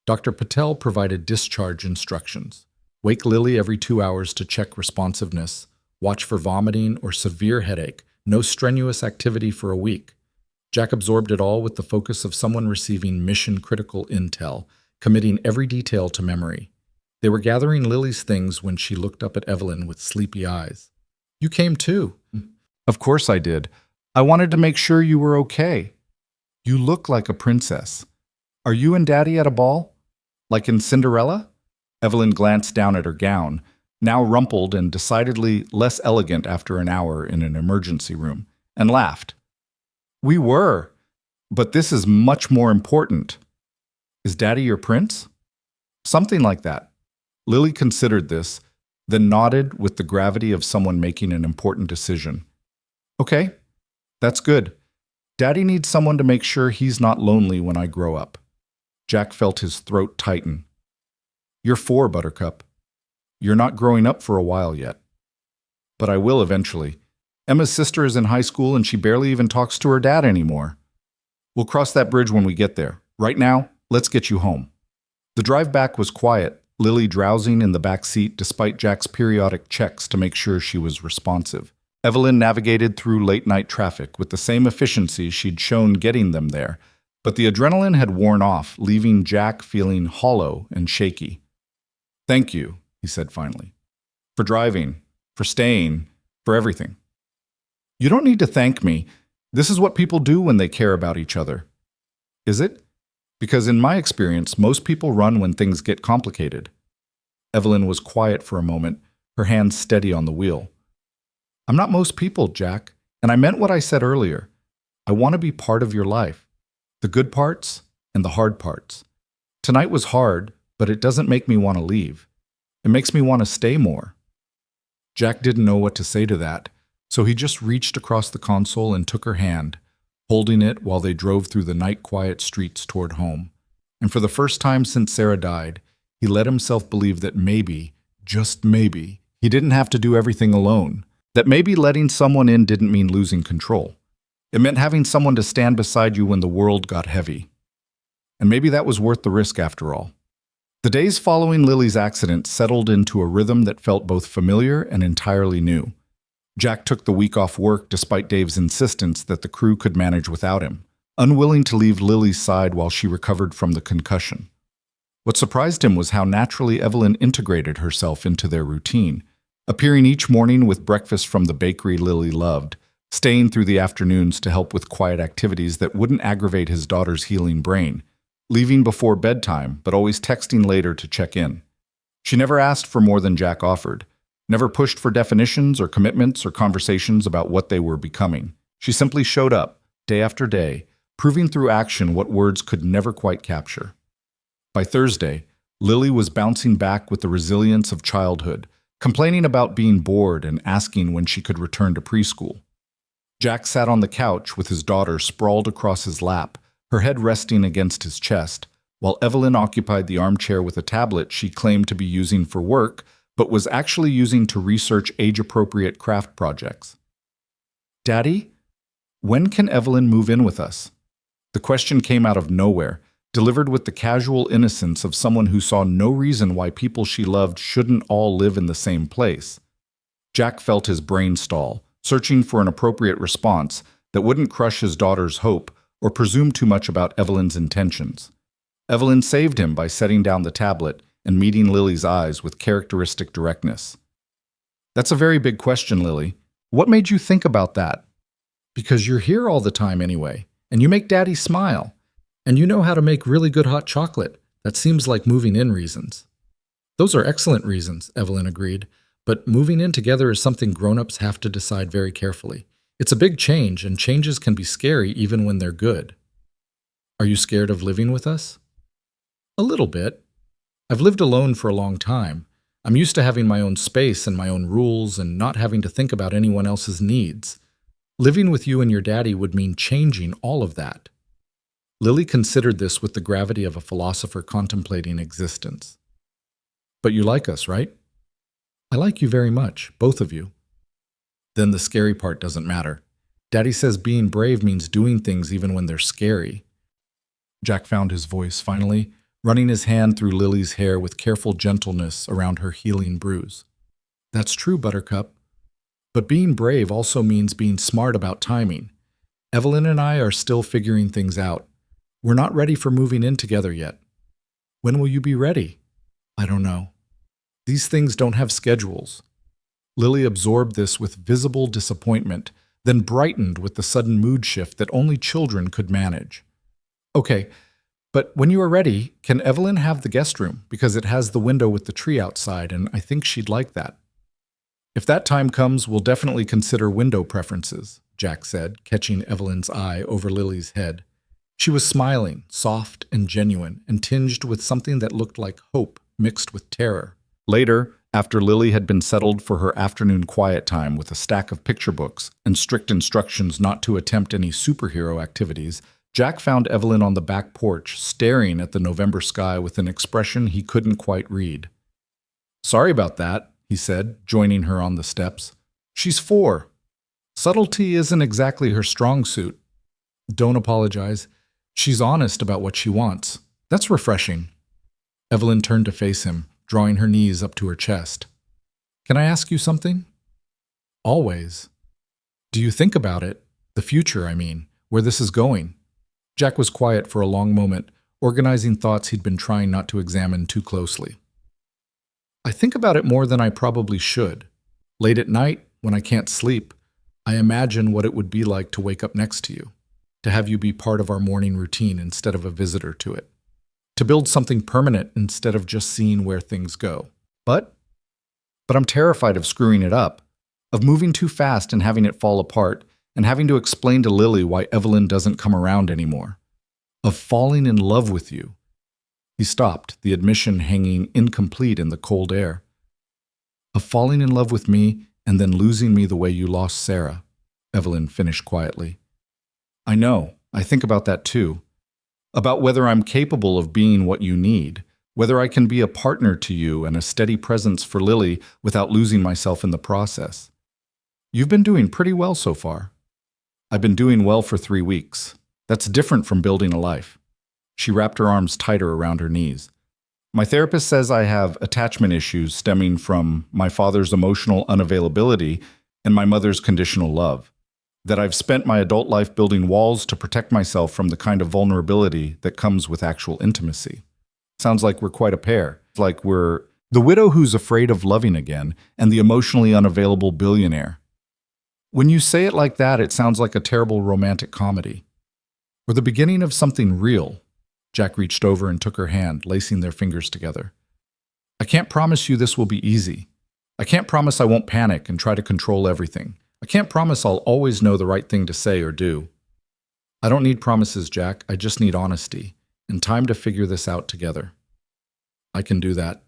Dr. Patel provided discharge instructions. Wake Lily every 2 hours to check responsiveness. Watch for vomiting or severe headache. No strenuous activity for a week. Jack absorbed it all with the focus of someone receiving mission-critical intel, committing every detail to memory. They were gathering Lily's things when she looked up at Evelyn with sleepy eyes. "You came too." "Of course I did. I wanted to make sure you were okay. You look like a princess. Are you and Daddy at a ball? Like in Cinderella?" Evelyn glanced down at her gown, now rumpled and decidedly less elegant after an hour in an emergency room, and laughed. "We were, but this is much more important." "Is Daddy your prince?" "Something like that." Lily considered this, then nodded with the gravity of someone making an important decision. "Okay, that's good. Daddy needs someone to make sure he's not lonely when I grow up." Jack felt his throat tighten. "You're 4, Buttercup. You're not growing up for a while yet." "But I will eventually. Emma's sister is in high school and she barely even talks to her dad anymore." "We'll cross that bridge when we get there. Right now, let's get you home." The drive back was quiet, Lily drowsing in the back seat despite Jack's periodic checks to make sure she was responsive. Evelyn navigated through late-night traffic with the same efficiency she'd shown getting them there, but the adrenaline had worn off, leaving Jack feeling hollow and shaky. "Thank you," he said finally. "For driving, for staying, for everything." "You don't need to thank me. This is what people do when they care about each other." "Is it? Because in my experience, most people run when things get complicated." Evelyn was quiet for a moment, her hands steady on the wheel. "I'm not most people, Jack, and I meant what I said earlier. I want to be part of your life. The good parts and the hard parts. Tonight was hard, but it doesn't make me want to leave. It makes me want to stay more." Jack didn't know what to say to that, so he just reached across the console and took her hand, holding it while they drove through the night-quiet streets toward home. And for the first time since Sarah died, He let himself believe that maybe, just maybe, he didn't have to do everything alone. That maybe letting someone in didn't mean losing control. It meant having someone to stand beside you when the world got heavy. And maybe that was worth the risk after all. The days following Lily's accident settled into a rhythm that felt both familiar and entirely new. Jack took the week off work despite Dave's insistence that the crew could manage without him, unwilling to leave Lily's side while she recovered from the concussion. What surprised him was how naturally Evelyn integrated herself into their routine, appearing each morning with breakfast from the bakery Lily loved, staying through the afternoons to help with quiet activities that wouldn't aggravate his daughter's healing brain, leaving before bedtime but always texting later to check in. She never asked for more than Jack offered, never pushed for definitions or commitments or conversations about what they were becoming. She simply showed up, day after day, proving through action what words could never quite capture. By Thursday, Lily was bouncing back with the resilience of childhood, complaining about being bored and asking when she could return to preschool. Jack sat on the couch with his daughter sprawled across his lap, her head resting against his chest, while Evelyn occupied the armchair with a tablet she claimed to be using for work, but was actually using to research age-appropriate craft projects. "Daddy, when can Evelyn move in with us?" The question came out of nowhere, delivered with the casual innocence of someone who saw no reason why people she loved shouldn't all live in the same place. Jack felt his brain stall, searching for an appropriate response that wouldn't crush his daughter's hope or presume too much about Evelyn's intentions. Evelyn saved him by setting down the tablet and meeting Lily's eyes with characteristic directness. "That's a very big question, Lily. What made you think about that?" "Because you're here all the time anyway, and you make Daddy smile. And you know how to make really good hot chocolate. That seems like moving in reasons." "Those are excellent reasons," Evelyn agreed. "But moving in together is something grown-ups have to decide very carefully. It's a big change, and changes can be scary even when they're good." "Are you scared of living with us?" "A little bit. I've lived alone for a long time. I'm used to having my own space and my own rules and not having to think about anyone else's needs. Living with you and your daddy would mean changing all of that." Lily considered this with the gravity of a philosopher contemplating existence. "But you like us, right?" "I like you very much, both of you." "Then the scary part doesn't matter. Daddy says being brave means doing things even when they're scary." Jack found his voice finally, running his hand through Lily's hair with careful gentleness around her healing bruise. "That's true, Buttercup. But being brave also means being smart about timing. Evelyn and I are still figuring things out. We're not ready for moving in together yet." "When will you be ready?" "I don't know. These things don't have schedules." Lily absorbed this with visible disappointment, then brightened with the sudden mood shift that only children could manage. "Okay, but when you are ready, can Evelyn have the guest room? Because it has the window with the tree outside, and I think she'd like that." "If that time comes, we'll definitely consider window preferences," Jack said, catching Evelyn's eye over Lily's head. She was smiling, soft and genuine, and tinged with something that looked like hope mixed with terror. Later, after Lily had been settled for her afternoon quiet time with a stack of picture books and strict instructions not to attempt any superhero activities, Jack found Evelyn on the back porch, staring at the November sky with an expression he couldn't quite read. "Sorry about that," he said, joining her on the steps. "She's 4. Subtlety isn't exactly her strong suit." "Don't apologize. She's honest about what she wants. That's refreshing." Evelyn turned to face him, drawing her knees up to her chest. "Can I ask you something?" "Always." "Do you think about it? The future, I mean, where this is going?" Jack was quiet for a long moment, organizing thoughts he'd been trying not to examine too closely. "I think about it more than I probably should. Late at night, when I can't sleep, I imagine what it would be like to wake up next to you, to have you be part of our morning routine instead of a visitor to it, to build something permanent instead of just seeing where things go. But I'm terrified of screwing it up, of moving too fast and having it fall apart, and having to explain to Lily why Evelyn doesn't come around anymore, of falling in love with you." He stopped, the admission hanging incomplete in the cold air. "Of falling in love with me and then losing me the way you lost Sarah," Evelyn finished quietly. "I know, I think about that too. About whether I'm capable of being what you need, whether I can be a partner to you and a steady presence for Lily without losing myself in the process. You've been doing pretty well so far. I've been doing well for 3 weeks. That's different from building a life. She wrapped her arms tighter around her knees. My therapist says I have attachment issues stemming from my father's emotional unavailability and my mother's conditional love. That I've spent my adult life building walls to protect myself from the kind of vulnerability that comes with actual intimacy. Sounds like we're quite a pair. It's like we're the widow who's afraid of loving again and the emotionally unavailable billionaire. When you say it like that, it sounds like a terrible romantic comedy. Or the beginning of something real. Jack reached over and took her hand, lacing their fingers together. I can't promise you this will be easy. I can't promise I won't panic and try to control everything. I can't promise I'll always know the right thing to say or do. I don't need promises, Jack. I just need honesty and time to figure this out together. I can do that.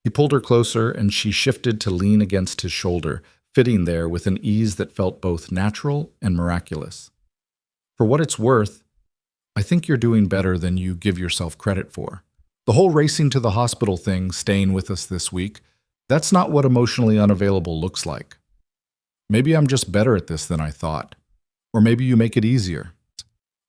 He pulled her closer, and she shifted to lean against his shoulder, fitting there with an ease that felt both natural and miraculous. For what it's worth, I think you're doing better than you give yourself credit for. The whole racing to the hospital thing, staying with us this week, that's not what emotionally unavailable looks like. Maybe I'm just better at this than I thought. Or maybe you make it easier.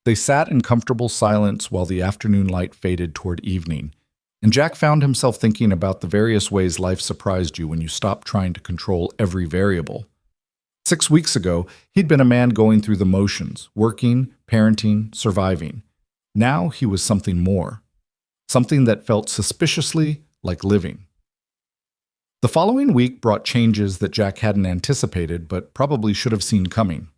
They sat in comfortable silence while the afternoon light faded toward evening, and Jack found himself thinking about the various ways life surprised you when you stopped trying to control every variable. 6 weeks ago, he'd been a man going through the motions, working, parenting, surviving. Now he was something more, something that felt suspiciously like living. The following week brought changes that Jack hadn't anticipated but probably should have seen coming.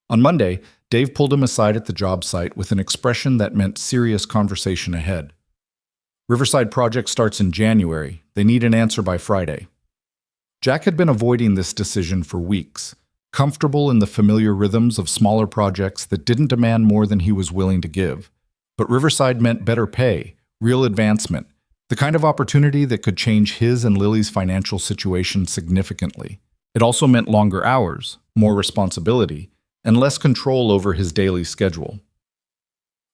On Monday, Dave pulled him aside at the job site with an expression that meant serious conversation ahead. Riverside project starts in January. They need an answer by Friday. Jack had been avoiding this decision for weeks, comfortable in the familiar rhythms of smaller projects that didn't demand more than he was willing to give. But Riverside meant better pay, real advancement, the kind of opportunity that could change his and Lily's financial situation significantly. It also meant longer hours, more responsibility, and less control over his daily schedule.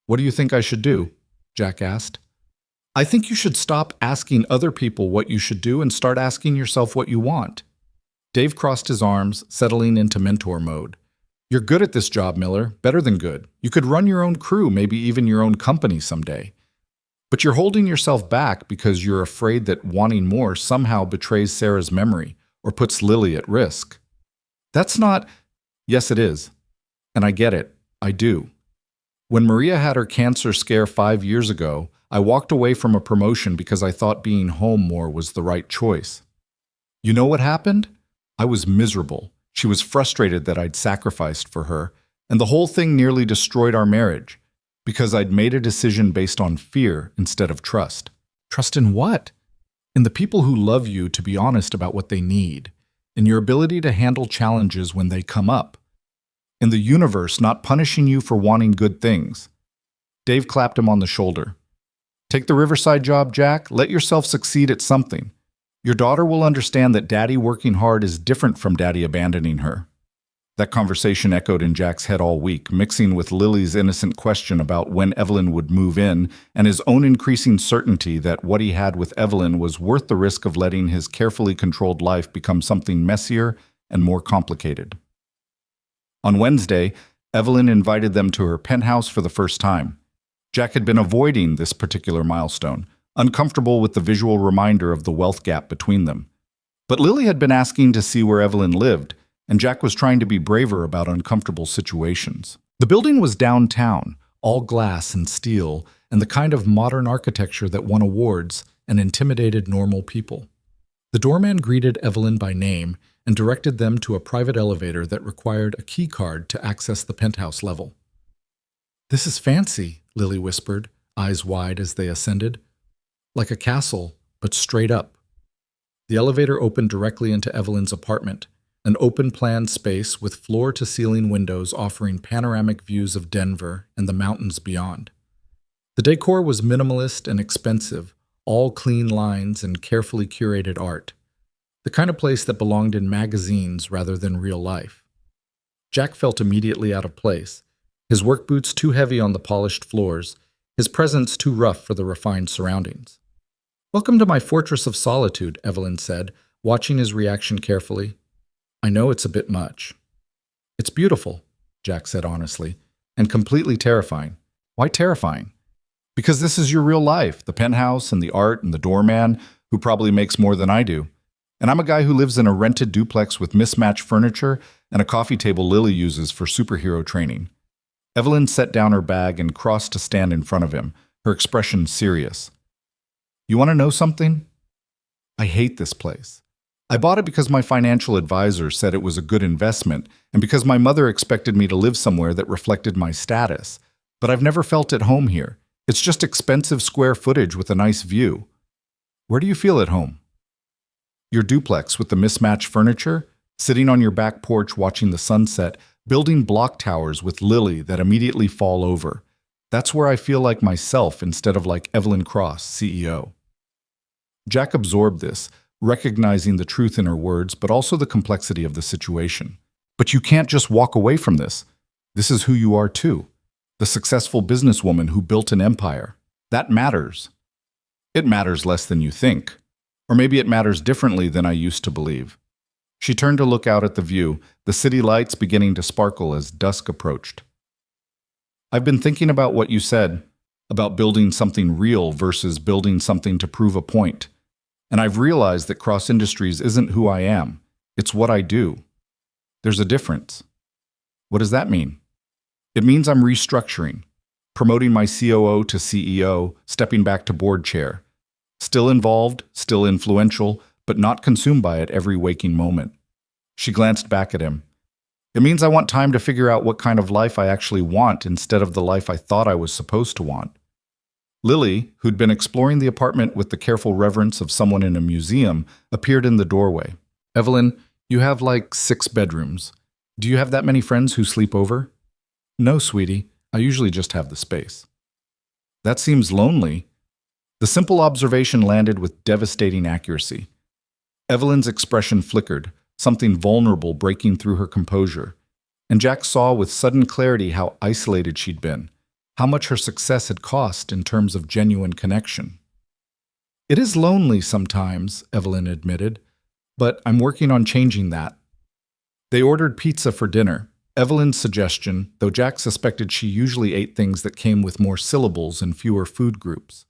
What do you think I should do? Jack asked. I think you should stop asking other people what you should do and start asking yourself what you want. Dave crossed his arms, settling into mentor mode. You're good at this job, Miller, better than good. You could run your own crew, maybe even your own company someday. But you're holding yourself back because you're afraid that wanting more somehow betrays Sarah's memory or puts Lily at risk. That's not... Yes, it is. And I get it. I do. When Maria had her cancer scare 5 years ago, I walked away from a promotion because I thought being home more was the right choice. You know what happened? I was miserable. She was frustrated that I'd sacrificed for her, and the whole thing nearly destroyed our marriage because I'd made a decision based on fear instead of trust. Trust in what? In the people who love you to be honest about what they need, in your ability to handle challenges when they come up, in the universe not punishing you for wanting good things. Dave clapped him on the shoulder. Take the Riverside job, Jack. Let yourself succeed at something. Your daughter will understand that Daddy working hard is different from Daddy abandoning her. That conversation echoed in Jack's head all week, mixing with Lily's innocent question about when Evelyn would move in and his own increasing certainty that what he had with Evelyn was worth the risk of letting his carefully controlled life become something messier and more complicated. On Wednesday, Evelyn invited them to her penthouse for the first time. Jack had been avoiding this particular milestone, uncomfortable with the visual reminder of the wealth gap between them. But Lily had been asking to see where Evelyn lived, and Jack was trying to be braver about uncomfortable situations. The building was downtown, all glass and steel, and the kind of modern architecture that won awards and intimidated normal people. The doorman greeted Evelyn by name and directed them to a private elevator that required a key card to access the penthouse level. This is fancy, Lily whispered, eyes wide as they ascended. Like a castle, but straight up. The elevator opened directly into Evelyn's apartment, an open-plan space with floor-to-ceiling windows offering panoramic views of Denver and the mountains beyond. The decor was minimalist and expensive, all clean lines and carefully curated art, the kind of place that belonged in magazines rather than real life. Jack felt immediately out of place, his work boots too heavy on the polished floors, his presence too rough for the refined surroundings. Welcome to my fortress of solitude, Evelyn said, watching his reaction carefully. I know it's a bit much. It's beautiful, Jack said honestly, and completely terrifying. Why terrifying? Because this is your real life, the penthouse and the art and the doorman who probably makes more than I do. And I'm a guy who lives in a rented duplex with mismatched furniture and a coffee table Lily uses for superhero training. Evelyn set down her bag and crossed to stand in front of him, her expression serious. You want to know something? I hate this place. I bought it because my financial advisor said it was a good investment and because my mother expected me to live somewhere that reflected my status. But I've never felt at home here. It's just expensive square footage with a nice view. Where do you feel at home? Your duplex with the mismatched furniture, sitting on your back porch watching the sunset, building block towers with Lily that immediately fall over. That's where I feel like myself instead of like Evelyn Cross, CEO. Jack absorbed this, recognizing the truth in her words, but also the complexity of the situation. But you can't just walk away from this. This is who you are too. The successful businesswoman who built an empire. That matters. It matters less than you think. Or maybe it matters differently than I used to believe. She turned to look out at the view, the city lights beginning to sparkle as dusk approached. I've been thinking about what you said, about building something real versus building something to prove a point. And I've realized that Cross Industries isn't who I am. It's what I do. There's a difference. What does that mean? It means I'm restructuring, promoting my COO to CEO, stepping back to board chair. Still involved, still influential, but not consumed by it every waking moment. She glanced back at him. It means I want time to figure out what kind of life I actually want instead of the life I thought I was supposed to want. Lily, who'd been exploring the apartment with the careful reverence of someone in a museum, appeared in the doorway. Evelyn, you have like 6 bedrooms. Do you have that many friends who sleep over? No, sweetie. I usually just have the space. That seems lonely. The simple observation landed with devastating accuracy. Evelyn's expression flickered, something vulnerable breaking through her composure, and Jack saw with sudden clarity how isolated she'd been, how much her success had cost in terms of genuine connection. It is lonely sometimes, Evelyn admitted, but I'm working on changing that. They ordered pizza for dinner, Evelyn's suggestion, though Jack suspected she usually ate things that came with more syllables and fewer food groups.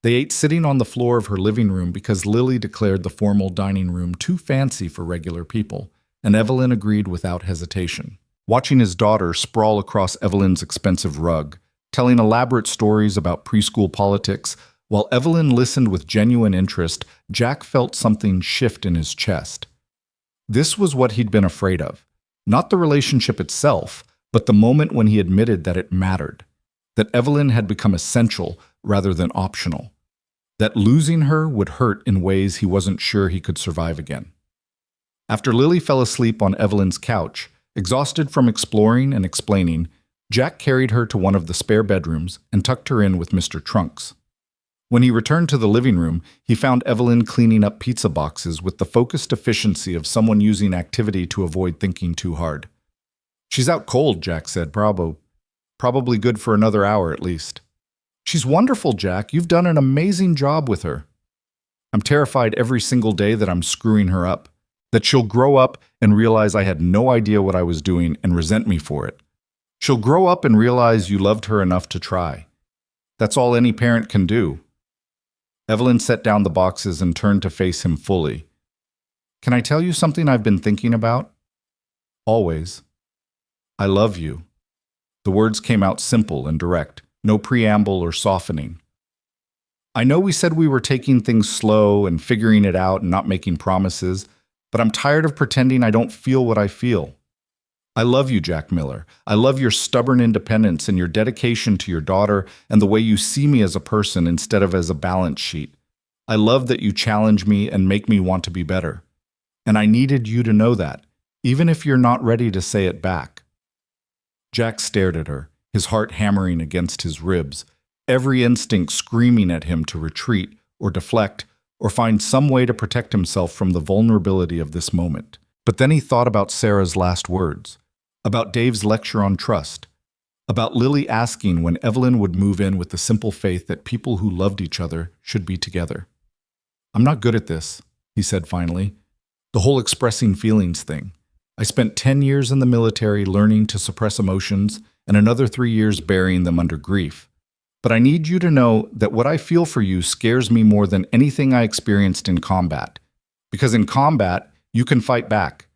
They ate sitting on the floor of her living room because Lily declared the formal dining room too fancy for regular people, and Evelyn agreed without hesitation. Watching his daughter sprawl across Evelyn's expensive rug, telling elaborate stories about preschool politics, while Evelyn listened with genuine interest, Jack felt something shift in his chest. This was what he'd been afraid of. Not the relationship itself, but the moment when he admitted that it mattered. That Evelyn had become essential rather than optional. That losing her would hurt in ways he wasn't sure he could survive again. After Lily fell asleep on Evelyn's couch, exhausted from exploring and explaining, Jack carried her to one of the spare bedrooms and tucked her in with Mr. Trunks. When he returned to the living room, he found Evelyn cleaning up pizza boxes with the focused efficiency of someone using activity to avoid thinking too hard. She's out cold, Jack said, probably good for another hour at least. She's wonderful, Jack. You've done an amazing job with her. I'm terrified every single day that I'm screwing her up, that she'll grow up and realize I had no idea what I was doing and resent me for it. She'll grow up and realize you loved her enough to try. That's all any parent can do. Evelyn set down the boxes and turned to face him fully. Can I tell you something I've been thinking about? Always. I love you. The words came out simple and direct, no preamble or softening. I know we said we were taking things slow and figuring it out and not making promises, but I'm tired of pretending I don't feel what I feel. I love you, Jack Miller. I love your stubborn independence and your dedication to your daughter and the way you see me as a person instead of as a balance sheet. I love that you challenge me and make me want to be better. And I needed you to know that, even if you're not ready to say it back. Jack stared at her, his heart hammering against his ribs, every instinct screaming at him to retreat or deflect or find some way to protect himself from the vulnerability of this moment. But then he thought about Sarah's last words, about Dave's lecture on trust, about Lily asking when Evelyn would move in with the simple faith that people who loved each other should be together. I'm not good at this, he said finally. The whole expressing feelings thing. I spent 10 years in the military learning to suppress emotions and another 3 years burying them under grief. But I need you to know that what I feel for you scares me more than anything I experienced in combat. Because in combat, you can fight back.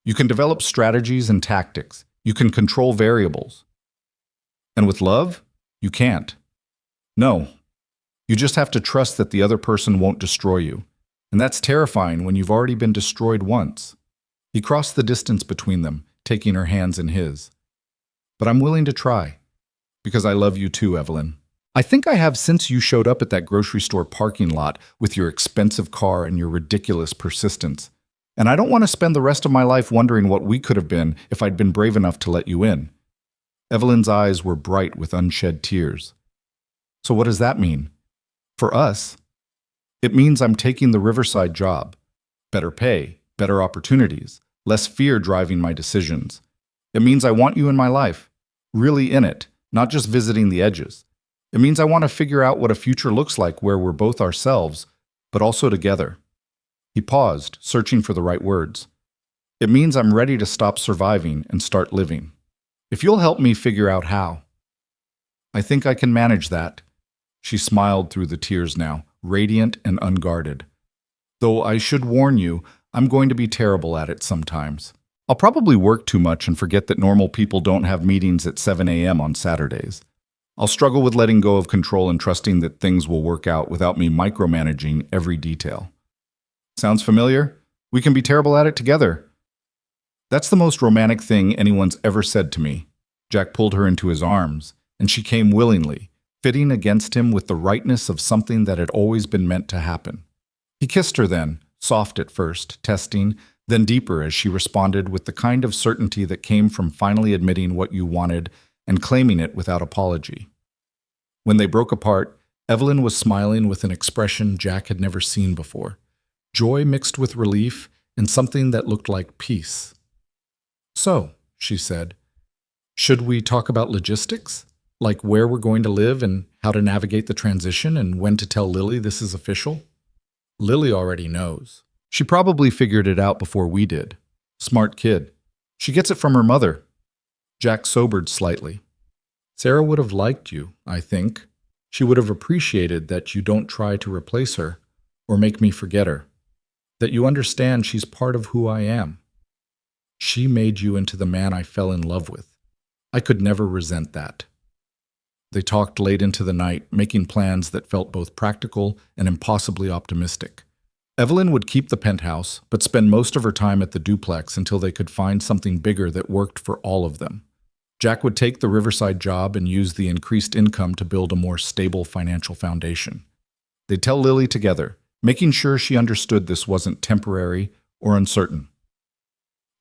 You can develop strategies and tactics. You can control variables. And with love, you can't. No. You just have to trust that the other person won't destroy you. And that's terrifying when you've already been destroyed once. He crossed the distance between them, taking her hands in his. But I'm willing to try. Because I love you too, Evelyn. I think I have since you showed up at that grocery store parking lot with your expensive car and your ridiculous persistence. And I don't want to spend the rest of my life wondering what we could have been if I'd been brave enough to let you in. Evelyn's eyes were bright with unshed tears. So what does that mean? For us, it means I'm taking the Riverside job. Better pay, better opportunities, less fear driving my decisions. It means I want you in my life, really in it, not just visiting the edges. It means I want to figure out what a future looks like where we're both ourselves, but also together. He paused, searching for the right words. It means I'm ready to stop surviving and start living. If you'll help me figure out how. I think I can manage that. She smiled through the tears now, radiant and unguarded. Though I should warn you, I'm going to be terrible at it sometimes. I'll probably work too much and forget that normal people don't have meetings at 7 a.m. on Saturdays. I'll struggle with letting go of control and trusting that things will work out without me micromanaging every detail. Sounds familiar? We can be terrible at it together. That's the most romantic thing anyone's ever said to me. Jack pulled her into his arms, and she came willingly, fitting against him with the rightness of something that had always been meant to happen. He kissed her then, soft at first, testing, then deeper as she responded with the kind of certainty that came from finally admitting what you wanted and claiming it without apology. When they broke apart, Evelyn was smiling with an expression Jack had never seen before. Joy mixed with relief and something that looked like peace. So, she said, should we talk about logistics? Like where we're going to live and how to navigate the transition and when to tell Lily this is official? Lily already knows. She probably figured it out before we did. Smart kid. She gets it from her mother. Jack sobered slightly. Sarah would have liked you, I think. She would have appreciated that you don't try to replace her or make me forget her. That you understand she's part of who I am. She made you into the man I fell in love with. I could never resent that. They talked late into the night, making plans that felt both practical and impossibly optimistic. Evelyn would keep the penthouse, but spend most of her time at the duplex until they could find something bigger that worked for all of them. Jack would take the Riverside job and use the increased income to build a more stable financial foundation. They'd tell Lily together, making sure she understood this wasn't temporary or uncertain.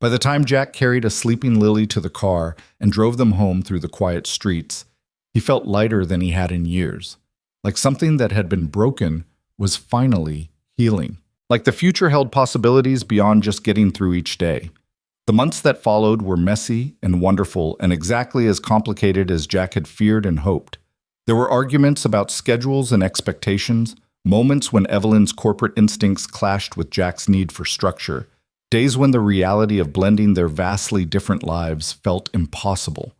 By the time Jack carried a sleeping Lily to the car and drove them home through the quiet streets, he felt lighter than he had in years, like something that had been broken was finally healing, like the future held possibilities beyond just getting through each day. The months that followed were messy and wonderful and exactly as complicated as Jack had feared and hoped. There were arguments about schedules and expectations, moments when Evelyn's corporate instincts clashed with Jack's need for structure, days when the reality of blending their vastly different lives felt impossible.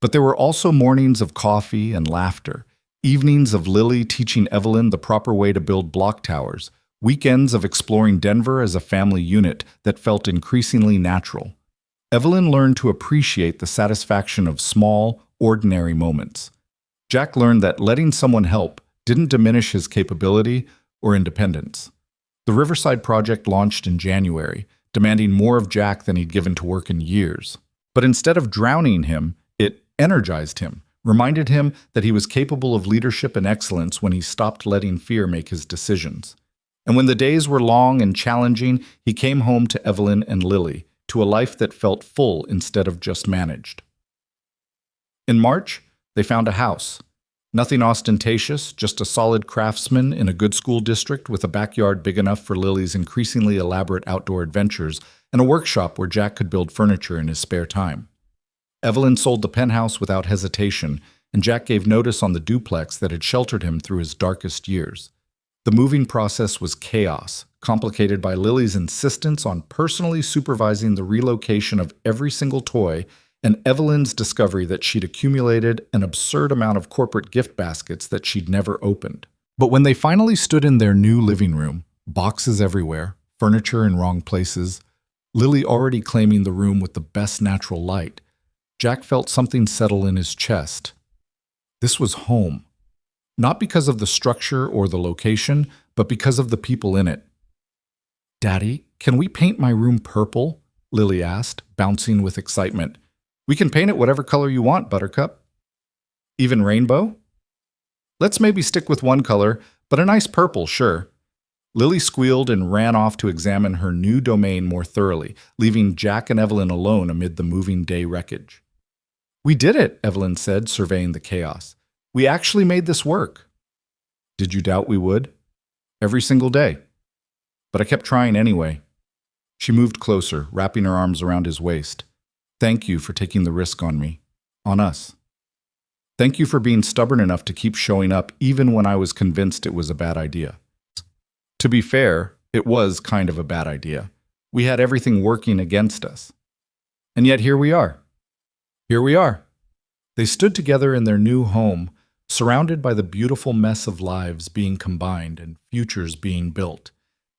But there were also mornings of coffee and laughter, evenings of Lily teaching Evelyn the proper way to build block towers, weekends of exploring Denver as a family unit that felt increasingly natural. Evelyn learned to appreciate the satisfaction of small, ordinary moments. Jack learned that letting someone help didn't diminish his capability or independence. The Riverside project launched in January, demanding more of Jack than he'd given to work in years. But instead of drowning him, it energized him, reminded him that he was capable of leadership and excellence when he stopped letting fear make his decisions. And when the days were long and challenging, he came home to Evelyn and Lily, to a life that felt full instead of just managed. In March, they found a house. Nothing ostentatious, just a solid craftsman in a good school district with a backyard big enough for Lily's increasingly elaborate outdoor adventures and a workshop where Jack could build furniture in his spare time. Evelyn sold the penthouse without hesitation, and Jack gave notice on the duplex that had sheltered him through his darkest years. The moving process was chaos, complicated by Lily's insistence on personally supervising the relocation of every single toy and Evelyn's discovery that she'd accumulated an absurd amount of corporate gift baskets that she'd never opened. But when they finally stood in their new living room, boxes everywhere, furniture in wrong places, Lily already claiming the room with the best natural light, Jack felt something settle in his chest. This was home. Not because of the structure or the location, but because of the people in it. "Daddy, can we paint my room purple?" Lily asked, bouncing with excitement. "We can paint it whatever color you want, Buttercup." "Even rainbow?" "Let's maybe stick with one color, but a nice purple, sure." Lily squealed and ran off to examine her new domain more thoroughly, leaving Jack and Evelyn alone amid the moving day wreckage. "We did it," Evelyn said, surveying the chaos. "We actually made this work." "Did you doubt we would?" "Every single day. But I kept trying anyway." She moved closer, wrapping her arms around his waist. "Thank you for taking the risk on me. On us. Thank you for being stubborn enough to keep showing up even when I was convinced it was a bad idea." To be fair, it was kind of a bad idea. We had everything working against us. And yet here we are. Here we are. They stood together in their new home, surrounded by the beautiful mess of lives being combined and futures being built.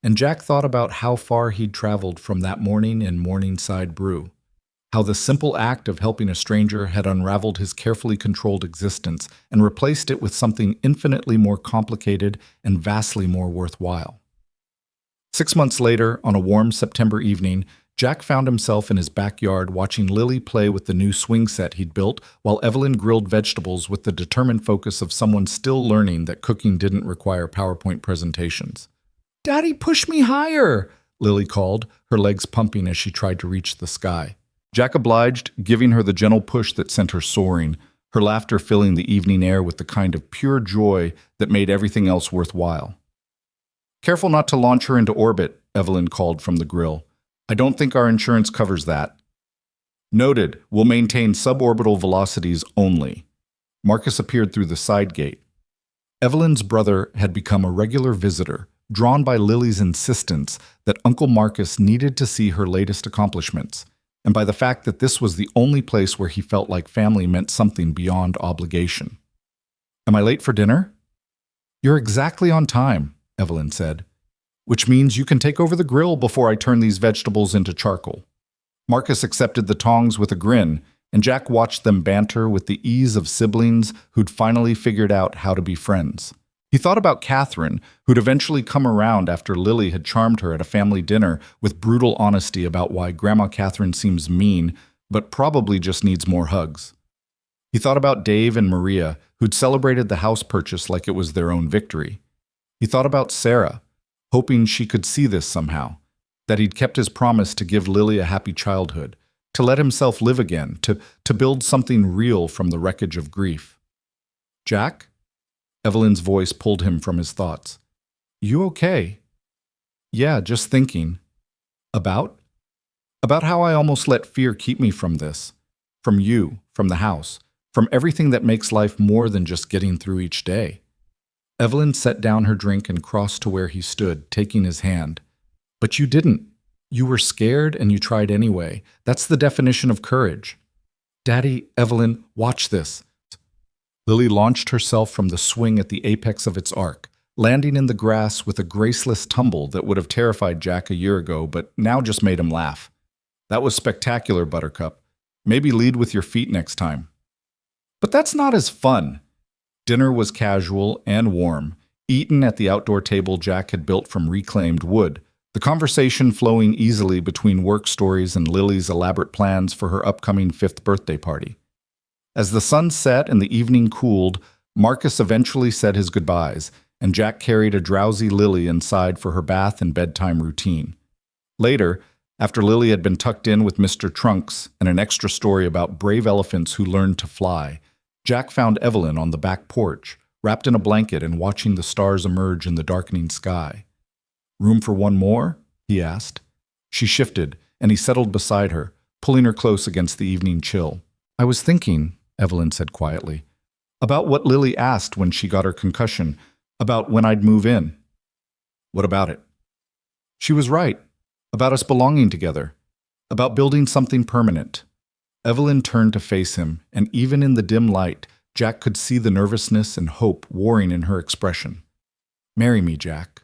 And Jack thought about how far he'd traveled from that morning in Morningside Brew. How the simple act of helping a stranger had unraveled his carefully controlled existence and replaced it with something infinitely more complicated and vastly more worthwhile. 6 months later, on a warm September evening, Jack found himself in his backyard watching Lily play with the new swing set he'd built while Evelyn grilled vegetables with the determined focus of someone still learning that cooking didn't require PowerPoint presentations. "Daddy, push me higher!" Lily called, her legs pumping as she tried to reach the sky. Jack obliged, giving her the gentle push that sent her soaring, her laughter filling the evening air with the kind of pure joy that made everything else worthwhile. "Careful not to launch her into orbit," Evelyn called from the grill. "I don't think our insurance covers that." "Noted, we'll maintain suborbital velocities only." Marcus appeared through the side gate. Evelyn's brother had become a regular visitor, drawn by Lily's insistence that Uncle Marcus needed to see her latest accomplishments, and by the fact that this was the only place where he felt like family meant something beyond obligation. "Am I late for dinner?" "You're exactly on time," Evelyn said. "Which means you can take over the grill before I turn these vegetables into charcoal." Marcus accepted the tongs with a grin, and Jack watched them banter with the ease of siblings who'd finally figured out how to be friends. He thought about Catherine, who'd eventually come around after Lily had charmed her at a family dinner with brutal honesty about why Grandma Catherine seems mean, but probably just needs more hugs. He thought about Dave and Maria, who'd celebrated the house purchase like it was their own victory. He thought about Sarah, hoping she could see this somehow, that he'd kept his promise to give Lily a happy childhood, to let himself live again, to build something real from the wreckage of grief. "Jack?" Evelyn's voice pulled him from his thoughts. "You okay?" "Yeah, just thinking." "About?" "About how I almost let fear keep me from this. From you, from the house, from everything that makes life more than just getting through each day." Evelyn set down her drink and crossed to where he stood, taking his hand. "But you didn't. You were scared and you tried anyway. That's the definition of courage." "Daddy, Evelyn, watch this." Lily launched herself from the swing at the apex of its arc, landing in the grass with a graceless tumble that would have terrified Jack a year ago, but now just made him laugh. "That was spectacular, Buttercup. Maybe lead with your feet next time." "But that's not as fun." Dinner was casual and warm, eaten at the outdoor table Jack had built from reclaimed wood, the conversation flowing easily between work stories and Lily's elaborate plans for her upcoming 5th birthday party. As the sun set and the evening cooled, Marcus eventually said his goodbyes, and Jack carried a drowsy Lily inside for her bath and bedtime routine. Later, after Lily had been tucked in with Mr. Trunks and an extra story about brave elephants who learned to fly, Jack found Evelyn on the back porch, wrapped in a blanket and watching the stars emerge in the darkening sky. "Room for one more?" he asked. She shifted, and he settled beside her, pulling her close against the evening chill. "I was thinking," Evelyn said quietly, "about what Lily asked when she got her concussion, about when I'd move in." What about it? She was right. About us belonging together. About building something permanent. Evelyn turned to face him, and even in the dim light, Jack could see the nervousness and hope warring in her expression. Marry me, Jack.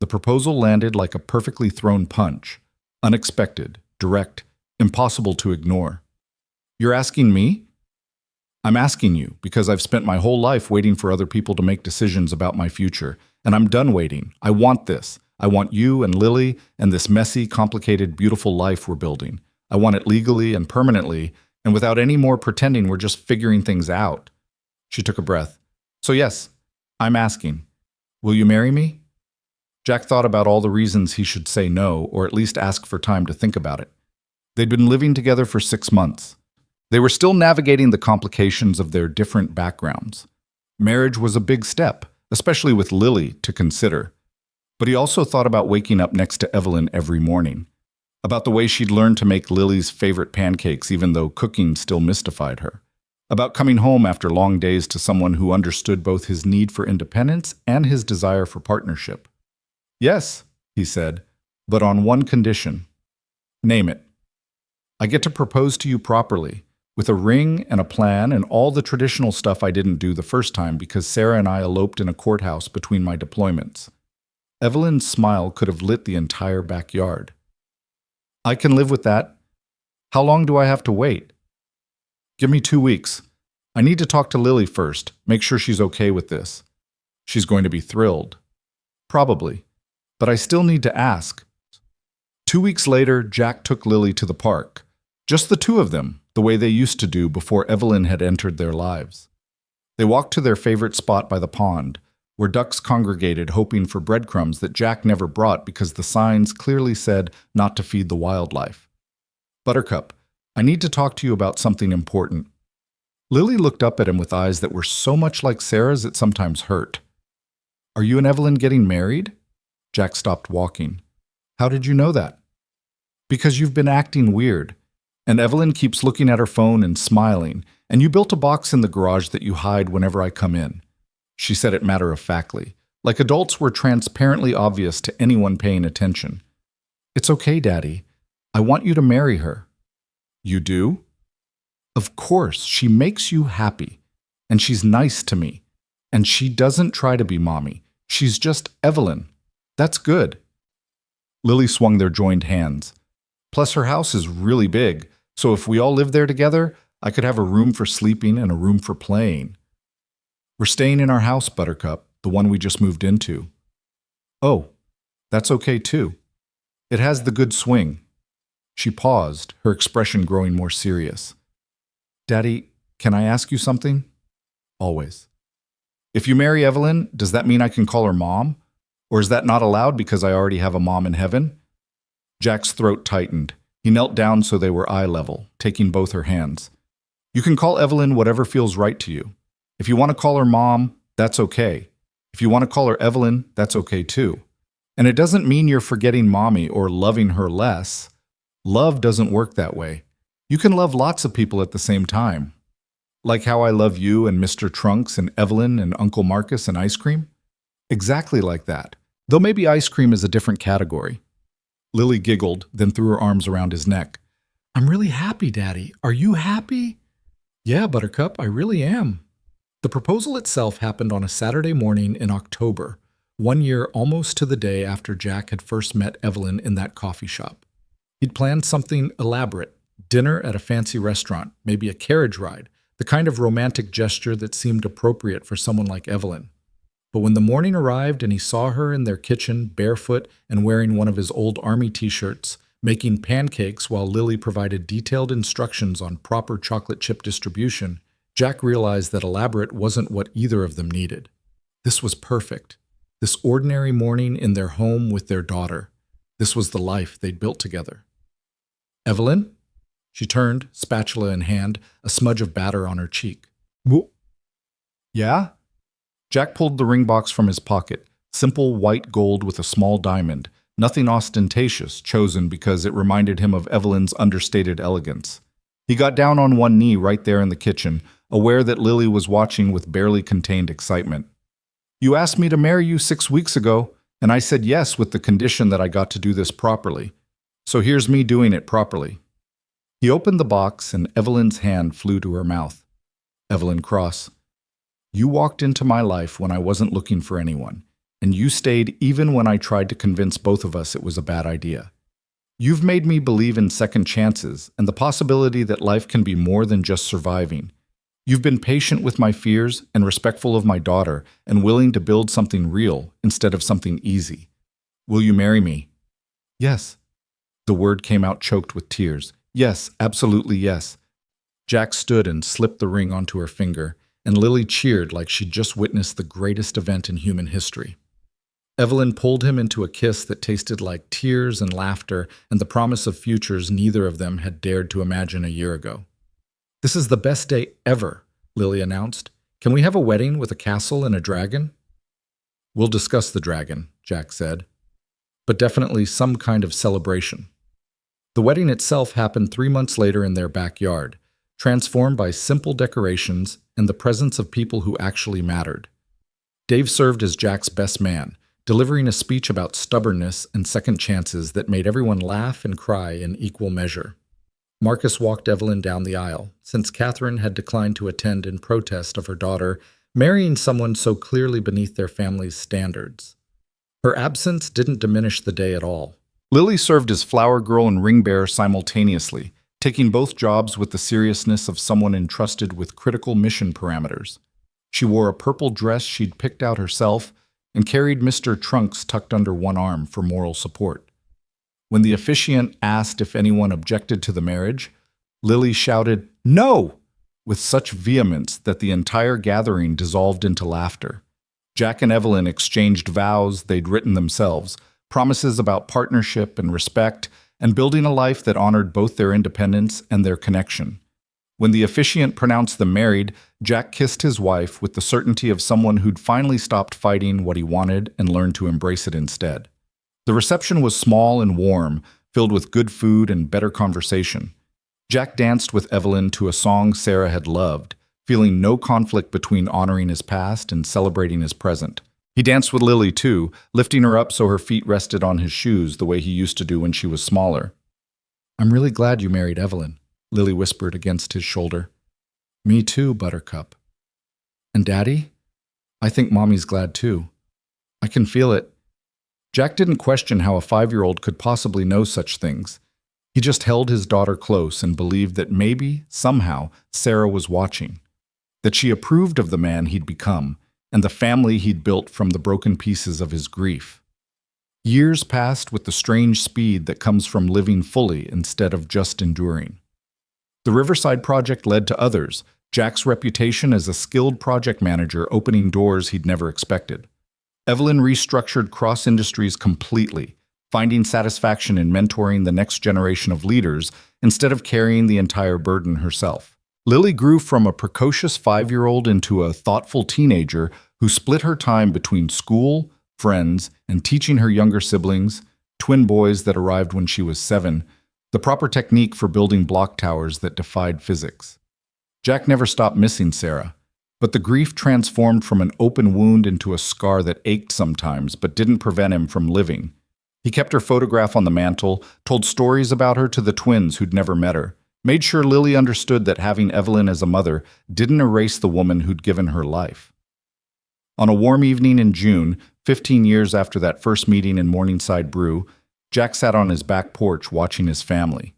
The proposal landed like a perfectly thrown punch. Unexpected, direct, impossible to ignore. You're asking me? I'm asking you because I've spent my whole life waiting for other people to make decisions about my future, and I'm done waiting. I want this. I want you and Lily and this messy, complicated, beautiful life we're building. I want it legally and permanently, and without any more pretending we're just figuring things out. She took a breath. So yes, I'm asking. Will you marry me? Jack thought about all the reasons he should say no, or at least ask for time to think about it. They'd been living together for 6 months. They were still navigating the complications of their different backgrounds. Marriage was a big step, especially with Lily to consider. But he also thought about waking up next to Evelyn every morning, about the way she'd learned to make Lily's favorite pancakes even though cooking still mystified her, about coming home after long days to someone who understood both his need for independence and his desire for partnership. Yes, he said, but on one condition. Name it. I get to propose to you properly, with a ring and a plan and all the traditional stuff I didn't do the first time because Sarah and I eloped in a courthouse between my deployments. Evelyn's smile could have lit the entire backyard. I can live with that. How long do I have to wait? Give me 2 weeks. I need to talk to Lily first, make sure she's okay with this. She's going to be thrilled. Probably. But I still need to ask. 2 weeks later, Jack took Lily to the park. Just the two of them, the way they used to do before Evelyn had entered their lives. They walked to their favorite spot by the pond, where ducks congregated hoping for breadcrumbs that Jack never brought because the signs clearly said not to feed the wildlife. Buttercup, I need to talk to you about something important. Lily looked up at him with eyes that were so much like Sarah's it sometimes hurt. Are you and Evelyn getting married? Jack stopped walking. How did you know that? Because you've been acting weird, and Evelyn keeps looking at her phone and smiling, and you built a box in the garage that you hide whenever I come in. She said it matter-of-factly, like adults were transparently obvious to anyone paying attention. It's okay, Daddy. I want you to marry her. You do? Of course, she makes you happy, and she's nice to me, and she doesn't try to be mommy. She's just Evelyn. That's good. Lily swung their joined hands. Plus, her house is really big, so if we all live there together, I could have a room for sleeping and a room for playing. We're staying in our house, Buttercup, the one we just moved into. Oh, that's okay too. It has the good swing. She paused, her expression growing more serious. Daddy, can I ask you something? Always. If you marry Evelyn, does that mean I can call her Mom? Or is that not allowed because I already have a mom in heaven? Jack's throat tightened. He knelt down so they were eye level, taking both her hands. You can call Evelyn whatever feels right to you. If you want to call her Mom, that's okay. If you want to call her Evelyn, that's okay too. And it doesn't mean you're forgetting Mommy or loving her less. Love doesn't work that way. You can love lots of people at the same time. Like how I love you and Mr. Trunks and Evelyn and Uncle Marcus and ice cream? Exactly like that, though maybe ice cream is a different category. Lily giggled, then threw her arms around his neck. I'm really happy, Daddy. Are you happy? Yeah, Buttercup, I really am. The proposal itself happened on a Saturday morning in October, 1 year almost to the day after Jack had first met Evelyn in that coffee shop. He'd planned something elaborate, dinner at a fancy restaurant, maybe a carriage ride, the kind of romantic gesture that seemed appropriate for someone like Evelyn. But when the morning arrived and he saw her in their kitchen, barefoot and wearing one of his old army t-shirts, making pancakes while Lily provided detailed instructions on proper chocolate chip distribution, Jack realized that elaborate wasn't what either of them needed. This was perfect. This ordinary morning in their home with their daughter. This was the life they'd built together. Evelyn? She turned, spatula in hand, a smudge of batter on her cheek. Yeah? Jack pulled the ring box from his pocket, simple white gold with a small diamond, nothing ostentatious, chosen because it reminded him of Evelyn's understated elegance. He got down on one knee right there in the kitchen, aware that Lily was watching with barely contained excitement. You asked me to marry you 6 weeks ago, And I said yes with the condition that I got to do this properly. So here's me doing it properly." He opened the box and Evelyn's hand flew to her mouth. Evelyn Cross, you walked into my life when I wasn't looking for anyone, and you stayed even when I tried to convince both of us it was a bad idea. You've made me believe in second chances and the possibility that life can be more than just surviving. You've been patient with my fears and respectful of my daughter and willing to build something real instead of something easy. Will you marry me?" "Yes." The word came out choked with tears. "Yes, absolutely yes." Jack stood and slipped the ring onto her finger, and Lily cheered like she'd just witnessed the greatest event in human history. Evelyn pulled him into a kiss that tasted like tears and laughter and the promise of futures neither of them had dared to imagine a year ago. "This is the best day ever," Lily announced. "Can we have a wedding with a castle and a dragon?" "We'll discuss the dragon," Jack said. "But definitely some kind of celebration." The wedding itself happened 3 months later in their backyard, transformed by simple decorations and the presence of people who actually mattered. Dave served as Jack's best man, delivering a speech about stubbornness and second chances that made everyone laugh and cry in equal measure. Marcus walked Evelyn down the aisle, since Catherine had declined to attend in protest of her daughter marrying someone so clearly beneath their family's standards. Her absence didn't diminish the day at all. Lily served as flower girl and ring bearer simultaneously, taking both jobs with the seriousness of someone entrusted with critical mission parameters. She wore a purple dress she'd picked out herself and carried Mr. Trunks tucked under one arm for moral support. When the officiant asked if anyone objected to the marriage, Lily shouted, "No!" with such vehemence that the entire gathering dissolved into laughter. Jack and Evelyn exchanged vows they'd written themselves, promises about partnership and respect, and building a life that honored both their independence and their connection. When the officiant pronounced them married, Jack kissed his wife with the certainty of someone who'd finally stopped fighting what he wanted and learned to embrace it instead. The reception was small and warm, filled with good food and better conversation. Jack danced with Evelyn to a song Sarah had loved, feeling no conflict between honoring his past and celebrating his present. He danced with Lily too, lifting her up so her feet rested on his shoes the way he used to do when she was smaller. "I'm really glad you married Evelyn," Lily whispered against his shoulder. "Me too, Buttercup." "And Daddy? I think Mommy's glad too. I can feel it." Jack didn't question how a 5-year-old could possibly know such things. He just held his daughter close and believed that maybe, somehow, Sarah was watching. That she approved of the man he'd become, and the family he'd built from the broken pieces of his grief. Years passed with the strange speed that comes from living fully instead of just enduring. The Riverside Project led to others, Jack's reputation as a skilled project manager opening doors he'd never expected. Evelyn restructured Cross Industries completely, finding satisfaction in mentoring the next generation of leaders instead of carrying the entire burden herself. Lily grew from a precocious 5-year-old into a thoughtful teenager who split her time between school, friends, and teaching her younger siblings, twin boys that arrived when she was 7, the proper technique for building block towers that defied physics. Jack never stopped missing Sarah, but the grief transformed from an open wound into a scar that ached sometimes but didn't prevent him from living. He kept her photograph on the mantle, told stories about her to the twins who'd never met her, made sure Lily understood that having Evelyn as a mother didn't erase the woman who'd given her life. On a warm evening in June, 15 years after that first meeting in Morningside Brew, Jack sat on his back porch watching his family.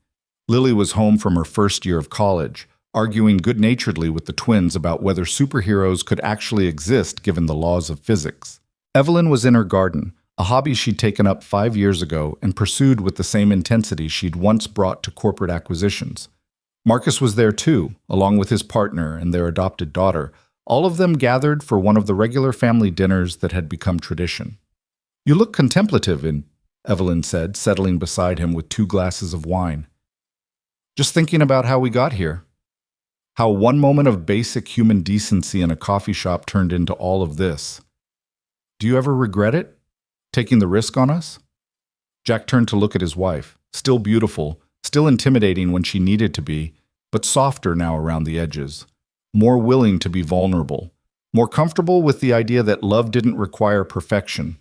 Lily was home from her first year of college, arguing good-naturedly with the twins about whether superheroes could actually exist given the laws of physics. Evelyn was in her garden, a hobby she'd taken up 5 years ago and pursued with the same intensity she'd once brought to corporate acquisitions. Marcus was there too, along with his partner and their adopted daughter, all of them gathered for one of the regular family dinners that had become tradition. "You look contemplative," Evelyn said, settling beside him with 2 glasses of wine. "Just thinking about how we got here. How one moment of basic human decency in a coffee shop turned into all of this. Do you ever regret it? Taking the risk on us?" Jack turned to look at his wife, still beautiful, still intimidating when she needed to be, but softer now around the edges, more willing to be vulnerable, more comfortable with the idea that love didn't require perfection.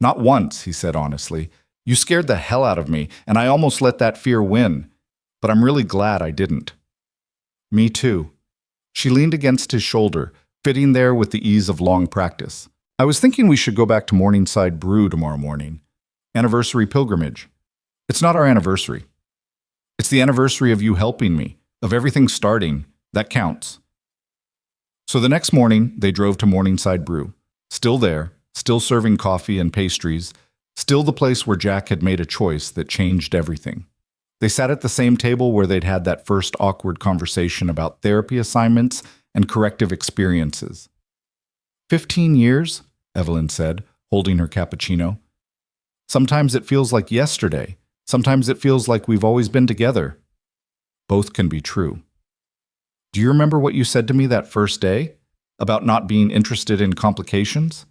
Not once, he said honestly. You scared the hell out of me, and I almost let that fear win. But I'm really glad I didn't. Me too. She leaned against his shoulder, fitting there with the ease of long practice. I was thinking we should go back to Morningside Brew tomorrow morning. Anniversary pilgrimage. It's not our anniversary. It's the anniversary of you helping me, of everything starting. That counts. So the next morning, they drove to Morningside Brew. Still there, still serving coffee and pastries, still the place where Jack had made a choice that changed everything. They sat at the same table where they'd had that first awkward conversation about therapy assignments and corrective experiences. 15 years, Evelyn said, holding her cappuccino. Sometimes it feels like yesterday. Sometimes it feels like we've always been together. Both can be true. Do you remember what you said to me that first day? About not being interested in complications?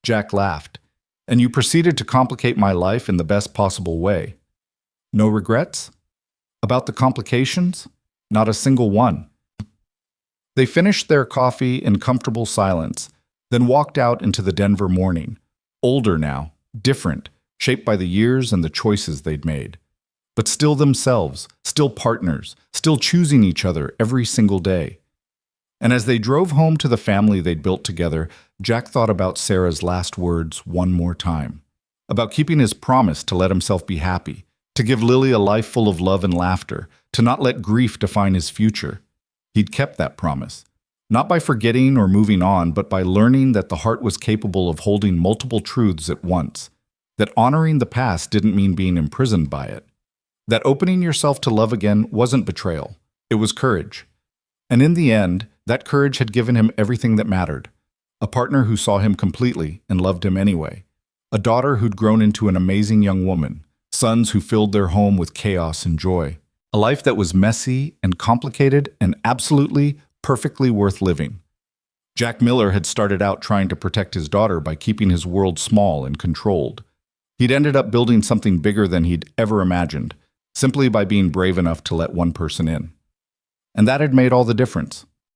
Jack laughed. And you proceeded to complicate my life in the best possible way. No regrets? About the complications? Not a single one. They finished their coffee in comfortable silence, then walked out into the Denver morning. Older now, different, shaped by the years and the choices they'd made. But still themselves, still partners, still choosing each other every single day. And as they drove home to the family they'd built together, Jack thought about Sarah's last words one more time. About keeping his promise to let himself be happy, to give Lily a life full of love and laughter, to not let grief define his future. He'd kept that promise. Not by forgetting or moving on, but by learning that the heart was capable of holding multiple truths at once. That honoring the past didn't mean being imprisoned by it. That opening yourself to love again wasn't betrayal. It was courage. And in the end, that courage had given him everything that mattered. A partner who saw him completely and loved him anyway. A daughter who'd grown into an amazing young woman. Sons who filled their home with chaos and joy. A life that was messy and complicated and absolutely, perfectly worth living. Jack Miller had started out trying to protect his daughter by keeping his world small and controlled. He'd ended up building something bigger than he'd ever imagined, simply by being brave enough to let one person in. And that had made all the difference.